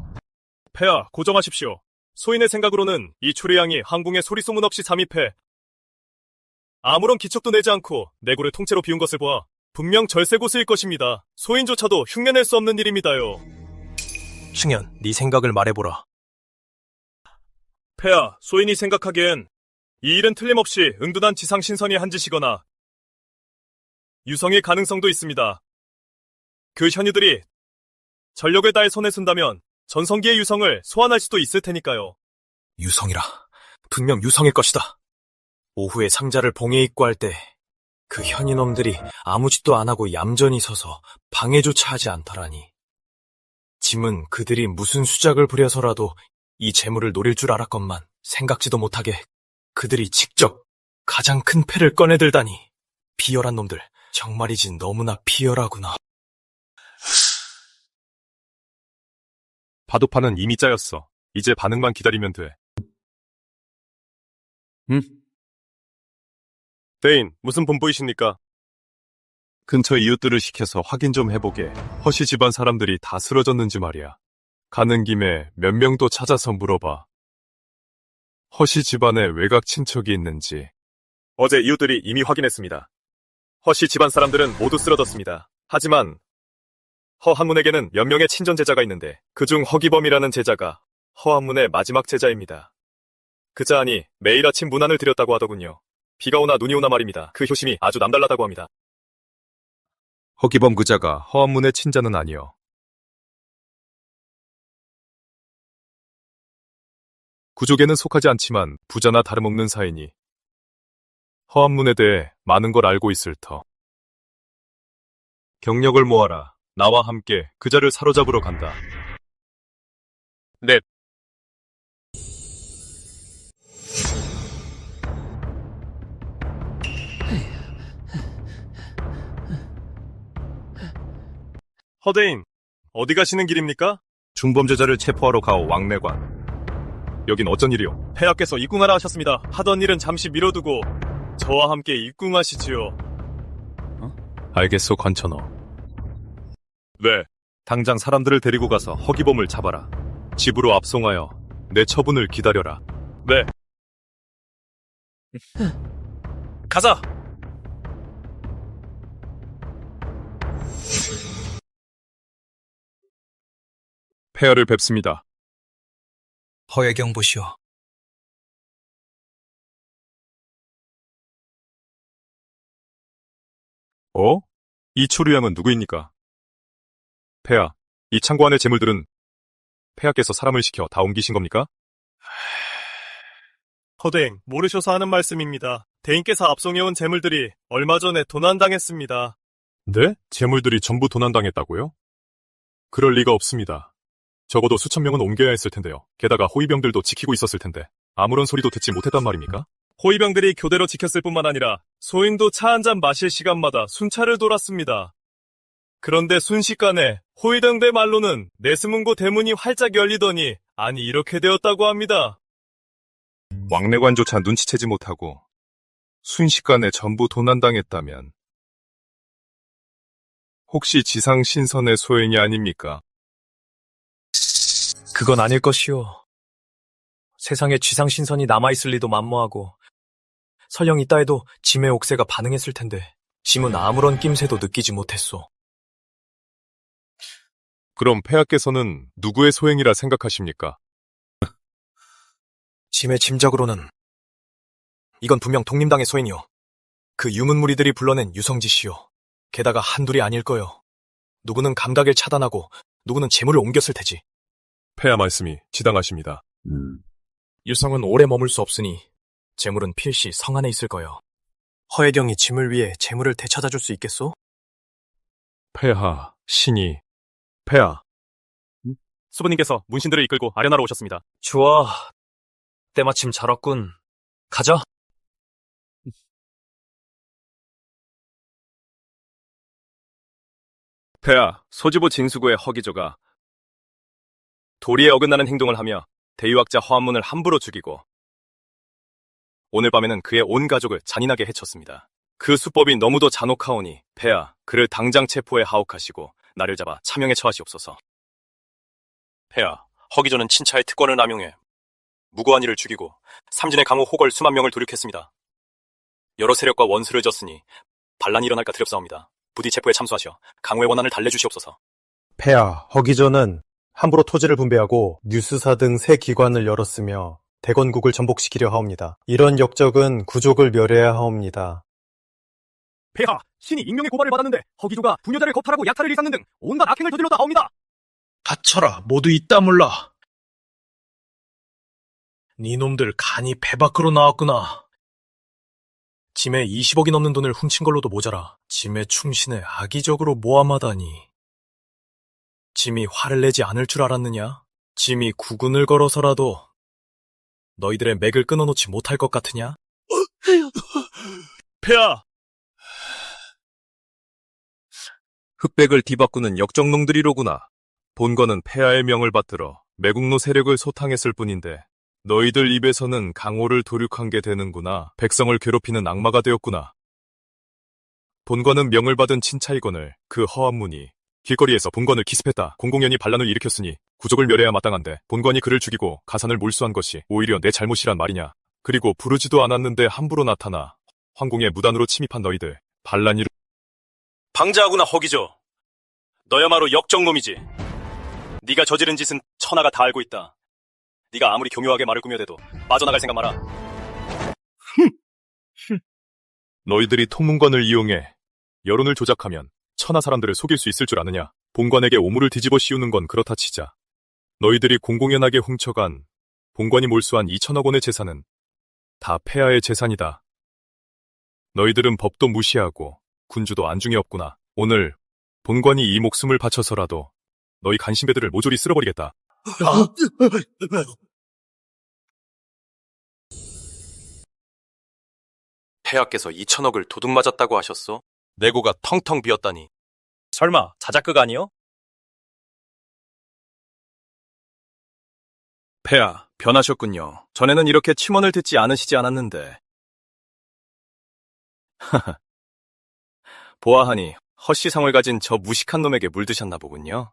폐하, 고정하십시오. 소인의 생각으로는 이 초리양이 항궁에 소리소문 없이 잠입해 아무런 기척도 내지 않고 내고를 통째로 비운 것을 보아 분명 절세고수일 것입니다. 소인조차도 흉내낼 수 없는 일입니다요. 충현, 네 생각을 말해보라. 폐하, 소인이 생각하기엔 이 일은 틀림없이 은둔한 지상신선이 한 짓이거나 유성일 가능성도 있습니다. 그 현유들이 전력을 다해 손에 쓴다면 전성기의 유성을 소환할 수도 있을 테니까요. 유성이라. 분명 유성일 것이다. 오후에 상자를 봉에 입고 할 때 그 현인놈들이 아무 짓도 안 하고 얌전히 서서 방해조차 하지 않더라니. 짐은 그들이 무슨 수작을 부려서라도 이 재물을 노릴 줄 알았건만 생각지도 못하게 그들이 직접 가장 큰 패를 꺼내들다니. 비열한 놈들, 정말이지 너무나 비열하구나. 바둑판은 이미 짜였어. 이제 반응만 기다리면 돼. 대인, 무슨 본보이십니까? 근처 이웃들을 시켜서 확인 좀 해보게. 허씨 집안 사람들이 다 쓰러졌는지 말이야. 가는 김에 몇 명도 찾아서 물어봐. 허씨 집안에 외곽 친척이 있는지. 어제 이웃들이 이미 확인했습니다. 허씨 집안 사람들은 모두 쓰러졌습니다. 하지만 허한문에게는 몇 명의 친전 제자가 있는데 그중 허기범이라는 제자가 허한문의 마지막 제자입니다. 그 자아니 매일 아침 문안을 드렸다고 하더군요. 비가 오나 눈이 오나 말입니다. 그 효심이 아주 남달라다고 합니다. 허기범 그자가 허한문의 친자는 아니요. 구족에는 속하지 않지만 부자나 다름없는 사이니 허한문에 대해 많은 걸 알고 있을 터. 경력을 모아라. 나와 함께 그자를 사로잡으러 간다. 네. 허대인, 어디 가시는 길입니까? 중범죄자를 체포하러 가오 왕래관. 여긴 어쩐 일이오? 폐하께서 입궁하라 하셨습니다. 하던 일은 잠시 미뤄두고 저와 함께 입궁하시지요. 알겠소, 관천어. 네, 당장 사람들을 데리고 가서 허기범을 잡아라. 집으로 압송하여 내 처분을 기다려라. 네. 가자! 폐하를 뵙습니다. 허예경 보시오. 이 초류양은 누구입니까? 폐하, 이 창고 안의 재물들은 폐하께서 사람을 시켜 다 옮기신 겁니까? 허대인, 모르셔서 하는 말씀입니다. 대인께서 압송해온 재물들이 얼마 전에 도난당했습니다. 네? 재물들이 전부 도난당했다고요? 그럴 리가 없습니다. 적어도 수천 명은 옮겨야 했을 텐데요. 게다가 호위병들도 지키고 있었을 텐데 아무런 소리도 듣지 못했단 말입니까? 호위병들이 교대로 지켰을 뿐만 아니라 소인도 차 한 잔 마실 시간마다 순찰을 돌았습니다. 그런데 순식간에 호위병대 말로는 내스문고 대문이 활짝 열리더니 아니 이렇게 되었다고 합니다. 왕래관조차 눈치채지 못하고 순식간에 전부 도난당했다면 혹시 지상신선의 소인이 아닙니까? 그건 아닐 것이오. 세상에 지상신선이 남아있을 리도 만무하고 설령 있다 해도 짐의 옥새가 반응했을 텐데 짐은 아무런 낌새도 느끼지 못했소. 그럼 폐하께서는 누구의 소행이라 생각하십니까? 짐의 짐작으로는 이건 분명 독림당의 소행이오. 그 유문무리들이 불러낸 유성짓이오. 게다가 한둘이 아닐 거요. 누구는 감각을 차단하고 누구는 재물을 옮겼을 테지. 폐하 말씀이 지당하십니다. 유성은 오래 머물 수 없으니 재물은 필시 성 안에 있을 거요. 허예경이 짐을 위해 재물을 되찾아줄 수 있겠소? 폐하, 신이, 폐하. 수부님께서 문신들을 이끌고 아련하러 오셨습니다. 좋아. 때마침 잘 왔군. 가자. 폐하, 소지부 징수구의 허기조가 도리에 어긋나는 행동을 하며 대유학자 허한문을 함부로 죽이고 오늘 밤에는 그의 온 가족을 잔인하게 해쳤습니다. 그 수법이 너무도 잔혹하오니 폐하, 그를 당장 체포해 하옥하시고 나를 잡아 차명에 처하시옵소서. 폐하, 허기조는 친차의 특권을 남용해 무고한 이를 죽이고 삼진의 강호 호걸 수만 명을 도륙했습니다. 여러 세력과 원수를 졌으니 반란이 일어날까 두렵사옵니다. 부디 체포에 참수하시어 강호의 원한을 달래주시옵소서. 폐하, 허기조는 함부로 토지를 분배하고 뉴스사 등 새 기관을 열었으며 대건국을 전복시키려 하옵니다. 이런 역적은 구족을 멸해야 하옵니다. 폐하, 신이 익명의 고발을 받았는데 허기조가 부녀자를 겁탈하고 약탈을 일삼는 등 온갖 악행을 저질렀다 하옵니다. 닥쳐라, 모두 있다 몰라. 니놈들 간이 배 밖으로 나왔구나. 짐에 20억이 넘는 돈을 훔친 걸로도 모자라 짐의 충신을 악의적으로 모함하다니. 짐이 화를 내지 않을 줄 알았느냐? 짐이 구군을 걸어서라도 너희들의 맥을 끊어놓지 못할 것 같으냐? 폐하! 흑백을 뒤바꾸는 역적놈들이로구나. 본거는 폐하의 명을 받들어 매국노 세력을 소탕했을 뿐인데 너희들 입에서는 강호를 도륙한 게 되는구나. 백성을 괴롭히는 악마가 되었구나. 본거는 명을 받은 친차이건을 그 허한문이 길거리에서 본관을 기습했다. 공공연히 반란을 일으켰으니 구족을 멸해야 마땅한데 본관이 그를 죽이고 가산을 몰수한 것이 오히려 내 잘못이란 말이냐. 그리고 부르지도 않았는데 함부로 나타나 황궁에 무단으로 침입한 너희들 반란이 방자하구나 허기죠. 너야말로 역정놈이지. 네가 저지른 짓은 천하가 다 알고 있다. 네가 아무리 교묘하게 말을 꾸며대도 빠져나갈 생각 마라. 너희들이 통문관을 이용해 여론을 조작하면 천하 사람들을 속일 수 있을 줄 아느냐. 본관에게 오물을 뒤집어 씌우는 건 그렇다 치자. 너희들이 공공연하게 훔쳐간 본관이 몰수한 2천억 원의 재산은 다 폐하의 재산이다. 너희들은 법도 무시하고 군주도 안중에 없구나. 오늘 본관이 이 목숨을 바쳐서라도 너희 간신배들을 모조리 쓸어버리겠다. 폐하께서 2천억을 도둑 맞았다고 하셨어? 내고가 텅텅 비었다니. 설마 자작극 아니요? 폐하, 변하셨군요. 전에는 이렇게 침언을 듣지 않으시지 않았는데. 하하. 보아하니 헛시상을 가진 저 무식한 놈에게 물드셨나 보군요.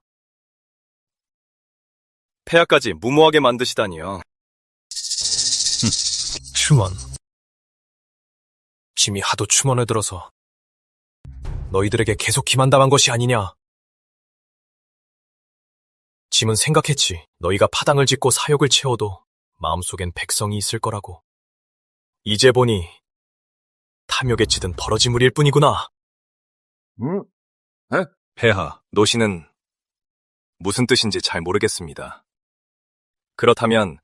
폐하까지 무모하게 만드시다니요. 충원. 짐이 하도 충원을 들어서 너희들에게 계속 기만당한 것이 아니냐. 짐은 생각했지. 너희가 파당을 짓고 사욕을 채워도 마음속엔 백성이 있을 거라고. 이제 보니 탐욕에 찌든 버러지물일 뿐이구나. 폐하, 노신은 무슨 뜻인지 잘 모르겠습니다. 그렇다면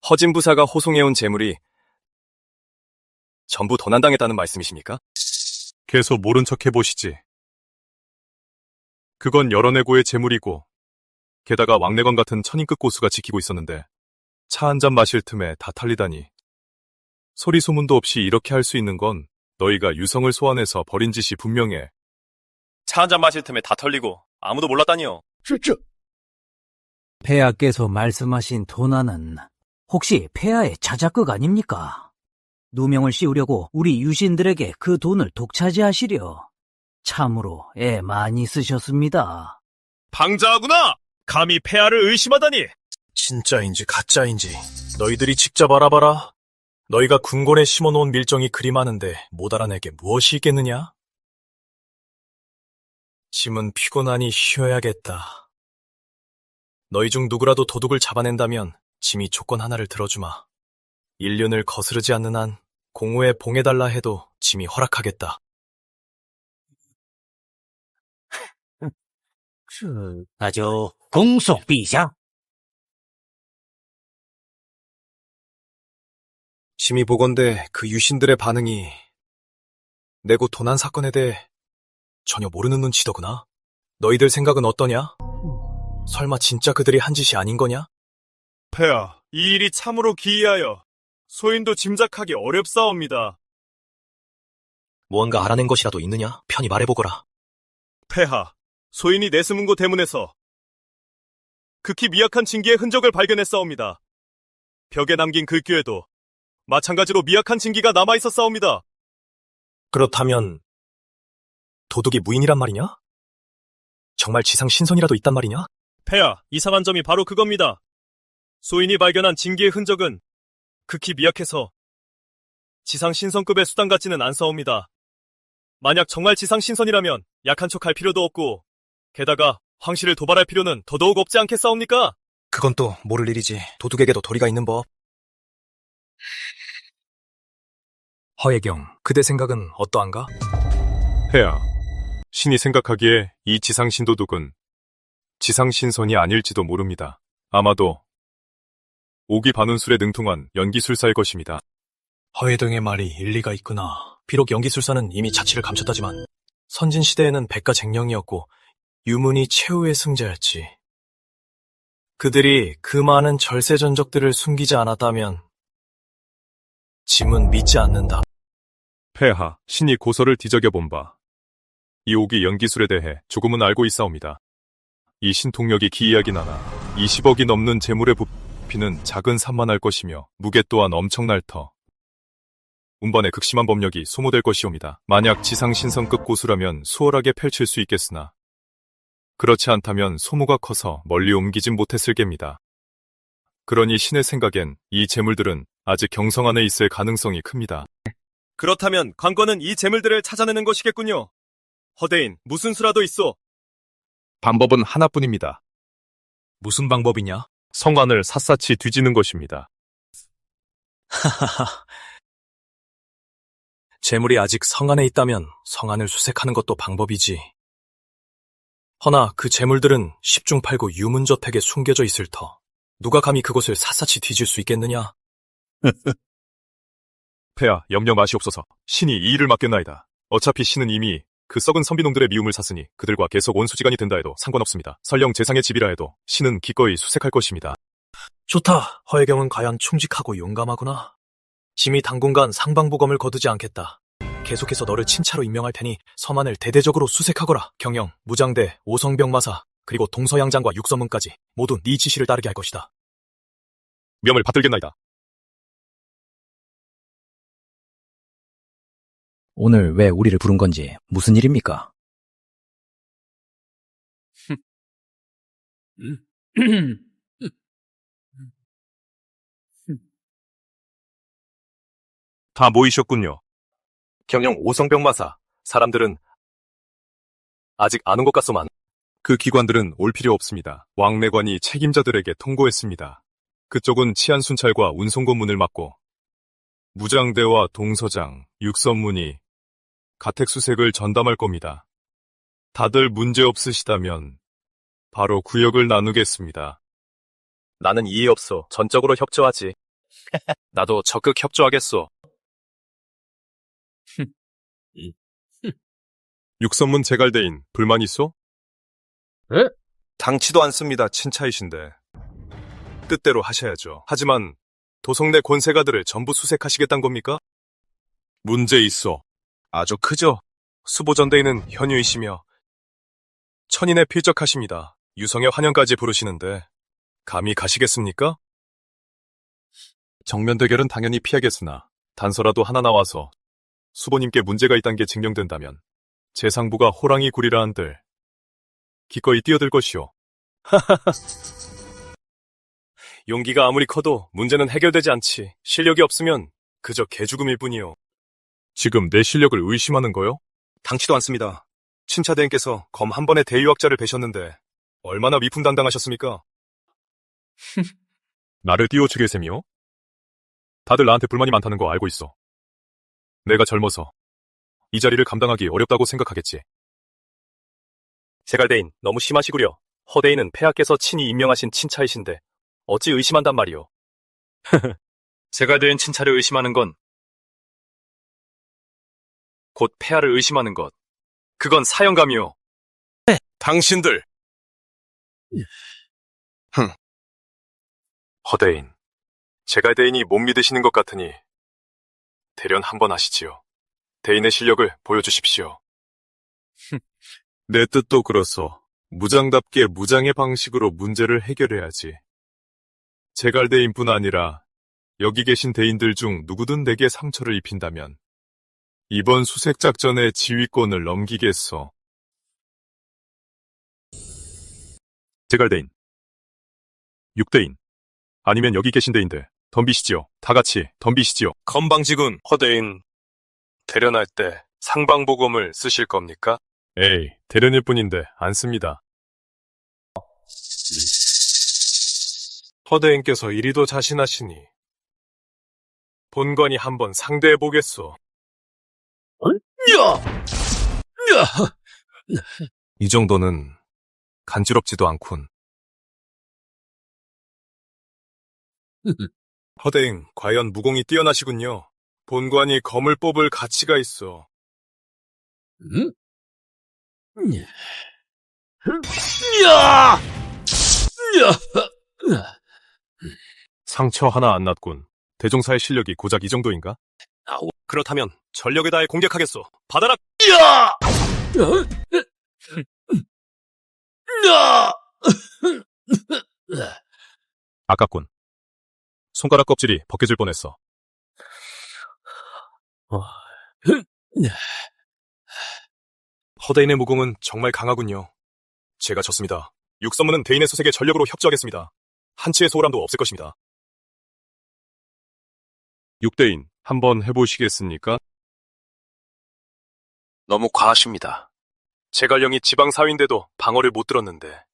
허진 부사가 호송해온 재물이 전부 도난당했다는 말씀이십니까? 계속 모른 척 해보시지. 그건 여러 내고의 재물이고 게다가 왕래건 같은 천인급 고수가 지키고 있었는데 차 한 잔 마실 틈에 다 탈리다니. 소리 소문도 없이 이렇게 할 수 있는 건 너희가 유성을 소환해서 벌인 짓이 분명해. 차 한 잔 마실 틈에 다 털리고 아무도 몰랐다니요. 폐하께서 말씀하신 도난은 혹시 폐하의 자작극 아닙니까? 누명을 씌우려고 우리 유신들에게 그 돈을 독차지하시려. 참으로 애 많이 쓰셨습니다. 방자하구나! 감히 폐하를 의심하다니! 진짜인지 가짜인지 너희들이 직접 알아봐라. 너희가 궁궐에 심어놓은 밀정이 그리 많은데 못 알아내게 무엇이 있겠느냐? 짐은 피곤하니 쉬어야겠다. 너희 중 누구라도 도둑을 잡아낸다면 짐이 조건 하나를 들어주마. 1년을 거스르지 않는 한 공호에 봉해달라 해도 짐이 허락하겠다. 아주 공속 비상. 짐이 보건대 그 유신들의 반응이 내고 도난 사건에 대해 전혀 모르는 눈치더구나. 너희들 생각은 어떠냐? 설마 진짜 그들이 한 짓이 아닌 거냐? 폐하, 이 일이 참으로 기이하여 소인도 짐작하기 어렵사옵니다. 무언가 알아낸 것이라도 있느냐? 편히 말해보거라. 폐하, 소인이 내수문고 대문에서 극히 미약한 징기의 흔적을 발견했사옵니다. 벽에 남긴 글귀에도 마찬가지로 미약한 징기가 남아있었사옵니다. 그렇다면 도둑이 무인이란 말이냐? 정말 지상 신선이라도 있단 말이냐? 폐하, 이상한 점이 바로 그겁니다. 소인이 발견한 징기의 흔적은 극히 미약해서 지상 신선급의 수단 같지는 않사옵니다. 만약 정말 지상 신선이라면 약한 척 할 필요도 없고 게다가 황실을 도발할 필요는 더더욱 없지 않겠사옵니까? 그건 또 모를 일이지. 도둑에게도 도리가 있는 법. 허예경, 그대 생각은 어떠한가? 폐하, 신이 생각하기에 이 지상신도둑은 지상신선이 아닐지도 모릅니다. 아마도 오기 반운술에 능통한 연기술사일 것입니다. 허예경의 말이 일리가 있구나. 비록 연기술사는 이미 자취를 감췄다지만 선진시대에는 백가쟁령이었고 유문이 최후의 승자였지. 그들이 그 많은 절세전적들을 숨기지 않았다면 짐은 믿지 않는다. 폐하, 신이 고서를 뒤적여본 바 이 오기 연기술에 대해 조금은 알고 있사옵니다. 이 신통력이 기이하긴 하나 20억이 넘는 재물의 부피는 작은 산만할 것이며 무게 또한 엄청날 터. 운반의 극심한 법력이 소모될 것이옵니다. 만약 지상신선급 고수라면 수월하게 펼칠 수 있겠으나 그렇지 않다면 소모가 커서 멀리 옮기진 못했을 겁니다. 그러니 신의 생각엔 이 재물들은 아직 경성 안에 있을 가능성이 큽니다. 그렇다면 관건은 이 재물들을 찾아내는 것이겠군요. 허대인, 무슨 수라도 있어. 방법은 하나뿐입니다. 무슨 방법이냐? 성안을 샅샅이 뒤지는 것입니다. 하하하. 재물이 아직 성안에 있다면 성안을 수색하는 것도 방법이지. 허나 그 재물들은 십중팔구 유문저택에 숨겨져 있을 터. 누가 감히 그곳을 샅샅이 뒤질 수 있겠느냐? 폐하, 염려 마시옵소서. 신이 이 일을 맡겼나이다. 어차피 신은 이미 그 썩은 선비놈들의 미움을 샀으니 그들과 계속 원수지간이 된다 해도 상관없습니다. 설령 재상의 집이라 해도 신은 기꺼이 수색할 것입니다. 좋다. 허혜경은 과연 충직하고 용감하구나. 심히 당분간 상방부검을 거두지 않겠다. 계속해서 너를 친차로 임명할 테니 서만을 대대적으로 수색하거라. 경영, 무장대, 오성병마사, 그리고 동서양장과 육서문까지 모두 네 지시를 따르게 할 것이다. 명을 받들겠나이다. 오늘 왜 우리를 부른 건지 무슨 일입니까? 다 모이셨군요. 경영 오성병마사, 사람들은 아직 아는 것 같소만. 그 기관들은 올 필요 없습니다. 왕내관이 책임자들에게 통고했습니다. 그쪽은 치안순찰과 운송고문을 맡고 무장대와 동서장, 육선문이 가택수색을 전담할 겁니다. 다들 문제 없으시다면 바로 구역을 나누겠습니다. 나는 이해 없어. 전적으로 협조하지. 나도 적극 협조하겠소. 육선문 제갈대인, 불만 있소? 에? 당치도 않습니다. 친차이신데. 뜻대로 하셔야죠. 하지만 도성내 권세가들을 전부 수색하시겠단 겁니까? 문제 있어. 아주 크죠. 수보전대인은 현유이시며 천인에 필적하십니다. 유성의 환영까지 부르시는데 감히 가시겠습니까? 정면 대결은 당연히 피하겠으나 단서라도 하나 나와서 수보님께 문제가 있다는 게 증명된다면 재상부가 호랑이 굴이라 한들 기꺼이 뛰어들 것이오. 용기가 아무리 커도 문제는 해결되지 않지. 실력이 없으면 그저 개죽음일 뿐이오. 지금 내 실력을 의심하는 거요? 당치도 않습니다. 친차대인께서 검 한 번에 대유학자를 뵈셨는데 얼마나 위풍당당하셨습니까? 나를 띄워주게 셈이요? 다들 나한테 불만이 많다는 거 알고 있어. 내가 젊어서 이 자리를 감당하기 어렵다고 생각하겠지. 제갈대인, 너무 심하시구려. 허대인은 폐하께서 친히 임명하신 친차이신데 어찌 의심한단 말이오. 제갈대인 친차를 의심하는 건 곧 폐하를 의심하는 것. 그건 사형감이오. 당신들! 허대인, 제갈대인이 못 믿으시는 것 같으니 대련 한번 하시지요. 대인의 실력을 보여주십시오. 내 뜻도 그렇소. 무장답게 무장의 방식으로 문제를 해결해야지. 제갈대인뿐 아니라 여기 계신 대인들 중 누구든 내게 상처를 입힌다면 이번 수색작전의 지휘권을 넘기겠소. 제갈대인, 육대인, 아니면 여기 계신 대인들 덤비시지요. 다 같이 덤비시지요. 건방지군. 허대인, 대련할 때 상방보검을 쓰실 겁니까? 에이, 대련일 뿐인데 안 씁니다. 허대인께서 이리도 자신하시니 본관이 한번 상대해보겠소. 이 정도는 간지럽지도 않군. 허대인, 과연 무공이 뛰어나시군요. 본관이 검을 뽑을 가치가 있어. 상처 하나 안 났군. 대종사의 실력이 고작 이 정도인가? 그렇다면 전력을 다해 공격하겠소. 받아라! 아깝군. 손가락 껍질이 벗겨질 뻔했어. 허대인의 무공은 정말 강하군요. 제가 졌습니다. 육선무는 대인의 수색에 전력으로 협조하겠습니다. 한치의 소홀함도 없을 것입니다. 6대인 한번 해보시겠습니까? 너무 과하십니다. 제갈령이 지방 사위인데도 방어를 못 들었는데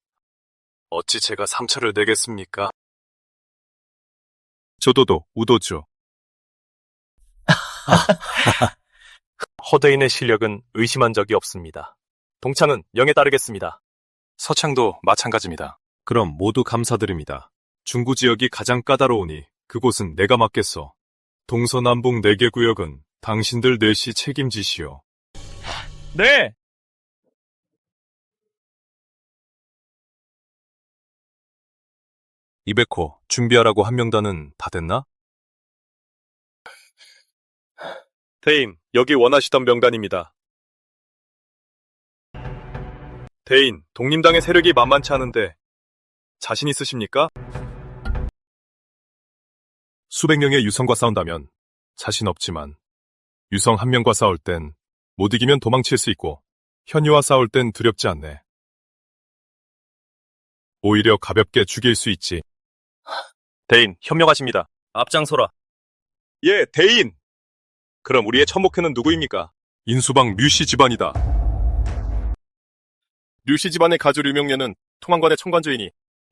어찌 제가 3차를 내겠습니까? 조도도 우도죠. 허대인의 실력은 의심한 적이 없습니다. 동창은 영에 따르겠습니다. 서창도 마찬가지입니다. 그럼 모두 감사드립니다. 중구 지역이 가장 까다로우니 그곳은 내가 맡겠소. 동서남북 4개 구역은 당신들 넷이 책임지시오. 네! 이백호, 준비하라고 한 명단은 다 됐나? 대인, 여기 원하시던 명단입니다. 대인, 독림당의 세력이 만만치 않은데 자신 있으십니까? 수백 명의 유성과 싸운다면 자신 없지만 유성 한 명과 싸울 땐 못 이기면 도망칠 수 있고 현유와 싸울 땐 두렵지 않네. 오히려 가볍게 죽일 수 있지. 대인, 현명하십니다. 앞장서라. 예, 대인! 그럼 우리의 첫 목표는 누구입니까? 인수방 류씨 집안이다. 류씨 집안의 가주 류명례는 통한관의 청관주이니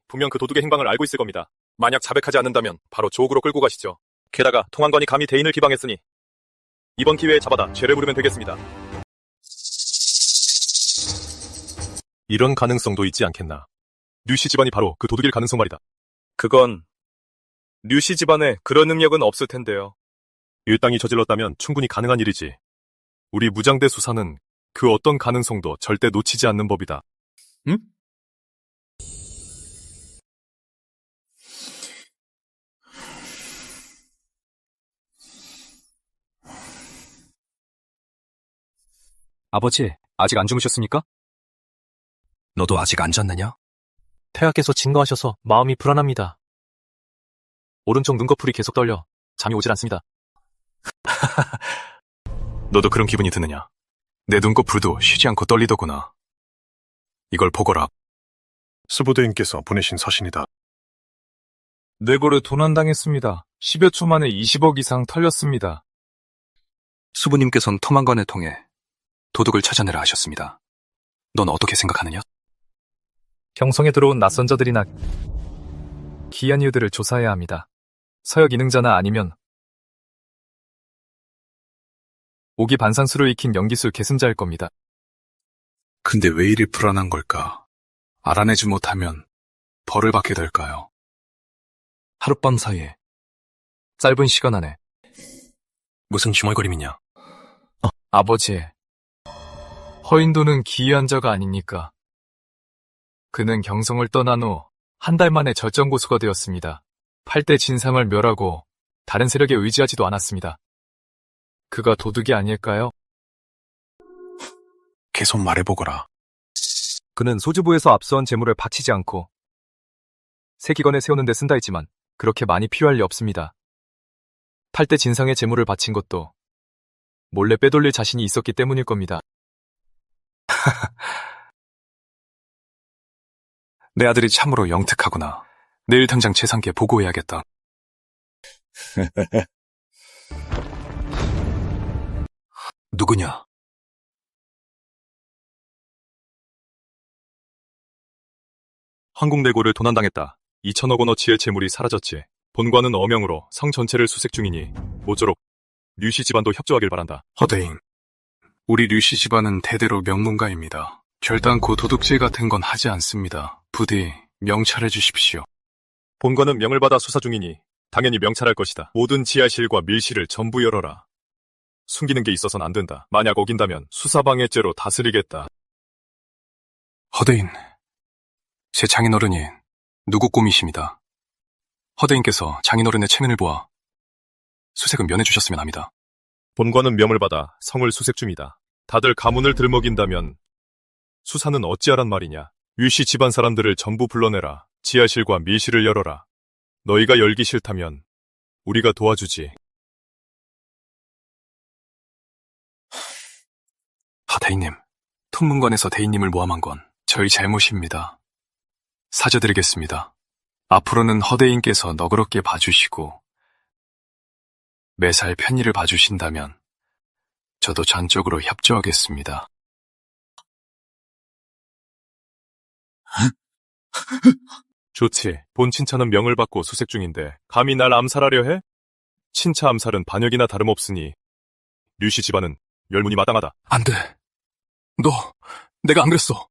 분명 그 도둑의 행방을 알고 있을 겁니다. 만약 자백하지 않는다면 바로 조옥으로 끌고 가시죠. 게다가 통한관이 감히 대인을 기방했으니 이번 기회에 잡아다 죄를 부르면 되겠습니다. 이런 가능성도 있지 않겠나. 류씨 집안이 바로 그 도둑일 가능성 말이다. 그건 류씨 집안에 그런 능력은 없을 텐데요. 일당이 저질렀다면 충분히 가능한 일이지. 우리 무장대 수사는 그 어떤 가능성도 절대 놓치지 않는 법이다. 응? 아버지, 아직 안 주무셨습니까? 너도 아직 안 잤느냐? 태하께서 진거하셔서 마음이 불안합니다. 오른쪽 눈꺼풀이 계속 떨려 잠이 오질 않습니다. 너도 그런 기분이 드느냐? 내 눈꺼풀도 쉬지 않고 떨리더구나. 이걸 보거라. 수부대인께서 보내신 서신이다. 내고를 도난당했습니다. 10여 초 만에 20억 이상 털렸습니다. 수부님께서는 토만관을 통해 도둑을 찾아내라 하셨습니다. 넌 어떻게 생각하느냐? 경성에 들어온 낯선 자들이나 기이한 이유들을 조사해야 합니다. 서역 이능자나 아니면 오기 반상수를 익힌 연기술 계승자일 겁니다. 근데 왜 이리 불안한 걸까? 알아내지 못하면 벌을 받게 될까요? 하룻밤 사이에 짧은 시간 안에 무슨 중얼거림이냐? 아버지, 허인도는 기이한 자가 아닙니까? 그는 경성을 떠난 후 한 달 만에 절정고수가 되었습니다. 8대 진상을 멸하고 다른 세력에 의지하지도 않았습니다. 그가 도둑이 아닐까요? 계속 말해보거라. 그는 소주부에서 압수한 재물을 바치지 않고 새 기관을 세우는 데 쓴다 했지만 그렇게 많이 필요할 리 없습니다. 8대 진상의 재물을 바친 것도 몰래 빼돌릴 자신이 있었기 때문일 겁니다. 내 아들이 참으로 영특하구나. 내일 당장 재상께 보고해야겠다. 누구냐? 한국내고를 도난당했다. 2천억 원어치의 재물이 사라졌지. 본관은 어명으로 성 전체를 수색 중이니 모쪼록 류씨 집안도 협조하길 바란다. 허대인, 우리 류씨 집안은 대대로 명문가입니다. 결단코 도둑질 같은 건 하지 않습니다. 부디 명찰해 주십시오. 본관은 명을 받아 수사 중이니 당연히 명찰할 것이다. 모든 지하실과 밀실을 전부 열어라. 숨기는 게 있어서는 안 된다. 만약 어긴다면 수사방해죄로 다스리겠다. 허대인, 제 장인어른이 누구 꿈이십니다. 허대인께서 장인어른의 체면을 보아 수색은 면해주셨으면 합니다. 본관은 명을 받아 성을 수색 중이다. 다들 가문을 들먹인다면 수사는 어찌하란 말이냐. 류씨 집안 사람들을 전부 불러내라. 지하실과 밀실을 열어라. 너희가 열기 싫다면 우리가 도와주지. 대인님, 통문관에서 대인님을 모함한 건 저희 잘못입니다. 사죄드리겠습니다. 앞으로는 허대인께서 너그럽게 봐주시고 매사에 편의를 봐주신다면 저도 전적으로 협조하겠습니다. 좋지. 본 친차는 명을 받고 수색 중인데 감히 날 암살하려 해? 친차 암살은 반역이나 다름없으니 류씨 집안은 멸문이 마땅하다. 안 돼. 내가 안 그랬어.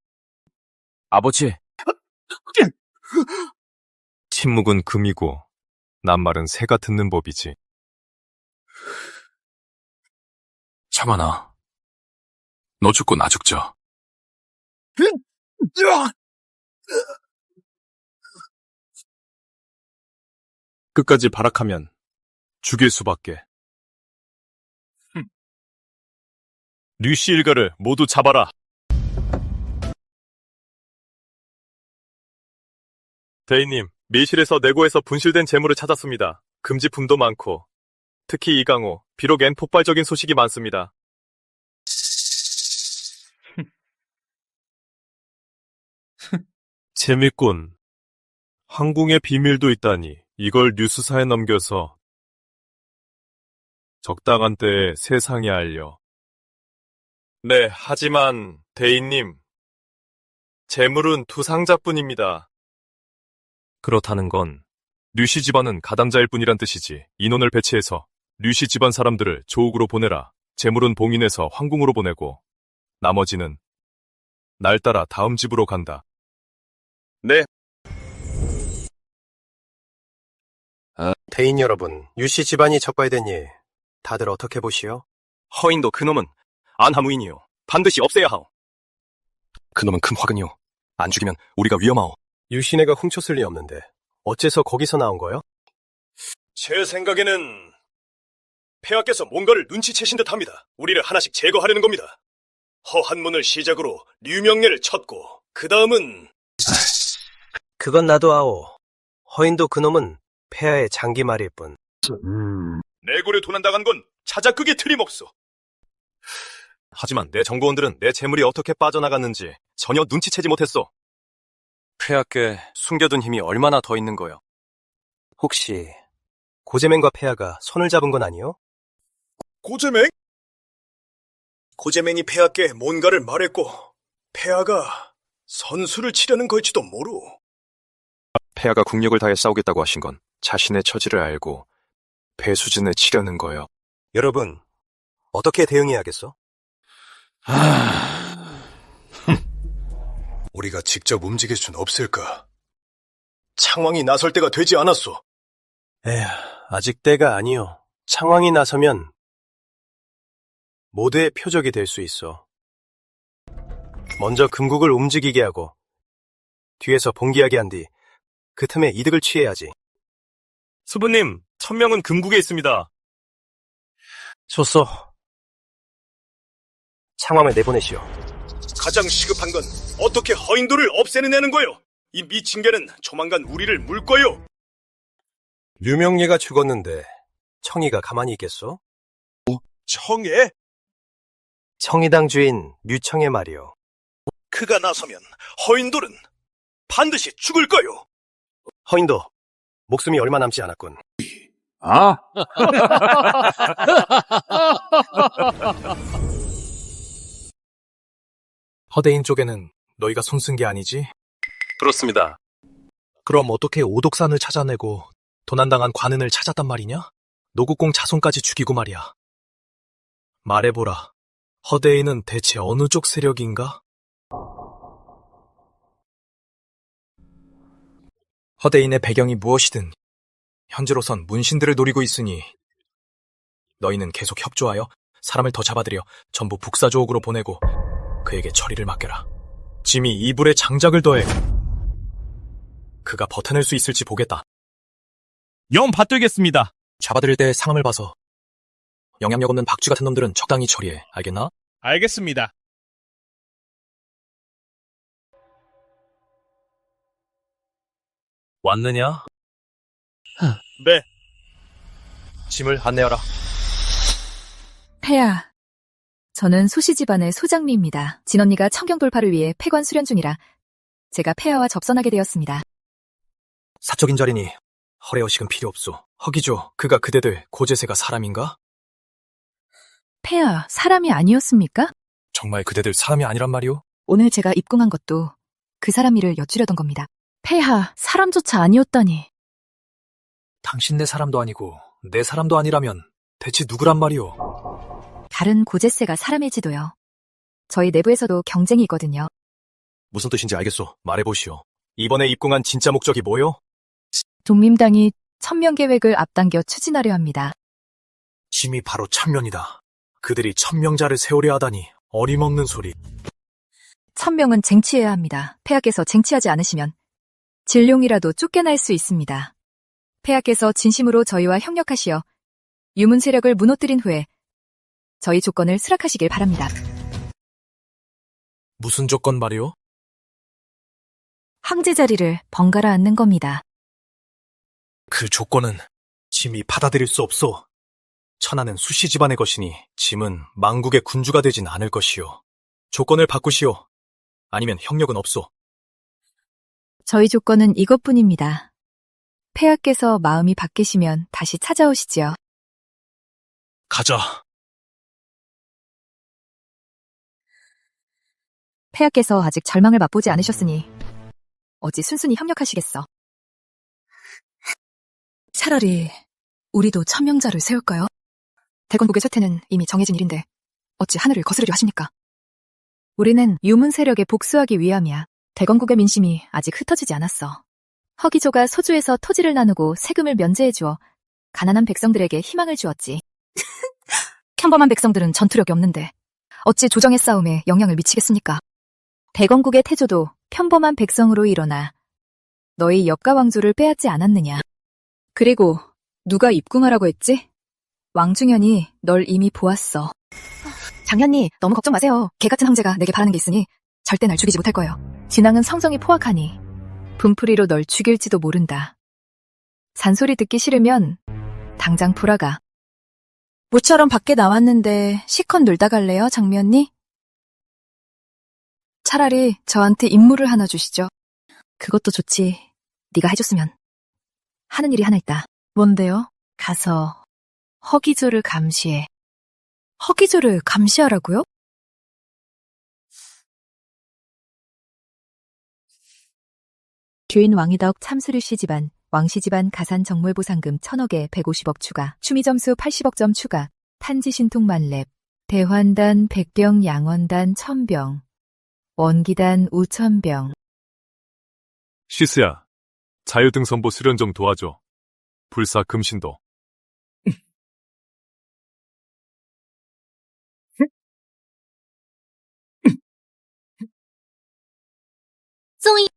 아버지. 침묵은 금이고 낱말은 새가 듣는 법이지. 차관아, 너 죽고 나 죽자. 끝까지 발악하면 죽일 수밖에. 류씨 일가를 모두 잡아라. 대인님, 밀실에서 내고에서 분실된 재물을 찾았습니다. 금지품도 많고, 특히 이강호, 비록 엔 폭발적인 소식이 많습니다. 재밌군. 황궁의 비밀도 있다니 이걸 뉴스사에 넘겨서 적당한 때에 세상에 알려. 네, 하지만 대인님, 재물은 두 상자뿐입니다. 그렇다는 건 류씨 집안은 가담자일 뿐이란 뜻이지. 인원을 배치해서 류씨 집안 사람들을 조국으로 보내라. 재물은 봉인해서 황궁으로 보내고 나머지는 날 따라 다음 집으로 간다. 네. 대인 여러분, 유씨 집안이 적발된 일 다들 어떻게 보시오? 허인도 그놈은 안하무인이요. 반드시 없애야 하오. 그놈은 큰 화근이요. 안 죽이면 우리가 위험하오. 유씨네가 훔쳤을 리 없는데 어째서 거기서 나온 거요? 제 생각에는 폐하께서 뭔가를 눈치채신 듯합니다. 우리를 하나씩 제거하려는 겁니다. 허한문을 시작으로 류명례를 쳤고 그 다음은 그건 나도 아오. 허인도 그놈은 폐하의 장기말일 뿐. 내고를 도난당한 건 자작극이 틀림없소. 하지만 내 정보원들은 내 재물이 어떻게 빠져나갔는지 전혀 눈치채지 못했어. 폐하께 숨겨둔 힘이 얼마나 더 있는 거요? 혹시 고재맹과 폐하가 손을 잡은 건 아니오? 고재맹? 고재맹이 폐하께 뭔가를 말했고 폐하가 선수를 치려는 걸지도 모르. 폐하가 국력을 다해 싸우겠다고 하신 건 자신의 처지를 알고 배수진을 치려는 거요. 여러분, 어떻게 대응해야겠어? 우리가 직접 움직일 순 없을까? 창왕이 나설 때가 되지 않았소. 에휴, 아직 때가 아니오. 창왕이 나서면 모두의 표적이 될 수 있어. 먼저 금국을 움직이게 하고 뒤에서 봉기하게 한 뒤 그 틈에 이득을 취해야지. 수부님, 천명은 금국에 있습니다. 좋소. 창왕을 내보내시오. 가장 시급한 건 어떻게 허인도를 없애는 애는 거요. 이 미친 개는 조만간 우리를 물 거요. 류명예가 죽었는데 청이가 가만히 있겠소? 청예? 청이당 주인 류청의 말이오. 그가 나서면 허인돌은 반드시 죽을 거요. 허인도, 목숨이 얼마 남지 않았군. 아! 허대인 쪽에는 너희가 손쓴 게 아니지? 그렇습니다. 그럼 어떻게 오독산을 찾아내고 도난당한 관은을 찾았단 말이냐? 노국공 자손까지 죽이고 말이야. 말해보라. 허대인은 대체 어느 쪽 세력인가? 허대인의 배경이 무엇이든 현재로선 문신들을 노리고 있으니 너희는 계속 협조하여 사람을 더 잡아들여 전부 북사조옥으로 보내고 그에게 처리를 맡겨라. 짐이 이불에 장작을 더해 그가 버텨낼 수 있을지 보겠다. 영 받들겠습니다. 잡아들일 때 상황을 봐서 영향력 없는 박쥐 같은 놈들은 적당히 처리해. 알겠나? 알겠습니다. 왔느냐? 네. 짐을 안내하라. 폐하, 저는 소씨 집안의 소장미입니다. 진언니가 청경 돌파를 위해 폐관 수련 중이라 제가 폐하와 접선하게 되었습니다. 사적인 자리니 허례허식은 필요 없소. 허기죠. 그가 그대들 고재세가 사람인가? 폐하, 사람이 아니었습니까? 정말 그대들 사람이 아니란 말이오? 오늘 제가 입궁한 것도 그 사람 일을 여쭈려던 겁니다. 폐하, 사람조차 아니었다니. 당신네 사람도 아니고 내 사람도 아니라면 대체 누구란 말이오? 다른 고재세가 사람일지도요. 저희 내부에서도 경쟁이 있거든요. 무슨 뜻인지 알겠소. 말해보시오. 이번에 입궁한 진짜 목적이 뭐요? 독림당이 천명 계획을 앞당겨 추진하려 합니다. 짐이 바로 천면이다. 그들이 천명자를 세우려 하다니 어림없는 소리. 천명은 쟁취해야 합니다. 폐하께서 쟁취하지 않으시면 진룡이라도 쫓겨날 수 있습니다. 폐하께서 진심으로 저희와 협력하시어 유문 세력을 무너뜨린 후에 저희 조건을 수락하시길 바랍니다. 무슨 조건 말이오? 황제 자리를 번갈아 앉는 겁니다. 그 조건은 짐이 받아들일 수 없소. 천하는 수시 집안의 것이니 짐은 망국의 군주가 되진 않을 것이오. 조건을 바꾸시오. 아니면 협력은 없소. 저희 조건은 이것뿐입니다. 폐하께서 마음이 바뀌시면 다시 찾아오시지요. 가자. 폐하께서 아직 절망을 맛보지 않으셨으니 어찌 순순히 협력하시겠어. 차라리 우리도 천명자를 세울까요? 대건국의 쇠퇴는 이미 정해진 일인데 어찌 하늘을 거스르려 하십니까? 우리는 유문 세력에 복수하기 위함이야. 대건국의 민심이 아직 흩어지지 않았어. 허기조가 소주에서 토지를 나누고 세금을 면제해주어 가난한 백성들에게 희망을 주었지. 평범한 백성들은 전투력이 없는데 어찌 조정의 싸움에 영향을 미치겠습니까? 대건국의 태조도 평범한 백성으로 일어나 너희 역가왕조를 빼앗지 않았느냐. 그리고 누가 입궁하라고 했지? 왕중현이 널 이미 보았어. 장현님, 너무 걱정 마세요. 개같은 황제가 내게 바라는 게 있으니 절대 날 죽이지 못할 거예요. 진앙은 성정이 포악하니 분풀이로 널 죽일지도 모른다. 잔소리 듣기 싫으면 당장 돌아가. 모처럼 밖에 나왔는데 실컷 놀다 갈래요, 장미언니? 차라리 저한테 임무를 하나 주시죠. 그것도 좋지. 네가 해줬으면. 하는 일이 하나 있다. 뭔데요? 가서 허기조를 감시해. 허기조를 감시하라고요? 주인 왕이덕 참수류씨 집안, 왕씨 집안 가산 정물 보상금 1000억에 150억 추가, 추미 점수 80억 점 추가, 탄지 신통 만렙, 대환단 100병 양원단 1000병, 원기단 5000병. 시스야, 자유등선보 수련 좀 도와줘. 불사 금신도.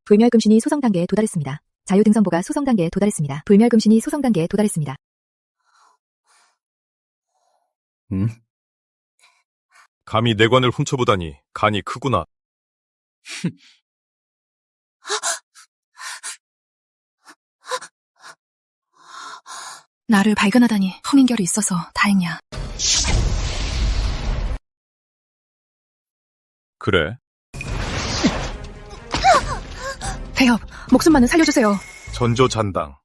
불멸금신이 소성 단계에 도달했습니다. 자유등선보가 소성 단계에 도달했습니다. 불멸금신이 소성 단계에 도달했습니다. 감히 내 관을 훔쳐보다니 간이 크구나. 나를 발견하다니 홍인결이 있어서 다행이야. 그래? 배협, 목숨만은 살려주세요. 전조잔당.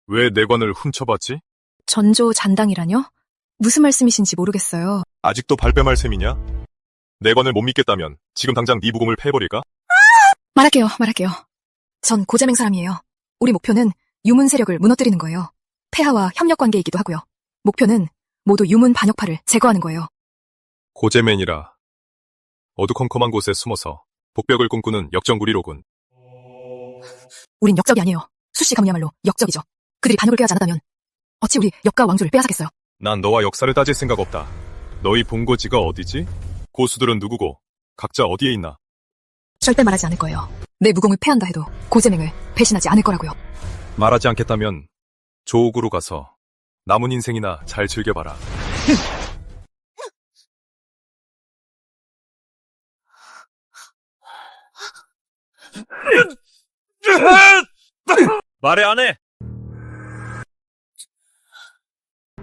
왜 내 관을 훔쳐봤지? 전조잔당이라뇨? 무슨 말씀이신지 모르겠어요. 아직도 발뺌할 셈이냐? 내 관을 못 믿겠다면 지금 당장 네 부공을 패버릴까? 말할게요. 전 고재맹 사람이에요. 우리 목표는 유문 세력을 무너뜨리는 거예요. 폐하와 협력 관계이기도 하고요. 목표는 모두 유문 반역파를 제거하는 거예요. 고재맨이라 어두컴컴한 곳에 숨어서 복벽을 꿈꾸는 역정구리로군. 우린 역적이 아니에요. 수씨 가문이야말로 역적이죠. 그들이 반역을 꾀하지 않았다면 어찌 우리 역가 왕조를 빼앗았겠어요. 난 너와 역사를 따질 생각 없다. 너희 본고지가 어디지? 고수들은 누구고 각자 어디에 있나? 절대 말하지 않을 거예요. 내 무공을 패한다 해도 고재맹을 배신하지 않을 거라고요. 말하지 않겠다면 조옥으로 가서 남은 인생이나 잘 즐겨봐라. 말해 안 해.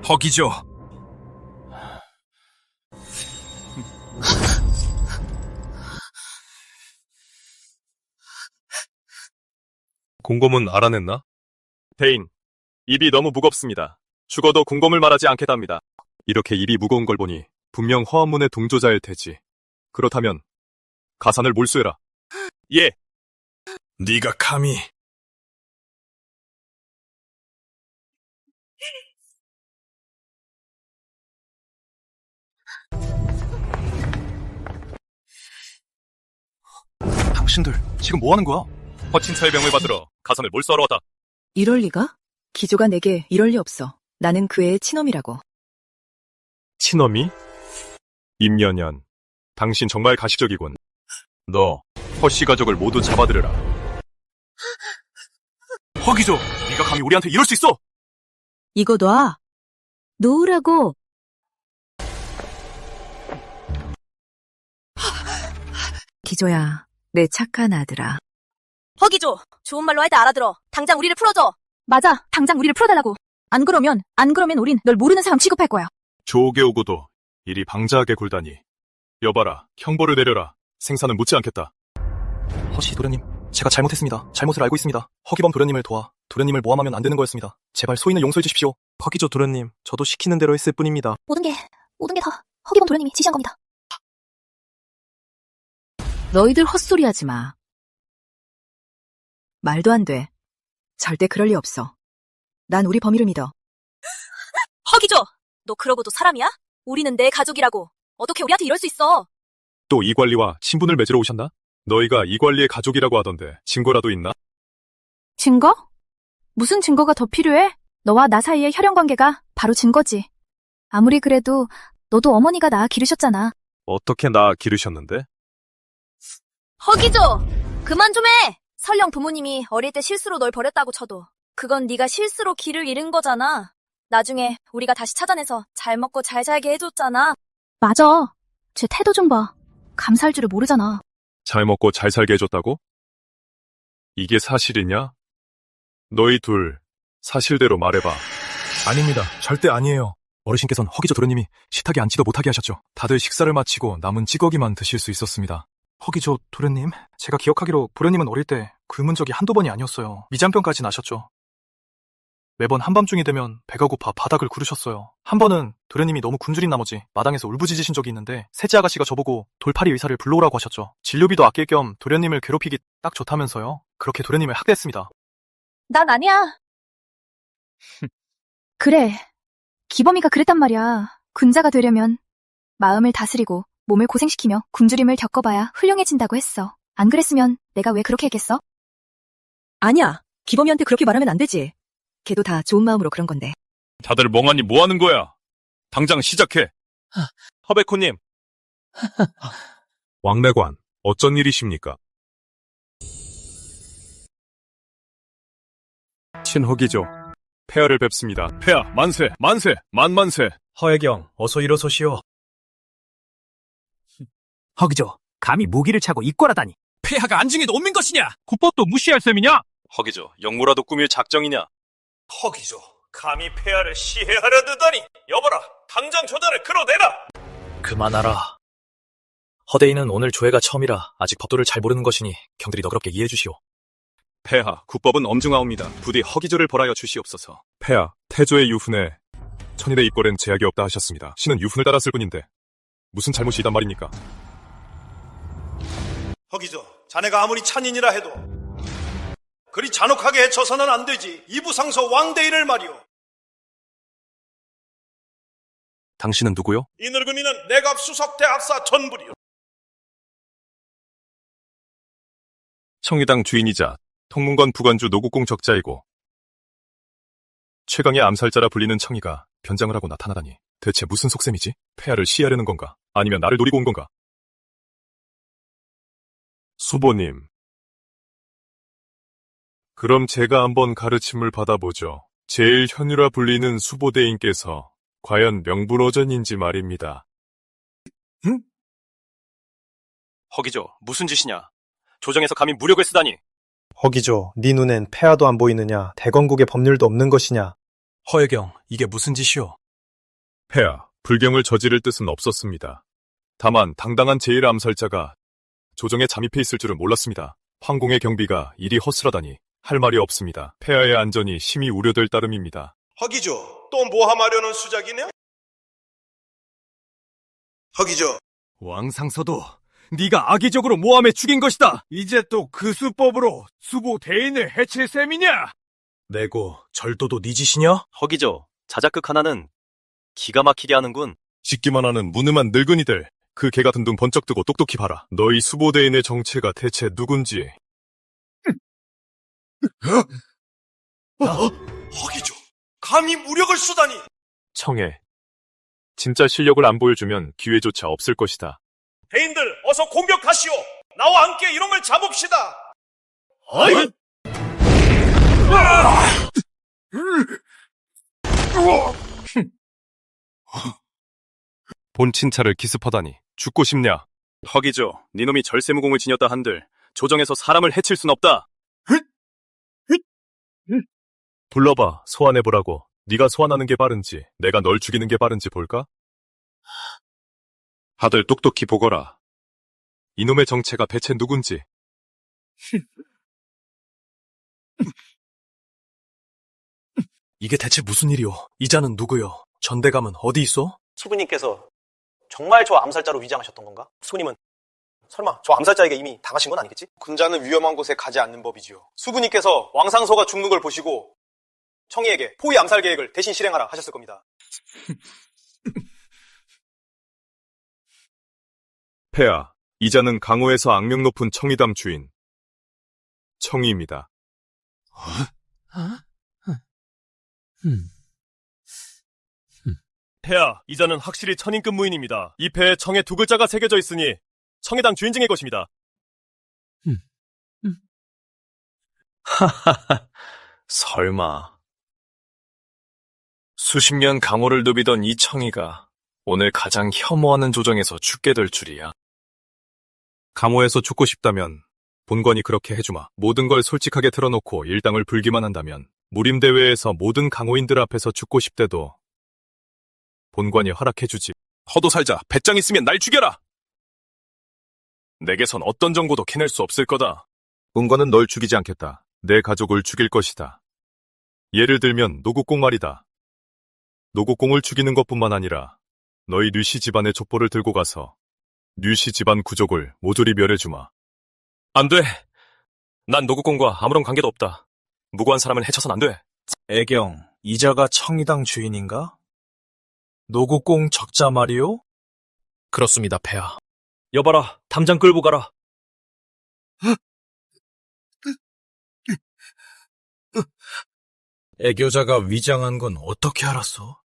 허기죠. 공검은 알아냈나? 대인, 입이 너무 무겁습니다. 죽어도 공검을 말하지 않겠답니다. 이렇게 입이 무거운 걸 보니 분명 허한문의 동조자일 테지. 그렇다면 가산을 몰수해라. 예. 네가 감히 당신들 지금 뭐 하는 거야? 허친차의 병을 받으러 가산을 몰수하러 왔다. 이럴 리가? 기조가 내게 이럴 리 없어. 나는 그 애의 친엄이라고. 친엄이? 임연연, 당신 정말 가식적이군. 너 허씨 가족을 모두 잡아들여라. 허기조, 네가 감히 우리한테 이럴 수 있어? 이거 놔. 놓으라고. 기조야, 내 착한 아들아. 허기조, 좋은 말로 할 때 알아들어. 당장 우리를 풀어줘. 맞아, 당장 우리를 풀어달라고. 안 그러면 우린 널 모르는 사람 취급할 거야. 조옥에 오고도 이리 방자하게 굴다니. 여봐라, 형벌을 내려라. 생사는 묻지 않겠다. 허씨 도련님, 제가 잘못했습니다. 잘못을 알고 있습니다. 허기범 도련님을 도와 도련님을 모함하면 안 되는 거였습니다. 제발 소인을 용서해 주십시오. 허기조 도련님, 저도 시키는 대로 했을 뿐입니다. 모든 게 다 허기범 도련님이 지시한 겁니다. 너희들 헛소리 하지 마. 말도 안 돼. 절대 그럴 리 없어. 난 우리 범이를 믿어. 허기조, 너 그러고도 사람이야? 우리는 내 가족이라고. 어떻게 우리한테 이럴 수 있어? 또 이관리와 친분을 맺으러 오셨나? 너희가 이관리의 가족이라고 하던데 증거라도 있나? 증거? 무슨 증거가 더 필요해? 너와 나 사이의 혈연 관계가 바로 증거지. 아무리 그래도 너도 어머니가 낳아 기르셨잖아. 어떻게 낳아 기르셨는데? 허기조, 그만 좀 해. 설령 부모님이 어릴 때 실수로 널 버렸다고 쳐도 그건 네가 실수로 길을 잃은 거잖아. 나중에 우리가 다시 찾아내서 잘 먹고 잘 살게 해줬잖아. 맞아. 쟤 태도 좀 봐. 감사할 줄을 모르잖아. 잘 먹고 잘 살게 해줬다고? 이게 사실이냐? 너희 둘 사실대로 말해봐. 아닙니다. 절대 아니에요. 어르신께서는 허기조 도련님이 식탁에 앉지도 못하게 하셨죠. 다들 식사를 마치고 남은 찌꺼기만 드실 수 있었습니다. 허기조 도련님, 제가 기억하기로 도련님은 어릴 때 굶은 적이 한두 번이 아니었어요. 미장병까지 나셨죠. 매번 한밤중이 되면 배가 고파 바닥을 구르셨어요. 한 번은 도련님이 너무 굶주린 나머지 마당에서 울부짖으신 적이 있는데 셋째 아가씨가 저보고 돌팔이 의사를 불러오라고 하셨죠. 진료비도 아낄 겸 도련님을 괴롭히기 딱 좋다면서요. 그렇게 도련님을 학대했습니다. 난 아니야. 그래. 기범이가 그랬단 말이야. 군자가 되려면 마음을 다스리고 몸을 고생시키며 굶주림을 겪어봐야 훌륭해진다고 했어. 안 그랬으면 내가 왜 그렇게 했겠어? 아니야. 기범이한테 그렇게 말하면 안 되지. 걔도 다 좋은 마음으로 그런 건데. 다들 멍하니 뭐 하는 거야? 당장 시작해. 허베코님. 왕래관, 어쩐 일이십니까? 친허기죠. 폐하를 뵙습니다. 폐하, 만세, 만세, 만만세. 허혜경, 어서 일어서시오. 허기조, 감히 무기를 차고 입궐하다니. 폐하가 안중에도 옮긴 것이냐? 국법도 무시할 셈이냐? 허기조, 영모라도 꾸밀 작정이냐? 허기조, 감히 폐하를 시해하려 드다니. 여보라, 당장 조단을 끌어내라. 그만하라. 허대인은 오늘 조회가 처음이라 아직 법도를 잘 모르는 것이니 경들이 너그럽게 이해해 주시오. 폐하, 국법은 엄중하옵니다. 부디 허기조를 벌하여 주시옵소서. 폐하, 태조의 유훈에 천일의 입궐엔 제약이 없다 하셨습니다. 신은 유훈을 따랐을 뿐인데 무슨 잘못이 있단 말입니까? 허기조, 자네가 아무리 찬인이라 해도 그리 잔혹하게 해쳐서는 안 되지. 이부상서 왕대인을 말이오. 당신은 누구요? 이 늙은이는 내갑 수석대 압사 전부리오. 청의당 주인이자 통문관 부관주 노국공 적자이고 최강의 암살자라 불리는 청의가 변장을 하고 나타나다니 대체 무슨 속셈이지? 폐하를 시해하려는 건가? 아니면 나를 노리고 온 건가? 수보님, 그럼 제가 한번 가르침을 받아보죠. 제일 현유라 불리는 수보대인께서 과연 명불허전인지 말입니다. 응? 허기조, 무슨 짓이냐? 조정에서 감히 무력을 쓰다니. 허기조, 네 눈엔 폐하도 안 보이느냐? 대건국의 법률도 없는 것이냐? 허혜경, 이게 무슨 짓이오? 폐하, 불경을 저지를 뜻은 없었습니다. 다만 당당한 제1암살자가 조정에 잠입해 있을 줄은 몰랐습니다. 황공의 경비가 이리 허술하다니 할 말이 없습니다. 폐하의 안전이 심히 우려될 따름입니다. 허기조, 또 모함하려는 수작이냐? 허기조. 왕상서도 네가 악의적으로 모함해 죽인 것이다. 이제 또 그 수법으로 수보 대인을 해칠 셈이냐? 내고 절도도 네 짓이냐? 허기죠. 자작극 하나는 기가 막히게 하는군. 씻기만 하는 무능한 늙은이들. 그 개 같은 눈 번쩍 뜨고 똑똑히 봐라. 너희 수보대인의 정체가 대체 누군지. 허기조, 감히 무력을 쓰다니! 청해. 진짜 실력을 안 보여주면 기회조차 없을 것이다. 대인들, 어서 공격하시오! 나와 함께 이놈을 잡읍시다! 어이! 본 친차를 기습하다니 죽고 싶냐? 허기죠. 니놈이 절세무공을 지녔다 한들 조정에서 사람을 해칠 순 없다. 불러봐. 소환해보라고. 네가 소환하는 게 빠른지 내가 널 죽이는 게 빠른지 볼까? 다들 똑똑히 보거라. 이놈의 정체가 대체 누군지. 이게 대체 무슨 일이오? 이자는 누구요? 전대감은 어디 있어? 수부님께서 정말 저 암살자로 위장하셨던 건가? 수부님은 설마 저 암살자에게 이미 당하신 건 아니겠지? 군자는 위험한 곳에 가지 않는 법이지요. 수부님께서 왕상소가 죽는 걸 보시고 청희에게 포위 암살 계획을 대신 실행하라 하셨을 겁니다. 폐하, 이자는 강호에서 악명 높은 청이담 주인 청희입니다. 폐하, 이자는 확실히 천인급 무인입니다. 이 패에 청의 두 글자가 새겨져 있으니 청해당 주인증의 것입니다. 하하하, 설마. 수십 년 강호를 누비던 이 청이가 오늘 가장 혐오하는 조정에서 죽게 될 줄이야. 강호에서 죽고 싶다면 본관이 그렇게 해주마. 모든 걸 솔직하게 틀어놓고 일당을 불기만 한다면 무림대회에서 모든 강호인들 앞에서 죽고 싶대도 본관이 허락해주지. 허도 살자. 배짱 있으면 날 죽여라. 내게선 어떤 정보도 캐낼 수 없을 거다. 본관은 널 죽이지 않겠다. 내 가족을 죽일 것이다. 예를 들면 노국공 말이다. 노국공을 죽이는 것뿐만 아니라 너희 류씨 집안의 족보를 들고 가서 류씨 집안 구족을 모조리 멸해주마. 안 돼. 난 노국공과 아무런 관계도 없다. 무고한 사람을 해쳐선 안 돼. 애경, 이자가 청이당 주인인가? 노국공 적자 말이오? 그렇습니다, 폐하. 여봐라, 담장 끌고 가라. 애교자가 위장한 건 어떻게 알았어?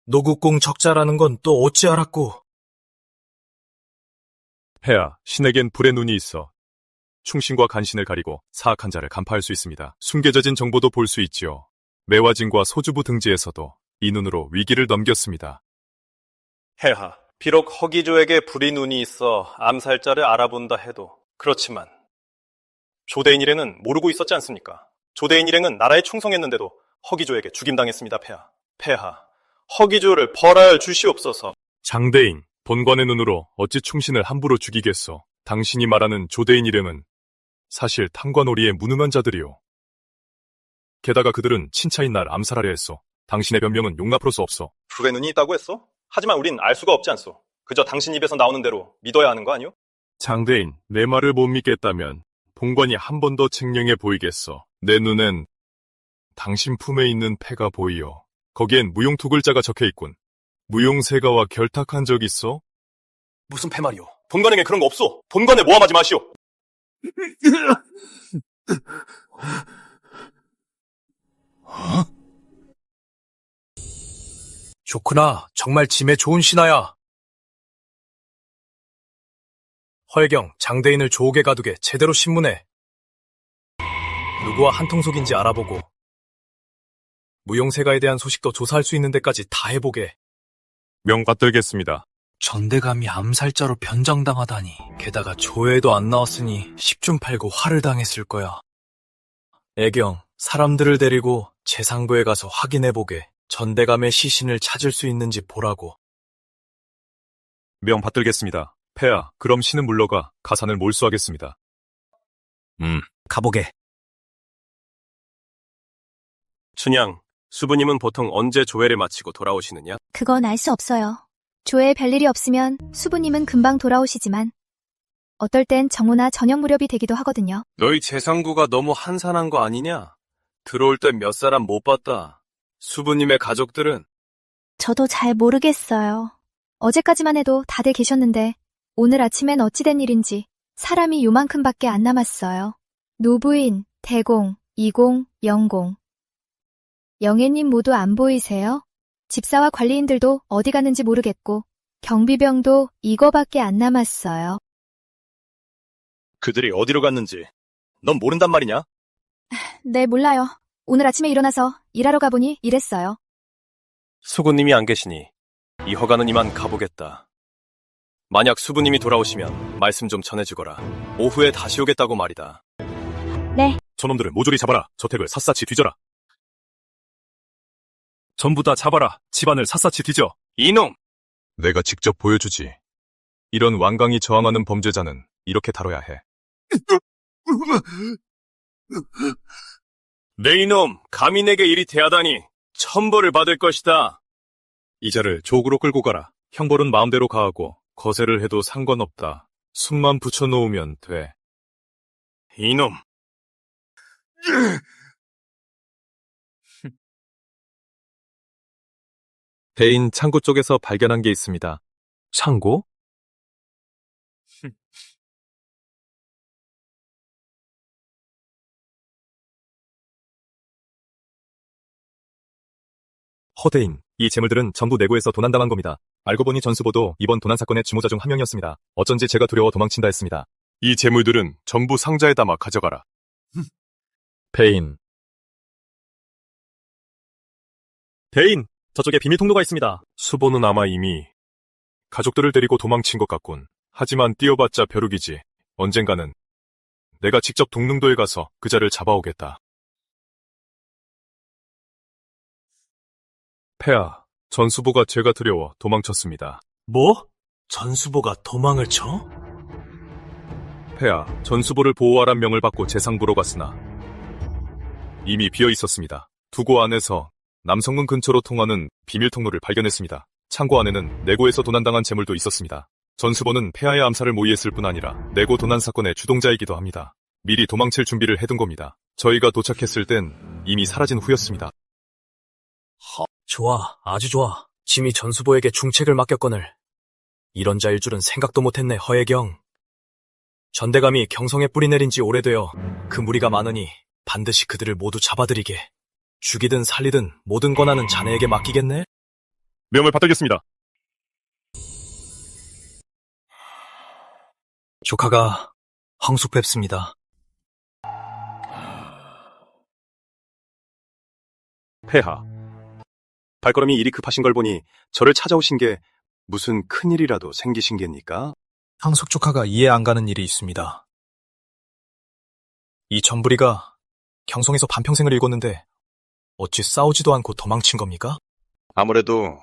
노국공 적자라는 건 또 어찌 알았고? 폐하, 신에겐 불의 눈이 있어 충신과 간신을 가리고 사악한 자를 간파할 수 있습니다. 숨겨진 정보도 볼 수 있지요. 매화진과 소주부 등지에서도 이 눈으로 위기를 넘겼습니다. 폐하, 비록 허기조에게 불의 눈이 있어 암살자를 알아본다 해도 그렇지만 조대인 일행은 모르고 있었지 않습니까? 조대인 일행은 나라에 충성했는데도 허기조에게 죽임당했습니다, 폐하. 폐하, 허기조를 벌하여 주시옵소서. 장대인, 본관의 눈으로 어찌 충신을 함부로 죽이겠소. 당신이 말하는 조대인 일행은 사실 탐관오리의 무능한 자들이오. 게다가 그들은 친차인 날 암살하려 했소. 당신의 변명은 용납할 수 없소. 불의 눈이 있다고 했소? 하지만 우린 알 수가 없지 않소. 그저 당신 입에서 나오는 대로 믿어야 하는 거 아니오? 장대인, 내 말을 못 믿겠다면 본관이 한 번 더 증명해 보이겠소. 내 눈엔 당신 품에 있는 패가 보이오. 거기엔 무용 두 글자가 적혀있군. 무용세가와 결탁한 적 있어? 무슨 패 말이오? 본관에게 그런 거 없소. 본관에 모함하지 마시오. 좋구나. 정말 짐에 좋은 신하야. 헐경, 장대인을 조옥에 가두게 제대로 신문해. 누구와 한통속인지 알아보고 무용세가에 대한 소식도 조사할 수 있는 데까지 다 해보게. 명 받들겠습니다. 전대감이 암살자로 변장당하다니. 게다가 조회도 안 나왔으니 10중 팔고 화를 당했을 거야. 애경, 사람들을 데리고 재상부에 가서 확인해보게. 전대감의 시신을 찾을 수 있는지 보라고. 명 받들겠습니다. 폐하, 그럼 신은 물러가 가산을 몰수하겠습니다. 가보게. 춘향, 수부님은 보통 언제 조회를 마치고 돌아오시느냐? 그건 알 수 없어요. 조에 별일이 없으면 수부님은 금방 돌아오시지만 어떨 땐 정오나 저녁 무렵이 되기도 하거든요. 너희 재상구가 너무 한산한 거 아니냐? 들어올 땐 몇 사람 못 봤다. 수부님의 가족들은? 저도 잘 모르겠어요. 어제까지만 해도 다들 계셨는데 오늘 아침엔 어찌된 일인지 사람이 요만큼밖에 안 남았어요. 노부인, 대공, 이공, 영공. 영애님 모두 안 보이세요? 집사와 관리인들도 어디 갔는지 모르겠고 경비병도 이거밖에 안 남았어요. 그들이 어디로 갔는지 넌 모른단 말이냐? 네, 몰라요. 오늘 아침에 일어나서 일하러 가보니 이랬어요. 수구님이 안 계시니 이 허가는 이만 가보겠다. 만약 수부님이 돌아오시면 말씀 좀 전해주거라. 오후에 다시 오겠다고 말이다. 네. 저놈들을 모조리 잡아라. 저택을 샅샅이 뒤져라. 전부 다 잡아라. 집안을 샅샅이 뒤져. 이놈! 내가 직접 보여주지. 이런 완강히 저항하는 범죄자는 이렇게 다뤄야 해. 내 이놈, 감히 내게 일이 대하다니 천벌을 받을 것이다. 이자를 족으로 끌고 가라. 형벌은 마음대로 가하고 거세를 해도 상관없다. 숨만 붙여놓으면 돼. 이놈! 대인 창고 쪽에서 발견한 게 있습니다. 창고? 허대인, 이 재물들은 전부 내고에서 도난당한 겁니다. 알고 보니 전수보도 이번 도난 사건의 주모자 중 한 명이었습니다. 어쩐지 제가 두려워 도망친다 했습니다. 이 재물들은 전부 상자에 담아 가져가라. 배인. 대인, 저쪽에 비밀 통로가 있습니다. 수보는 아마 이미 가족들을 데리고 도망친 것 같군. 하지만 뛰어봤자 벼룩이지. 언젠가는 내가 직접 동릉도에 가서 그자를 잡아오겠다. 폐하, 전수보가 죄가 두려워 도망쳤습니다. 뭐? 전수보가 도망을 쳐? 폐하, 전수보를 보호하란 명을 받고 재상부로 갔으나 이미 비어 있었습니다. 두고 안에서 남성군 근처로 통하는 비밀 통로를 발견했습니다. 창고 안에는 내고에서 도난당한 재물도 있었습니다. 전수보는 폐하의 암살을 모의했을 뿐 아니라 내고 도난 사건의 주동자이기도 합니다. 미리 도망칠 준비를 해둔 겁니다. 저희가 도착했을 땐 이미 사라진 후였습니다. 좋아, 아주 좋아. 짐이 전수보에게 중책을 맡겼거늘. 이런 자일 줄은 생각도 못했네, 허혜경. 전대감이 경성에 뿌리 내린 지 오래되어 그 무리가 많으니 반드시 그들을 모두 잡아들이게. 죽이든 살리든 모든 권한은 자네에게 맡기겠네? 명을 받들겠습니다. 조카가 황숙 뵙습니다. 폐하, 발걸음이 일이 급하신 걸 보니 저를 찾아오신 게 무슨 큰일이라도 생기신 게입니까? 황숙 조카가 이해 안 가는 일이 있습니다. 이 전부리가 경성에서 반평생을 일궜는데 어찌 싸우지도 않고 도망친 겁니까? 아무래도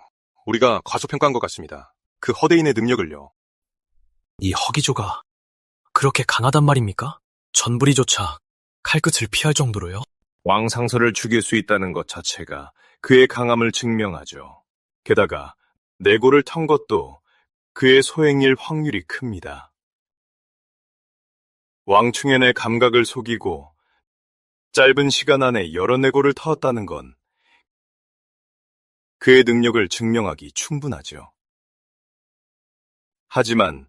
우리가 과소평가한 것 같습니다. 그 허대인의 능력을요. 이 허기조가 그렇게 강하단 말입니까? 전부리조차 칼끝을 피할 정도로요? 왕상서를 죽일 수 있다는 것 자체가 그의 강함을 증명하죠. 게다가 내고를 턴 것도 그의 소행일 확률이 큽니다. 왕충현의 감각을 속이고 짧은 시간 안에 여러 내고를 터었다는 건 그의 능력을 증명하기 충분하죠. 하지만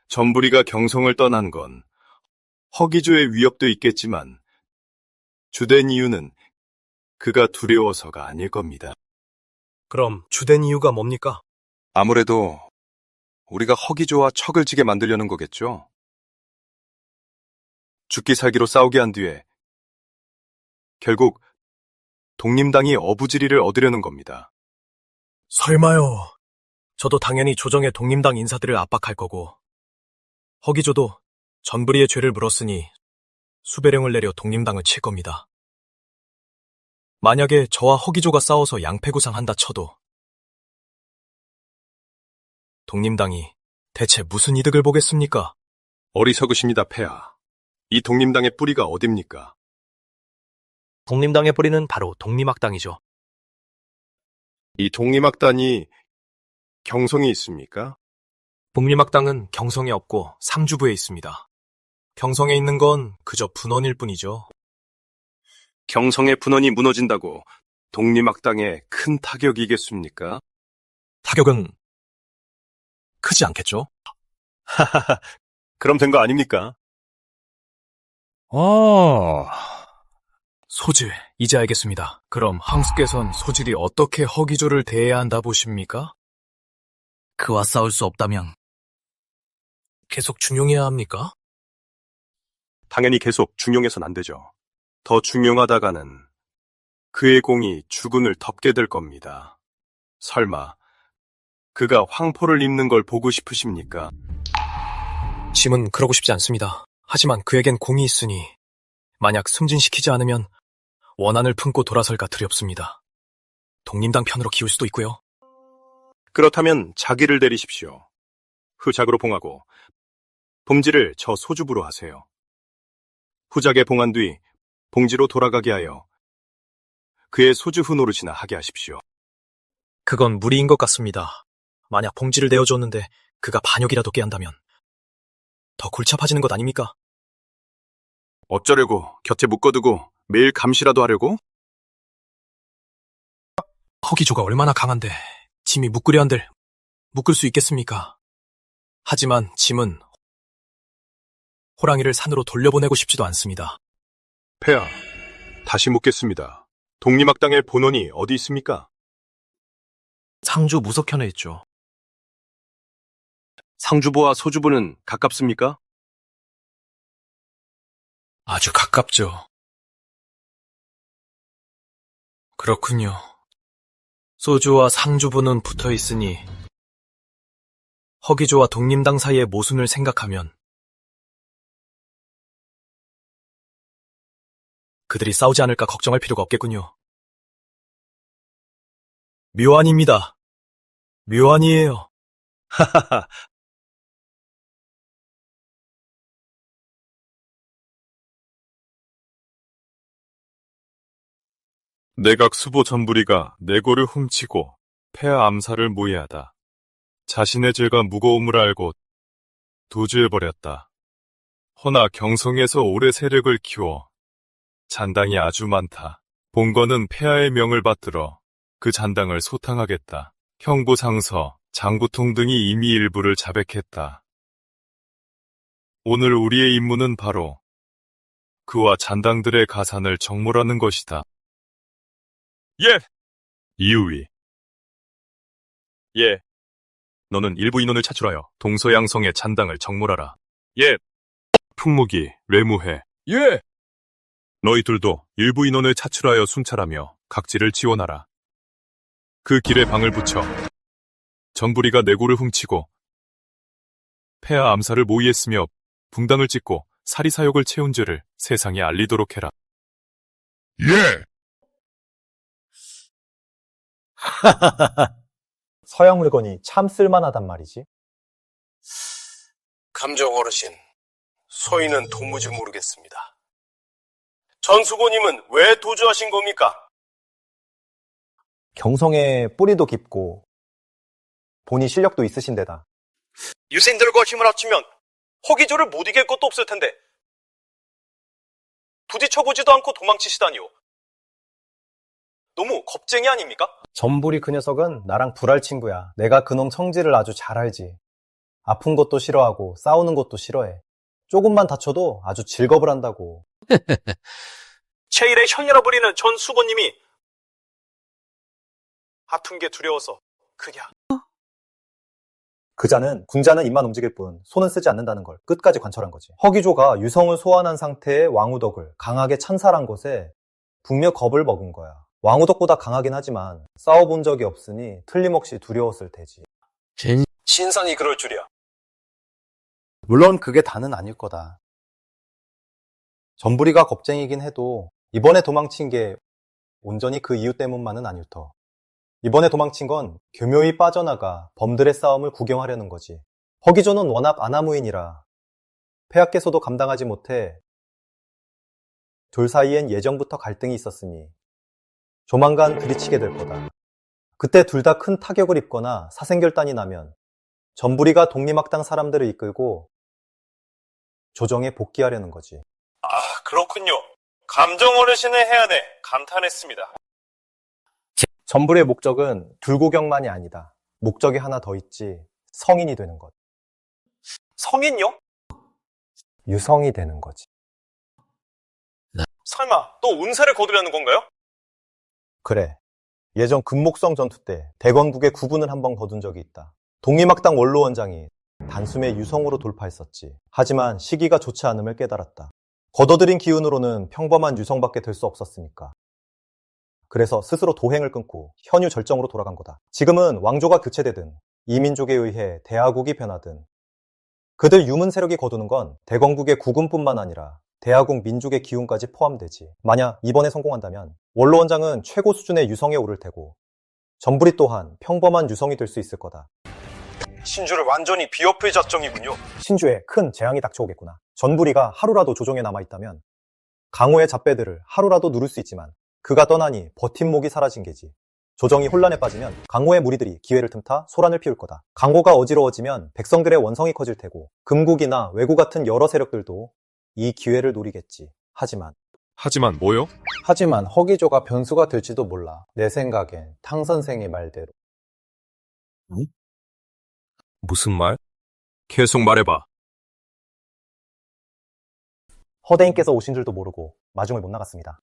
전부리가 경성을 떠난 건 허기조의 위협도 있겠지만 주된 이유는 그가 두려워서가 아닐 겁니다. 그럼 주된 이유가 뭡니까? 아무래도 우리가 허기조와 척을 지게 만들려는 거겠죠. 죽기 살기로 싸우게 한 뒤에 결국 독림당이 어부지리를 얻으려는 겁니다. 설마요. 저도 당연히 조정의 독림당 인사들을 압박할 거고 허기조도 전부리의 죄를 물었으니 수배령을 내려 독림당을 칠 겁니다. 만약에 저와 허기조가 싸워서 양패구상한다 쳐도 독림당이 대체 무슨 이득을 보겠습니까? 어리석으십니다, 폐하. 이 독림당의 뿌리가 어딥니까? 독림당의 뿌리는 바로 독림학당이죠. 이 독림학단이 경성에 있습니까? 독림학당은 경성에 없고 상주부에 있습니다. 경성에 있는 건 그저 분원일 뿐이죠. 경성의 분원이 무너진다고 독림학당에 큰 타격이겠습니까? 타격은 크지 않겠죠? 그럼 된 거 아닙니까? 소질, 이제 알겠습니다. 그럼 황수께선 소질이 어떻게 허기조를 대해야 한다 보십니까? 그와 싸울 수 없다면 계속 중용해야 합니까? 당연히 계속 중용해선 안 되죠. 더 중용하다가는 그의 공이 주군을 덮게 될 겁니다. 설마 그가 황포를 입는 걸 보고 싶으십니까? 짐은 그러고 싶지 않습니다. 하지만 그에겐 공이 있으니 만약 승진시키지 않으면 원한을 품고 돌아설까 두렵습니다. 독림당 편으로 기울 수도 있고요. 그렇다면 자기를 내리십시오. 후작으로 봉하고 봉지를 저 소주부로 하세요. 후작에 봉한 뒤 봉지로 돌아가게 하여 그의 소주후 노릇이나 하게 하십시오. 그건 무리인 것 같습니다. 만약 봉지를 내어줬는데 그가 반역이라도 깨한다면 더 골치 아파지는 것 아닙니까? 어쩌려고 곁에 묶어두고 매일 감시라도 하려고? 허기조가 얼마나 강한데 짐이 묶으려 한들 묶을 수 있겠습니까? 하지만 짐은 호랑이를 산으로 돌려보내고 싶지도 않습니다. 폐하, 다시 묻겠습니다. 독림학당의 본원이 어디 있습니까? 상주 무석현에 있죠. 상주부와 소주부는 가깝습니까? 아주 가깝죠. 그렇군요. 소주와 상주부는 붙어 있으니 허기조와 독림당 사이의 모순을 생각하면 그들이 싸우지 않을까 걱정할 필요가 없겠군요. 묘안입니다. 묘안이에요. 하하하. 내각 수보 전부리가 내고를 훔치고 폐하 암살을 모의하다. 자신의 죄가 무거움을 알고 도주해버렸다. 허나 경성에서 오래 세력을 키워 잔당이 아주 많다. 본거는 폐하의 명을 받들어 그 잔당을 소탕하겠다. 형부상서, 장구통 등이 이미 일부를 자백했다. 오늘 우리의 임무는 바로 그와 잔당들의 가산을 정몰하는 것이다. 예! 이유위. 예. 너는 일부 인원을 차출하여 동서양성의 잔당을 정몰하라. 예. 풍무기, 뇌무해. 예! 너희들도 일부 인원을 차출하여 순찰하며 각지를 지원하라. 그 길에 방을 붙여 전부리가 내고를 훔치고 폐하 암살을 모의했으며 붕당을 찍고 사리사욕을 채운 죄를 세상에 알리도록 해라. 예! 서양 물건이 참 쓸만하단 말이지. 감정 어르신, 소인은 도무지 모르겠습니다. 전수고님은 왜 도주하신 겁니까? 경성에 뿌리도 깊고 본인 실력도 있으신 데다. 유생들과 힘을 합치면 허기조를 못 이길 것도 없을 텐데 부딪혀보지도 않고 도망치시다니요. 너무 겁쟁이 아닙니까? 전부리 그 녀석은 나랑 불알 친구야. 내가 그놈 성질을 아주 잘 알지. 아픈 것도 싫어하고 싸우는 것도 싫어해. 조금만 다쳐도 아주 즐겁을 한다고. 제1의 현혈아 부리는 전 수고님이 아픈 게 두려워서 그냥. 그자는 군자는 입만 움직일 뿐 손은 쓰지 않는다는 걸 끝까지 관철한 거지. 허기조가 유성을 소환한 상태의 왕우덕을 강하게 찬살한 것에 분명 겁을 먹은 거야. 왕우덕보다 강하긴 하지만 싸워본 적이 없으니 틀림없이 두려웠을 테지. 신선이 그럴 줄이야. 물론 그게 다는 아닐 거다. 전부리가 겁쟁이긴 해도 이번에 도망친 게 온전히 그 이유 때문만은 아닐 터. 이번에 도망친 건 교묘히 빠져나가 범들의 싸움을 구경하려는 거지. 허기조는 워낙 아나무인이라 폐하께서도 감당하지 못해 둘 사이엔 예정부터 갈등이 있었으니 조만간 들이치게 될 거다. 그때 둘 다 큰 타격을 입거나 사생결단이 나면 전부리가 독립학당 사람들을 이끌고 조정에 복귀하려는 거지. 아, 그렇군요. 감정 어르신의 해안에 감탄했습니다. 전부리의 목적은 둘고경만이 아니다. 목적이 하나 더 있지. 성인이 되는 것. 성인요? 유성이 되는 거지. 설마 또 운세를 거두려는 건가요? 그래. 예전 금목성 전투 때 대건국의 구분을 한번 거둔 적이 있다. 독립학당 원로원장이 단숨에 유성으로 돌파했었지. 하지만 시기가 좋지 않음을 깨달았다. 걷어들인 기운으로는 평범한 유성밖에 될 수 없었으니까. 그래서 스스로 도행을 끊고 현유 절정으로 돌아간 거다. 지금은 왕조가 교체되든 이민족에 의해 대하국이 변하든 그들 유문 세력이 거두는 건 대건국의 국군뿐만 아니라 대하국 민족의 기운까지 포함되지. 만약 이번에 성공한다면 원로원장은 최고 수준의 유성에 오를 테고 전부리 또한 평범한 유성이 될 수 있을 거다. 신주를 완전히 비협의 작정이군요. 신주에 큰 재앙이 닥쳐오겠구나. 전부리가 하루라도 조정에 남아있다면 강호의 잡배들을 하루라도 누를 수 있지만 그가 떠나니 버팀목이 사라진 게지. 조정이 혼란에 빠지면 강호의 무리들이 기회를 틈타 소란을 피울 거다. 강호가 어지러워지면 백성들의 원성이 커질 테고 금국이나 왜구 같은 여러 세력들도 이 기회를 노리겠지. 하지만 뭐요? 하지만 허기조가 변수가 될지도 몰라. 내 생각엔 탕 선생의 말대로. 무슨 말? 계속 말해봐. 허대인께서 오신 줄도 모르고 마중을 못 나갔습니다.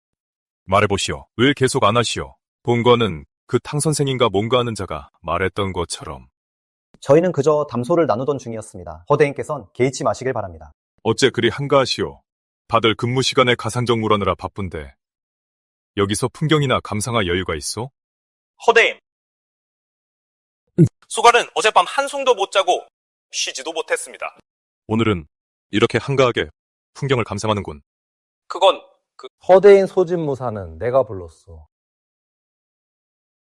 말해보시오. 왜 계속 안 하시오? 본관은 그 탕 선생인가 뭔가 하는 자가 말했던 것처럼. 저희는 그저 담소를 나누던 중이었습니다. 허대인께선 개의치 마시길 바랍니다. 어째 그리 한가하시오? 다들 근무 시간에 가상정물하느라 바쁜데 여기서 풍경이나 감상할 여유가 있어? 허대임. 수갈은 어젯밤 한숨도 못 자고 쉬지도 못했습니다. 오늘은 이렇게 한가하게 풍경을 감상하는군. 그건 허대인 소집무사는 내가 불렀어.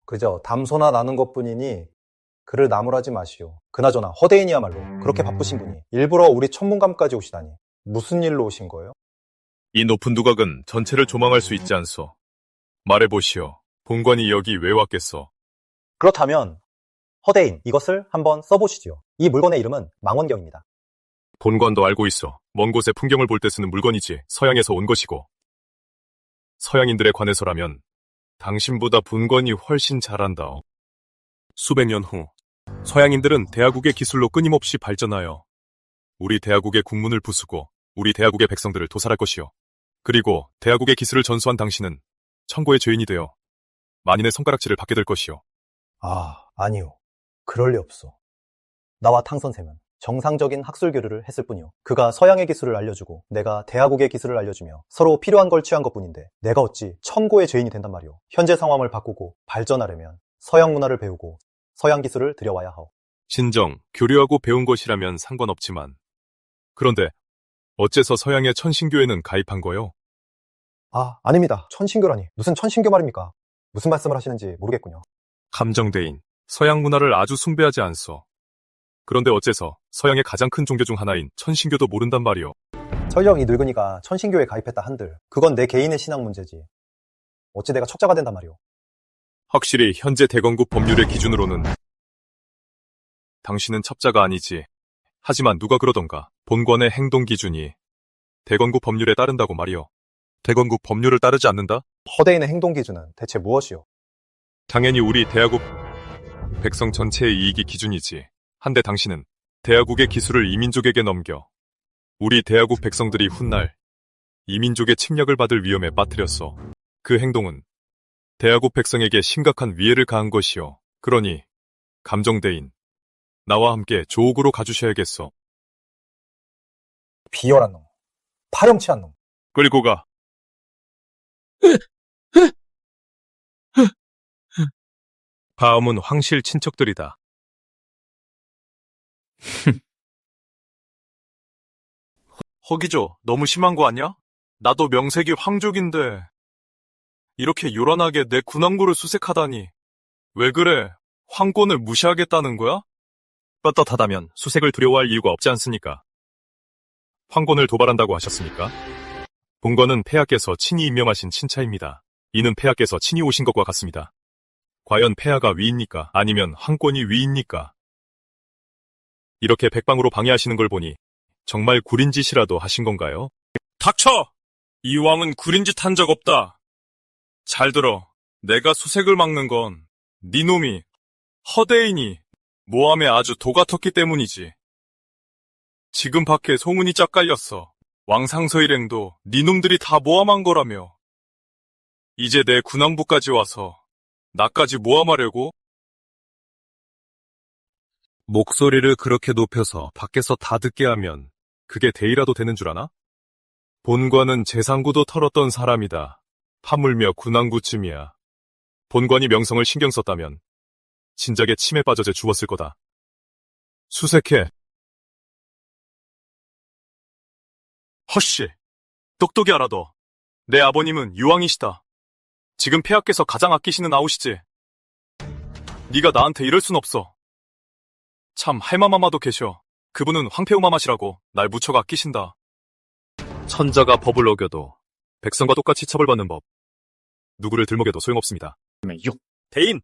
그저 담소나 나눈 것뿐이니 그를 나무라지 마시오. 그나저나 허대인이야말로 그렇게 바쁘신 분이 일부러 우리 천문감까지 오시다니 무슨 일로 오신 거예요? 이 높은 두각은 전체를 조망할 수 있지 않소. 말해보시오. 본관이 여기 왜 왔겠어? 그렇다면 허대인 이것을 한번 써보시지요. 이 물건의 이름은 망원경입니다. 본관도 알고 있어. 먼 곳의 풍경을 볼 때 쓰는 물건이지 서양에서 온 것이고. 서양인들에 관해서라면 당신보다 본관이 훨씬 잘한다. 수백 년 후 서양인들은 대하국의 기술로 끊임없이 발전하여 우리 대하국의 국문을 부수고 우리 대하국의 백성들을 도살할 것이요. 그리고 대하국의 기술을 전수한 당신은 천고의 죄인이 되어 만인의 손가락질을 받게 될 것이요. 아니요. 그럴 리 없어. 나와 탕 선생은 정상적인 학술 교류를 했을 뿐이요. 그가 서양의 기술을 알려주고 내가 대하국의 기술을 알려주며 서로 필요한 걸 취한 것뿐인데 내가 어찌 천고의 죄인이 된단 말이오. 현재 상황을 바꾸고 발전하려면 서양 문화를 배우고 서양 기술을 들여와야 하오. 진정, 교류하고 배운 것이라면 상관없지만 그런데 어째서 서양의 천신교에는 가입한 거요? 아닙니다. 천신교라니. 무슨 천신교 말입니까? 무슨 말씀을 하시는지 모르겠군요. 감정대인, 서양 문화를 아주 숭배하지 않소. 그런데 어째서 서양의 가장 큰 종교 중 하나인 천신교도 모른단 말이오. 설령 이 늙은이가 천신교에 가입했다 한들 그건 내 개인의 신앙 문제지. 어찌 내가 척자가 된단 말이오. 확실히 현재 대건국 법률의 기준으로는 당신은 첩자가 아니지. 하지만 누가 그러던가 본관의 행동 기준이 대건국 법률에 따른다고 말이오. 대건국 법률을 따르지 않는다? 허대인의 행동 기준은 대체 무엇이오? 당연히 우리 대하국 백성 전체의 이익이 기준이지. 한데 당신은 대하국의 기술을 이민족에게 넘겨 우리 대하국 백성들이 훗날 이민족의 침략을 받을 위험에 빠뜨렸어. 그 행동은 대하국 백성에게 심각한 위해를 가한 것이요. 그러니 감정대인, 나와 함께 조옥으로 가주셔야겠어. 비열한 놈, 파렴치한 놈. 그리고 가. 다음은 황실 친척들이다. 허기조, 너무 심한 거 아니야? 나도 명색이 황족인데 이렇게 요란하게 내 군함고를 수색하다니. 왜 그래? 황권을 무시하겠다는 거야? 떳떳하다면 수색을 두려워할 이유가 없지 않습니까? 황권을 도발한다고 하셨습니까? 본관은 폐하께서 친히 임명하신 친차입니다. 이는 폐하께서 친히 오신 것과 같습니다. 과연 폐하가 위입니까? 아니면 황권이 위입니까? 이렇게 백방으로 방해하시는 걸 보니 정말 구린 짓이라도 하신 건가요? 닥쳐! 이 왕은 구린 짓 한 적 없다. 잘 들어. 내가 수색을 막는 건 네 놈이 허대인이 모함에 아주 도가 텄기 때문이지. 지금 밖에 소문이 짝 깔렸어. 왕상서 일행도 네 놈들이 다 모함한 거라며. 이제 내 군왕부까지 와서 나까지 모함하려고? 목소리를 그렇게 높여서 밖에서 다 듣게 하면 그게 대의라도 되는 줄 아나? 본관은 재상구도 털었던 사람이다. 파물며 군왕구쯤이야. 본관이 명성을 신경 썼다면 진작에 침에 빠져제 죽었을 거다. 수색해. 헛씨, 똑똑히 알아둬. 내 아버님은 유왕이시다. 지금 폐하께서 가장 아끼시는 아우시지. 네가 나한테 이럴 순 없어. 참 할마마마도 계셔. 그분은 황폐우마마시라고 날 무척 아끼신다. 천자가 법을 어겨도 백성과 똑같이 처벌받는 법. 누구를 들먹여도 소용없습니다. 대인!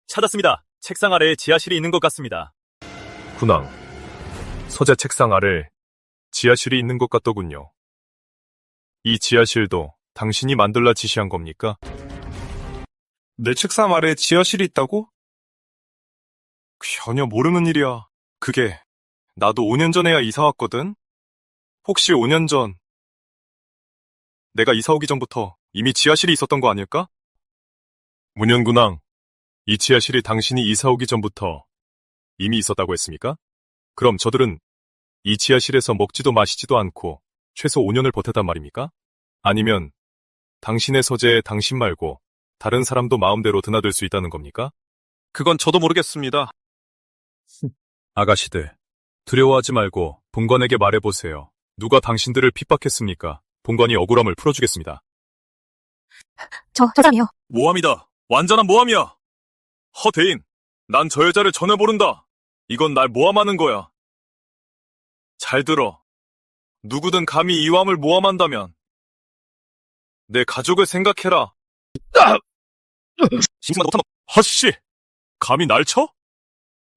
찾았습니다. 책상 아래에 지하실이 있는 것 같습니다. 군왕, 서재 책상 아래 지하실이 있는 것 같더군요. 이 지하실도 당신이 만들라 지시한 겁니까? 내 책상 아래에 지하실이 있다고? 전혀 모르는 일이야. 그게 나도 5년 전에야 이사 왔거든? 혹시 5년 전 내가 이사 오기 전부터 이미 지하실이 있었던 거 아닐까? 문현군왕, 이 지하실이 당신이 이사 오기 전부터 이미 있었다고 했습니까? 그럼 저들은 이 지하실에서 먹지도 마시지도 않고 최소 5년을 버텼단 말입니까? 아니면 당신의 서재에 당신 말고 다른 사람도 마음대로 드나들 수 있다는 겁니까? 그건 저도 모르겠습니다. 아가씨들, 두려워하지 말고 본관에게 말해보세요. 누가 당신들을 핍박했습니까? 본관이 억울함을 풀어주겠습니다. 저 사람이요. 모함이다. 완전한 모함이야. 허대인, 난 저 여자를 전혀 모른다. 이건 날 모함하는 거야. 잘 들어. 누구든 감히 이왕을 모함한다면 내 가족을 생각해라. 심심하다 못한 놈. 헛씨! 감히 날 쳐?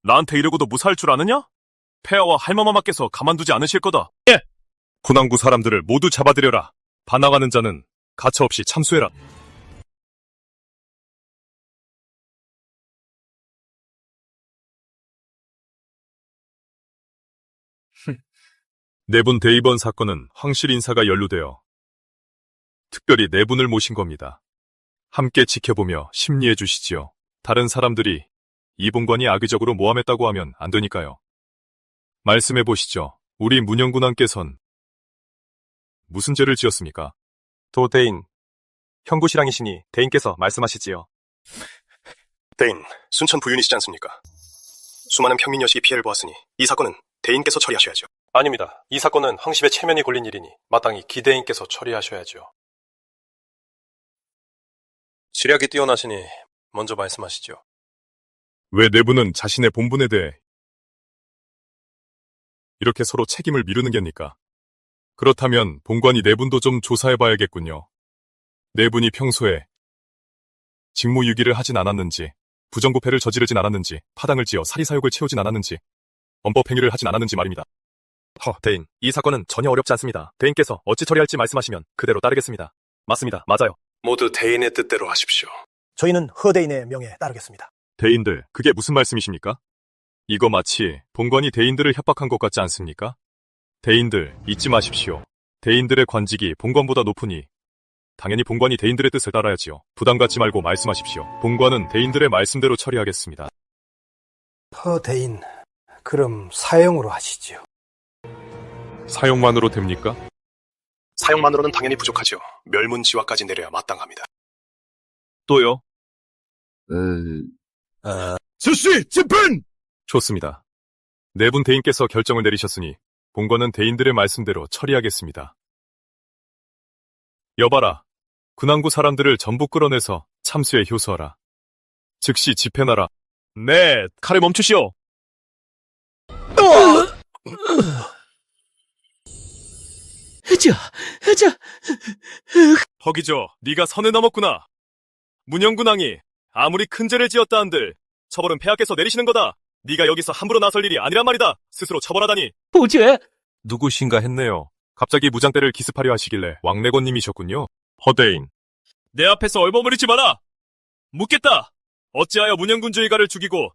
나한테 이러고도 무사할 줄 아느냐? 폐하와 할머마마께서 가만두지 않으실 거다. 예! 군왕구 사람들을 모두 잡아들여라. 반항하는 자는 가차없이 참수해라. 내분 대입원 사건은 황실 인사가 연루되어 특별히 네 분을 모신 겁니다. 함께 지켜보며 심리해 주시지요. 다른 사람들이 이 본관이 악의적으로 모함했다고 하면 안 되니까요. 말씀해 보시죠. 우리 문영군왕께선 무슨 죄를 지었습니까? 도대인, 형구시랑이시니 대인께서 말씀하시지요. 대인, 순천 부윤이시지 않습니까? 수많은 평민 여식이 피해를 보았으니 이 사건은 대인께서 처리하셔야죠. 아닙니다. 이 사건은 황십의 체면이 걸린 일이니 마땅히 기대인께서 처리하셔야죠. 지략이 뛰어나시니 먼저 말씀하시죠. 왜 네 분은 자신의 본분에 대해 이렇게 서로 책임을 미루는 겁니까? 그렇다면 본관이 네 분도 좀 조사해봐야겠군요. 네 분이 평소에 직무유기를 하진 않았는지, 부정부패를 저지르진 않았는지, 파당을 지어 사리사욕을 채우진 않았는지, 엄법행위를 하진 않았는지 말입니다. 대인, 이 사건은 전혀 어렵지 않습니다. 대인께서 어찌 처리할지 말씀하시면 그대로 따르겠습니다. 맞습니다. 맞아요. 모두 대인의 뜻대로 하십시오. 저희는 허대인의 명에 따르겠습니다. 대인들, 그게 무슨 말씀이십니까? 이거 마치 본관이 대인들을 협박한 것 같지 않습니까? 대인들, 잊지 마십시오. 대인들의 관직이 본관보다 높으니 당연히 본관이 대인들의 뜻을 따라야지요. 부담 갖지 말고 말씀하십시오. 본관은 대인들의 말씀대로 처리하겠습니다. 허대인, 그럼 사형으로 하시지요. 사형만으로 됩니까? 사형만으로는 당연히 부족하죠. 멸문지화까지 내려야 마땅합니다. 또요? 즉시 집행! 좋습니다. 네 분 대인께서 결정을 내리셨으니 본관은 대인들의 말씀대로 처리하겠습니다. 여봐라. 군왕구 사람들을 전부 끌어내서 참수에 효수하라. 즉시 집행하라. 네, 칼을 멈추시오. 허기죠, 네가 선을 넘었구나. 문영군왕이 아무리 큰 죄를 지었다 한들 처벌은 폐하께서 내리시는 거다. 네가 여기서 함부로 나설 일이 아니란 말이다. 스스로 처벌하다니. 보제! 누구신가 했네요. 갑자기 무장대를 기습하려 하시길래 왕래곤님이셨군요. 허대인. 내 앞에서 얼버무리지 마라. 묻겠다. 어찌하여 문영군 주의가를 죽이고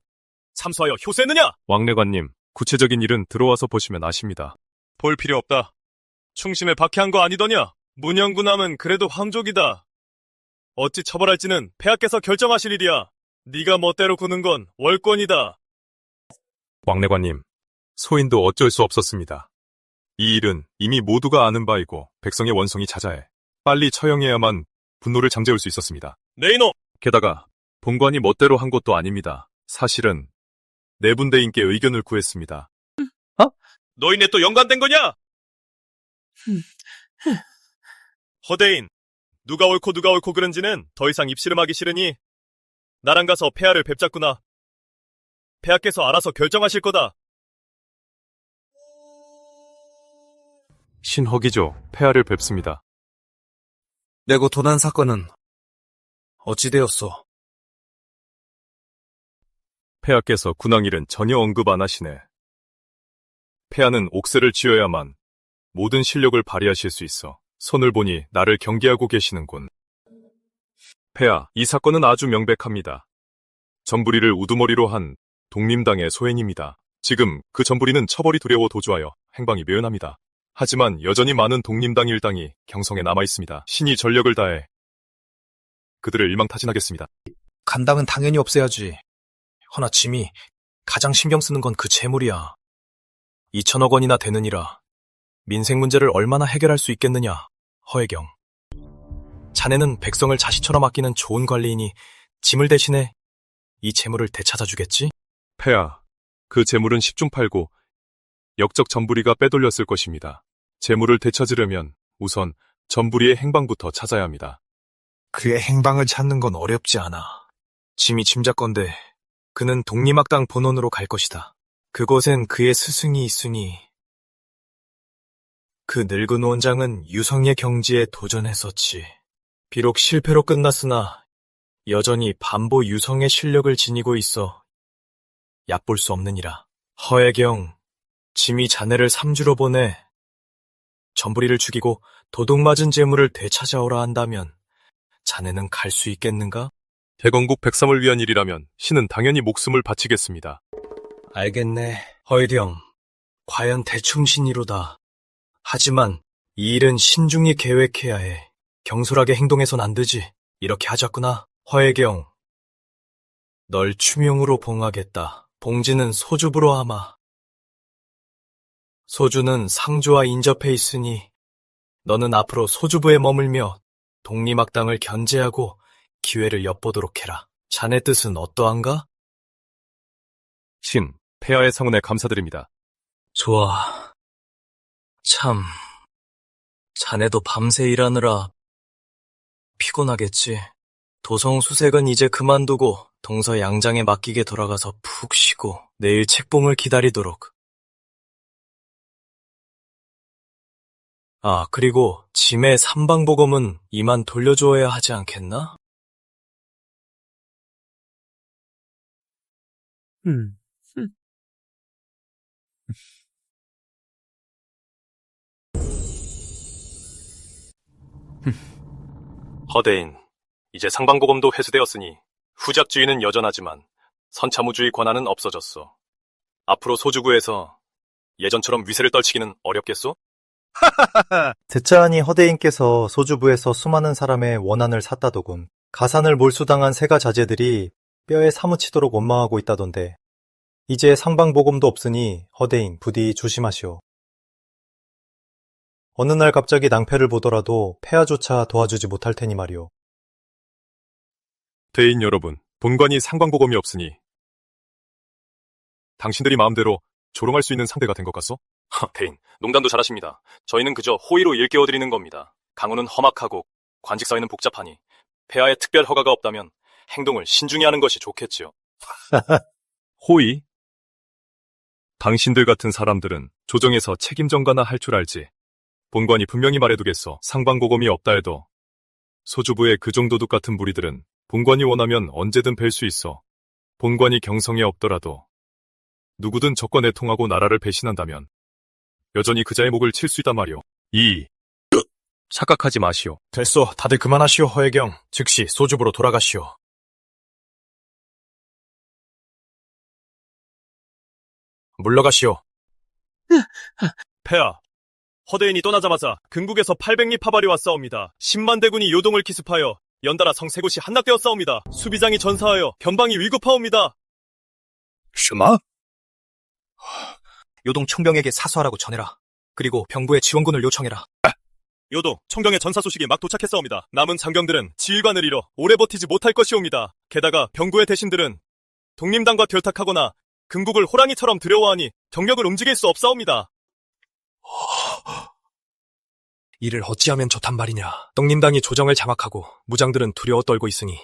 참수하여 효세했느냐? 왕래관님, 구체적인 일은 들어와서 보시면 아십니다. 볼 필요 없다. 충심에 박해한 거 아니더냐? 문영군함은 그래도 황족이다. 어찌 처벌할지는 폐하께서 결정하실 일이야. 네가 멋대로 구는 건 월권이다. 왕래관님, 소인도 어쩔 수 없었습니다. 이 일은 이미 모두가 아는 바이고 백성의 원성이 자자해 빨리 처형해야만 분노를 잠재울 수 있었습니다. 네 이놈! 게다가 본관이 멋대로 한 것도 아닙니다. 사실은 내분대인께 의견을 구했습니다. 너희네 또 연관된 거냐? 허대인, 누가 옳고 그런지는 더 이상 입씨름하기 싫으니 나랑 가서 폐하를 뵙자꾸나. 폐하께서 알아서 결정하실 거다. 신허기죠. 폐하를 뵙습니다. 내고 도난 사건은 어찌 되었소? 폐하께서 군왕일은 전혀 언급 안 하시네. 폐하는 옥새를 쥐어야만 모든 실력을 발휘하실 수 있어 손을 보니 나를 경계하고 계시는군. 폐하, 이 사건은 아주 명백합니다. 전부리를 우두머리로 한 독림당의 소행입니다. 지금 그 전부리는 처벌이 두려워 도주하여 행방이 묘연합니다. 하지만 여전히 많은 독림당 일당이 경성에 남아있습니다. 신이 전력을 다해 그들을 일망타진하겠습니다. 간당은 당연히 없애야지. 허나 짐이 가장 신경 쓰는 건 그 재물이야. 2천억 원이나 되느니라. 민생 문제를 얼마나 해결할 수 있겠느냐, 허혜경. 자네는 백성을 자식처럼 아끼는 좋은 관리이니 짐을 대신해 이 재물을 되찾아주겠지? 폐하, 그 재물은 10중 팔고 역적 전부리가 빼돌렸을 것입니다. 재물을 되찾으려면 우선 전부리의 행방부터 찾아야 합니다. 그의 행방을 찾는 건 어렵지 않아. 짐이 짐작건대 그는 독립학당 본원으로 갈 것이다. 그곳엔 그의 스승이 있으니 그 늙은 원장은 유성의 경지에 도전했었지. 비록 실패로 끝났으나 여전히 반보 유성의 실력을 지니고 있어 얕볼 수 없느니라. 허혜경, 짐이 자네를 삼주로 보내 전부리를 죽이고 도둑맞은 재물을 되찾아오라 한다면 자네는 갈 수 있겠는가? 대건국 백삼을 위한 일이라면 신은 당연히 목숨을 바치겠습니다. 알겠네, 허혜경. 과연 대충신이로다. 하지만 이 일은 신중히 계획해야 해. 경솔하게 행동해선 안 되지. 이렇게 하자꾸나. 허혜경, 널 추명으로 봉하겠다. 봉지는 소주부로 하마. 소주는 상주와 인접해 있으니 너는 앞으로 소주부에 머물며 독립학당을 견제하고 기회를 엿보도록 해라. 자네 뜻은 어떠한가? 신, 폐하의 성원에 감사드립니다. 좋아. 참, 자네도 밤새 일하느라 피곤하겠지. 도성 수색은 이제 그만두고 동서 양장에 맡기게 돌아가서 푹 쉬고 내일 책봉을 기다리도록. 아, 그리고 짐의 삼방보검은 이만 돌려주어야 하지 않겠나? 허대인, 이제 상방보검도 회수되었으니 후작주의는 여전하지만 선참우주의 권한은 없어졌어. 앞으로 소주구에서 예전처럼 위세를 떨치기는 어렵겠소? 듣자 하니 허대인께서 소주부에서 수많은 사람의 원한을 샀다더군. 가산을 몰수당한 세가 자제들이 뼈에 사무치도록 원망하고 있다던데 이제 상방보검도 없으니 허대인 부디 조심하시오. 어느 날 갑자기 낭패를 보더라도 폐하조차 도와주지 못할 테니 말이오. 대인 여러분, 본관이 상방보검이 없으니 당신들이 마음대로 조롱할 수 있는 상대가 된 것 같소? 대인, 농담도 잘하십니다. 저희는 그저 호의로 일깨워드리는 겁니다. 강우는 험악하고 관직 사회는 복잡하니 폐하의 특별 허가가 없다면 행동을 신중히 하는 것이 좋겠지요. 호의? 당신들 같은 사람들은 조정에서 책임 전가나 할 줄 알지. 본관이 분명히 말해두겠어. 상방고검이 없다 해도 소주부의 그 정도 둑 같은 무리들은 본관이 원하면 언제든 뵐 수 있어. 본관이 경성에 없더라도 누구든 적과 내통하고 나라를 배신한다면 여전히 그자의 목을 칠 수 있단 말이오. 착각하지 마시오. 됐소. 다들 그만하시오, 허혜경. 즉시 소주부로 돌아가시오. 물러가시오. 폐하, 허대인이 떠나자마자 금국에서 800리 파발이 왔사옵니다. 10만 대군이 요동을 기습하여 연달아 성 세 곳이 함락되었사옵니다. 수비장이 전사하여 변방이 위급하옵니다. 슈마? 요동 총병에게 사수하라고 전해라. 그리고 병부에 지원군을 요청해라. 요동, 총병의 전사 소식이 막 도착했사옵니다. 남은 장병들은 지휘관을 잃어 오래 버티지 못할 것이옵니다. 게다가 병부의 대신들은 독림당과 결탁하거나 금국을 호랑이처럼 두려워하니 경력을 움직일 수 없사옵니다. 이를 어찌하면 좋단 말이냐. 독림당이 조정을 장악하고 무장들은 두려워 떨고 있으니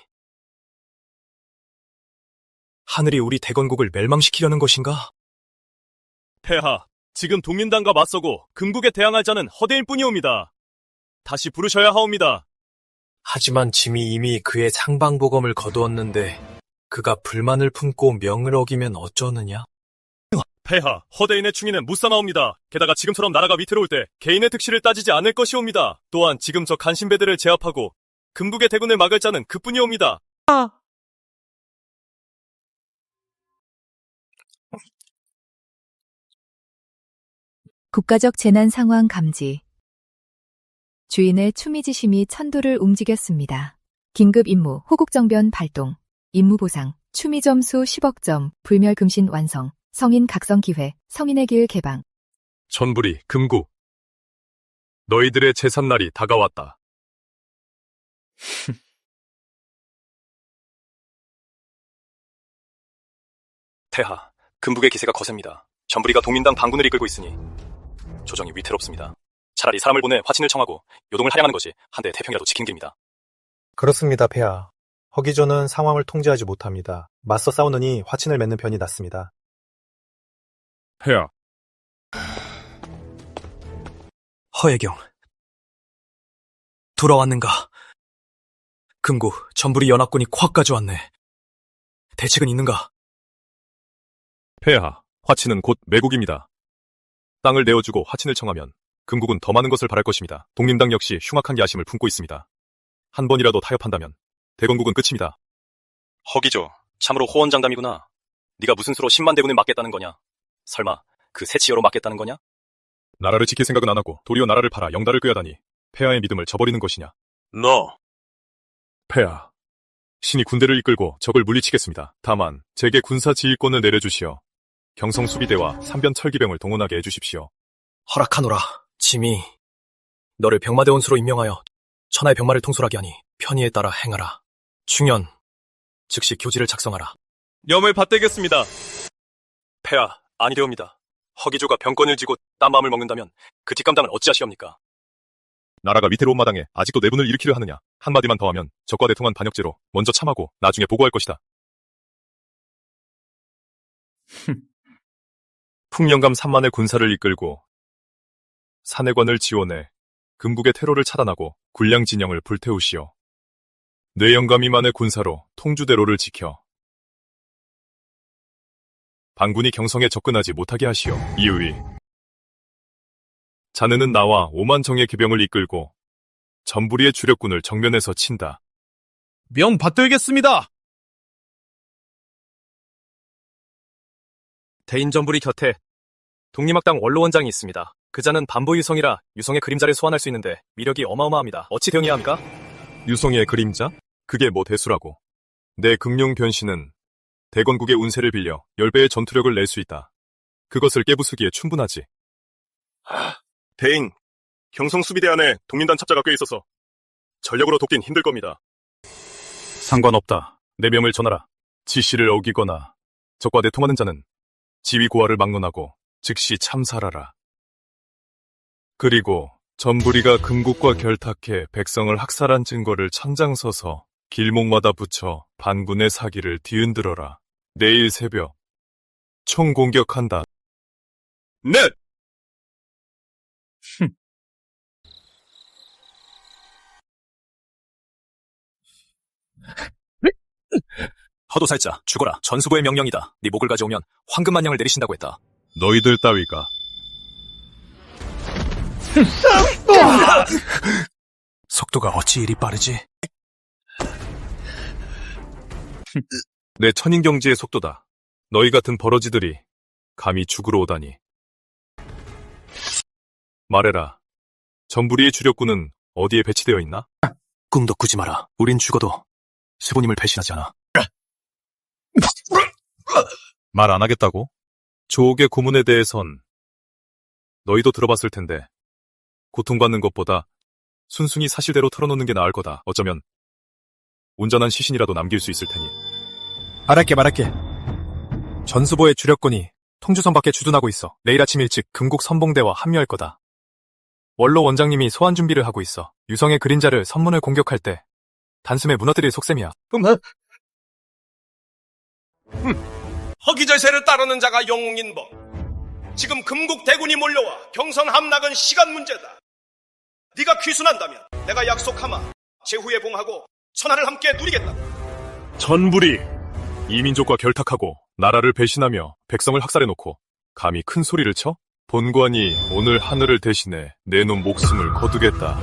하늘이 우리 대건국을 멸망시키려는 것인가? 폐하, 지금 독림당과 맞서고 금국에 대항할 자는 허대인 뿐이옵니다. 다시 부르셔야 하옵니다. 하지만 짐이 이미 그의 상방보검을 거두었는데 그가 불만을 품고 명을 어기면 어쩌느냐? 폐하, 허대인의 충의는 묻사나옵니다. 게다가 지금처럼 나라가 위태로울 때 개인의 득실을 따지지 않을 것이옵니다. 또한 지금 저 간신배들을 제압하고 금국의 대군을 막을 자는 그뿐이옵니다. 국가적 재난 상황 감지. 주인의 추미지심이 천도를 움직였습니다. 긴급 임무 호국정변 발동. 임무 보상 추미 점수 10억 점 불멸 금신 완성. 성인 각성 기회 성인의 길 개방. 천부리, 금국. 너희들의 제삿날이 다가왔다. 폐하, 금국의 기세가 거셉니다. 전부리가 독민당 반군을 이끌고 있으니 조정이 위태롭습니다. 차라리 사람을 보내 화친을 청하고 요동을 할양하는 것이 한대의 태평이라도 지키는 길입니다. 그렇습니다, 폐하. 허기조는 상황을 통제하지 못합니다. 맞서 싸우느니 화친을 맺는 편이 낫습니다. 폐하. 허혜경, 돌아왔는가? 금구, 전부리 연합군이 코앞까지 왔네. 대책은 있는가? 폐하, 화친은 곧 매국입니다. 땅을 내어주고 화친을 청하면 금국은 더 많은 것을 바랄 것입니다. 독림당 역시 흉악한 야심을 품고 있습니다. 한 번이라도 타협한다면 대건국은 끝입니다. 허기조, 참으로 호언장담이구나. 네가 무슨 수로 10만 대군을 막겠다는 거냐? 설마 그 새치여로 막겠다는 거냐? 나라를 지킬 생각은 안 하고 도리어 나라를 팔아 영달을 꾀하다니 폐하의 믿음을 저버리는 것이냐? 너! 폐하, 신이 군대를 이끌고 적을 물리치겠습니다. 다만 제게 군사 지휘권을 내려주시어 경성 수비대와 삼변 철기병을 동원하게 해주십시오. 허락하노라. 짐이 너를 병마대원수로 임명하여 천하의 병마를 통솔하게 하니 편의에 따라 행하라. 중연, 즉시 교지를 작성하라. 염을 받들겠습니다. 폐하, 아니되옵니다. 허기조가 병권을 쥐고 딴 마음을 먹는다면 그 뒷감당을 어찌하시렵니까? 나라가 위태로운 마당에 아직도 내분을 일으키려 하느냐? 한마디만 더 하면 적과 대통한 반역죄로 먼저 참하고 나중에 보고할 것이다. 풍령감 3만의 군사를 이끌고 사내관을 지원해 금국의 테러를 차단하고 굴량 진영을 불태우시오. 뇌영감 2만의 군사로 통주대로를 지켜 반군이 경성에 접근하지 못하게 하시오. 이유이, 자네는 나와 5만 정예 기병을 이끌고 전부리의 주력군을 정면에서 친다. 명 받들겠습니다. 대인전부리 곁에 독립학당 원로원장이 있습니다. 그자는 반보유성이라 유성의 그림자를 소환할 수 있는데 위력이 어마어마합니다. 어찌 대응해야 합니까? 유성의 그림자? 그게 뭐 대수라고. 내 극룡 변신은 대건국의 운세를 빌려 10배의 전투력을 낼 수 있다. 그것을 깨부수기에 충분하지. 대인, 경성 수비대 안에 독민단 첩자가 꽤 있어서 전력으로 돕긴 힘들 겁니다. 상관없다. 내 명을 전하라. 지시를 어기거나 적과 내통하는 자는 지휘 고하를 막론하고 즉시 참살하라. 그리고 전부리가 금국과 결탁해 백성을 학살한 증거를 천장 서서 길목마다 붙여 반군의 사기를 뒤흔들어라. 내일 새벽 총 공격한다. 넷! 허도살자, 죽어라. 전수보의 명령이다. 네 목을 가져오면 황금 만냥을 내리신다고 했다. 너희들 따위가 속도가 어찌 이리 빠르지? 내 천인경지의 속도다. 너희 같은 버러지들이 감히 죽으러 오다니. 말해라. 전부리의 주력군은 어디에 배치되어 있나? 꿈도 꾸지 마라. 우린 죽어도 수보님을 배신하지 않아. 말 안 하겠다고? 조옥의 고문에 대해선 너희도 들어봤을 텐데 고통받는 것보다 순순히 사실대로 털어놓는 게 나을 거다. 어쩌면 온전한 시신이라도 남길 수 있을 테니. 말할게. 전수보의 주력군이 통주선 밖에 주둔하고 있어. 내일 아침 일찍 금국 선봉대와 합류할 거다. 원로 원장님이 소환 준비를 하고 있어. 유성의 그림자를 선문을 공격할 때 단숨에 무너뜨릴 속셈이야. 허기절세를 따르는 자가 영웅인 법. 지금 금국 대군이 몰려와 경선 함락은 시간 문제다. 네가 귀순한다면 내가 약속하마 제후에 봉하고 천하를 함께 누리겠다. 전부리 이민족과 결탁하고 나라를 배신하며 백성을 학살해놓고 감히 큰 소리를 쳐? 본관이 오늘 하늘을 대신해 내 놈 목숨을 거두겠다.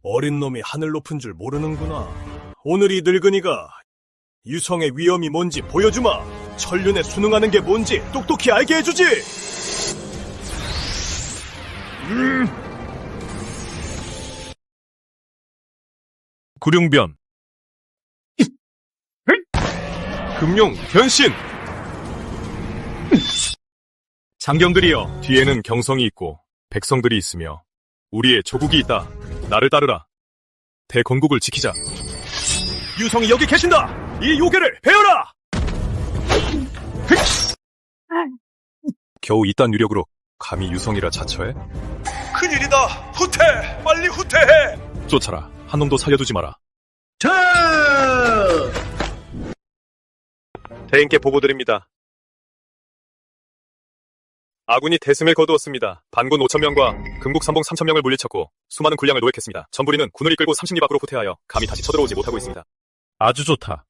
어린 놈이 하늘 높은 줄 모르는구나. 오늘 이 늙은이가 유성의 위험이 뭔지 보여주마. 천륜에 순응하는 게 뭔지 똑똑히 알게 해주지. 구룡변 금룡 변신! 장경들이여, 뒤에는 경성이 있고 백성들이 있으며 우리의 조국이 있다. 나를 따르라. 대건국을 지키자. 유성이 여기 계신다. 이 요괴를 베어라. 겨우 이딴 유력으로 감히 유성이라 자처해? 큰일이다. 후퇴! 빨리 후퇴해! 쫓아라. 한 놈도 살려두지 마라. 대인께 보고드립니다. 아군이 대승을 거두었습니다. 반군 5,000명과 금국 선봉 3,000명을 물리쳤고 수많은 군량을 노획했습니다. 전부리는 군을 이끌고 30리 밖으로 후퇴하여 감히 다시 쳐들어오지 못하고 있습니다. 아주 좋다.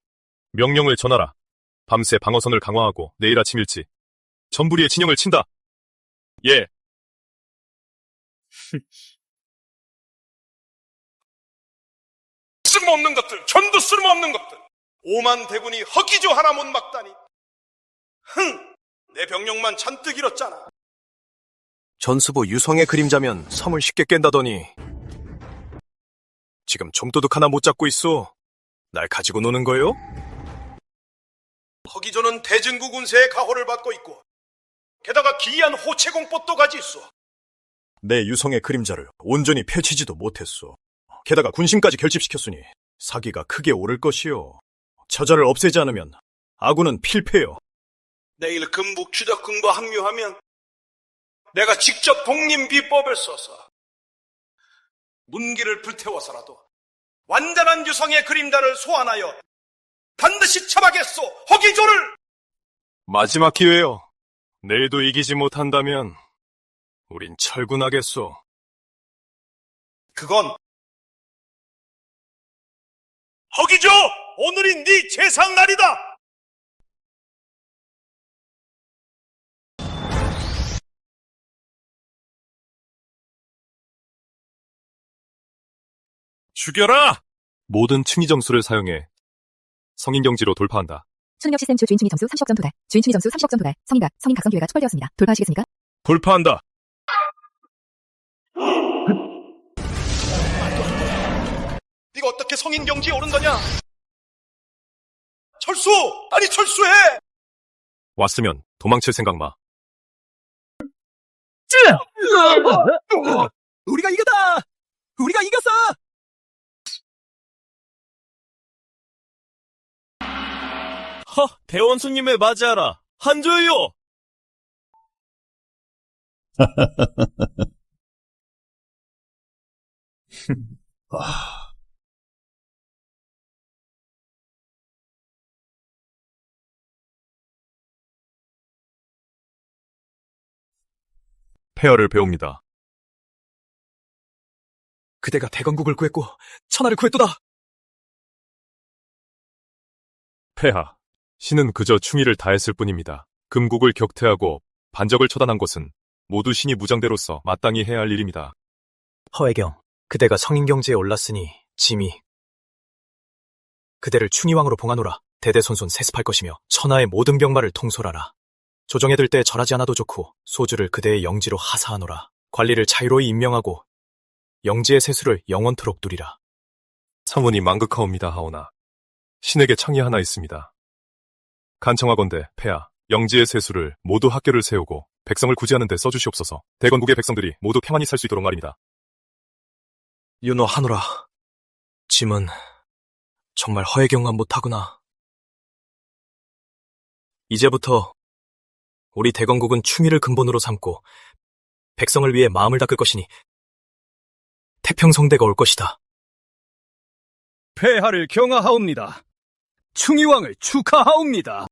명령을 전하라. 밤새 방어선을 강화하고 내일 아침 일찍 전부리의 진영을 친다. 예. 쓸모없는 것들, 전부 쓸모없는 것들. 오만 대군이 허기조 하나 못 막다니. 내 병력만 잔뜩 잃었잖아. 전수보 유성의 그림자면 섬을 쉽게 깬다더니 지금 좀도둑 하나 못 잡고 있어. 날 가지고 노는 거요? 허기조는 대진국 운세의 가호를 받고 있고 게다가 기이한 호체공법도 가지 있어. 내 유성의 그림자를 온전히 펼치지도 못했어. 게다가 군심까지 결집시켰으니 사기가 크게 오를 것이요. 저자를 없애지 않으면 아군은 필패요. 내일 금북 추적군과 합류하면 내가 직접 독림 비법을 써서 문기를 불태워서라도 완전한 유성의 그림자를 소환하여 반드시 잡아겠소. 허기조를! 마지막 기회요. 내일도 이기지 못한다면 우린 철군하겠소. 그건 허기조! 오늘이 네 제상날이다! 죽여라! 모든 층위 점수를 사용해 성인경지로 돌파한다. 초능력 시스템 주 주인 층위 점수 30억 점 도달. 주인 층위 점수 30억 점 도달. 성인 각성 기회가 촉발되었습니다. 돌파하시겠습니까? 돌파한다. 네가 어떻게 성인 경지에 오른다냐? 철수! 아니 철수해! 왔으면 도망칠 생각 마. 우리가 이겼다! 우리가 이겼어! 대원수님을 맞이하라. 한조요! 폐하를 배웁니다. 그대가 대건국을 구했고 천하를 구했도다. 폐하, 신은 그저 충의를 다했을 뿐입니다. 금국을 격퇴하고 반적을 처단한 것은 모두 신이 무장대로서 마땅히 해야 할 일입니다. 허혜경, 그대가 성인경지에 올랐으니 짐이 그대를 충의왕으로 봉하노라. 대대손손 세습할 것이며 천하의 모든 병마를 통솔하라. 조정에 들 때 절하지 않아도 좋고 소주를 그대의 영지로 하사하노라. 관리를 자유로이 임명하고 영지의 세수를 영원토록 누리라. 사문이 망극하옵니다, 하오나. 신에게 청이 하나 있습니다. 간청하건대 폐하, 영지의 세수를 모두 학교를 세우고 백성을 구제하는 데 써주시옵소서. 대건국의 백성들이 모두 평안히 살 수 있도록 말입니다. 윤호하노라. 짐은 정말 허혜경만 못하구나. 이제부터 우리 대건국은 충의를 근본으로 삼고 백성을 위해 마음을 닦을 것이니 태평성대가 올 것이다. 폐하를 경하하옵니다. 충의왕을 축하하옵니다.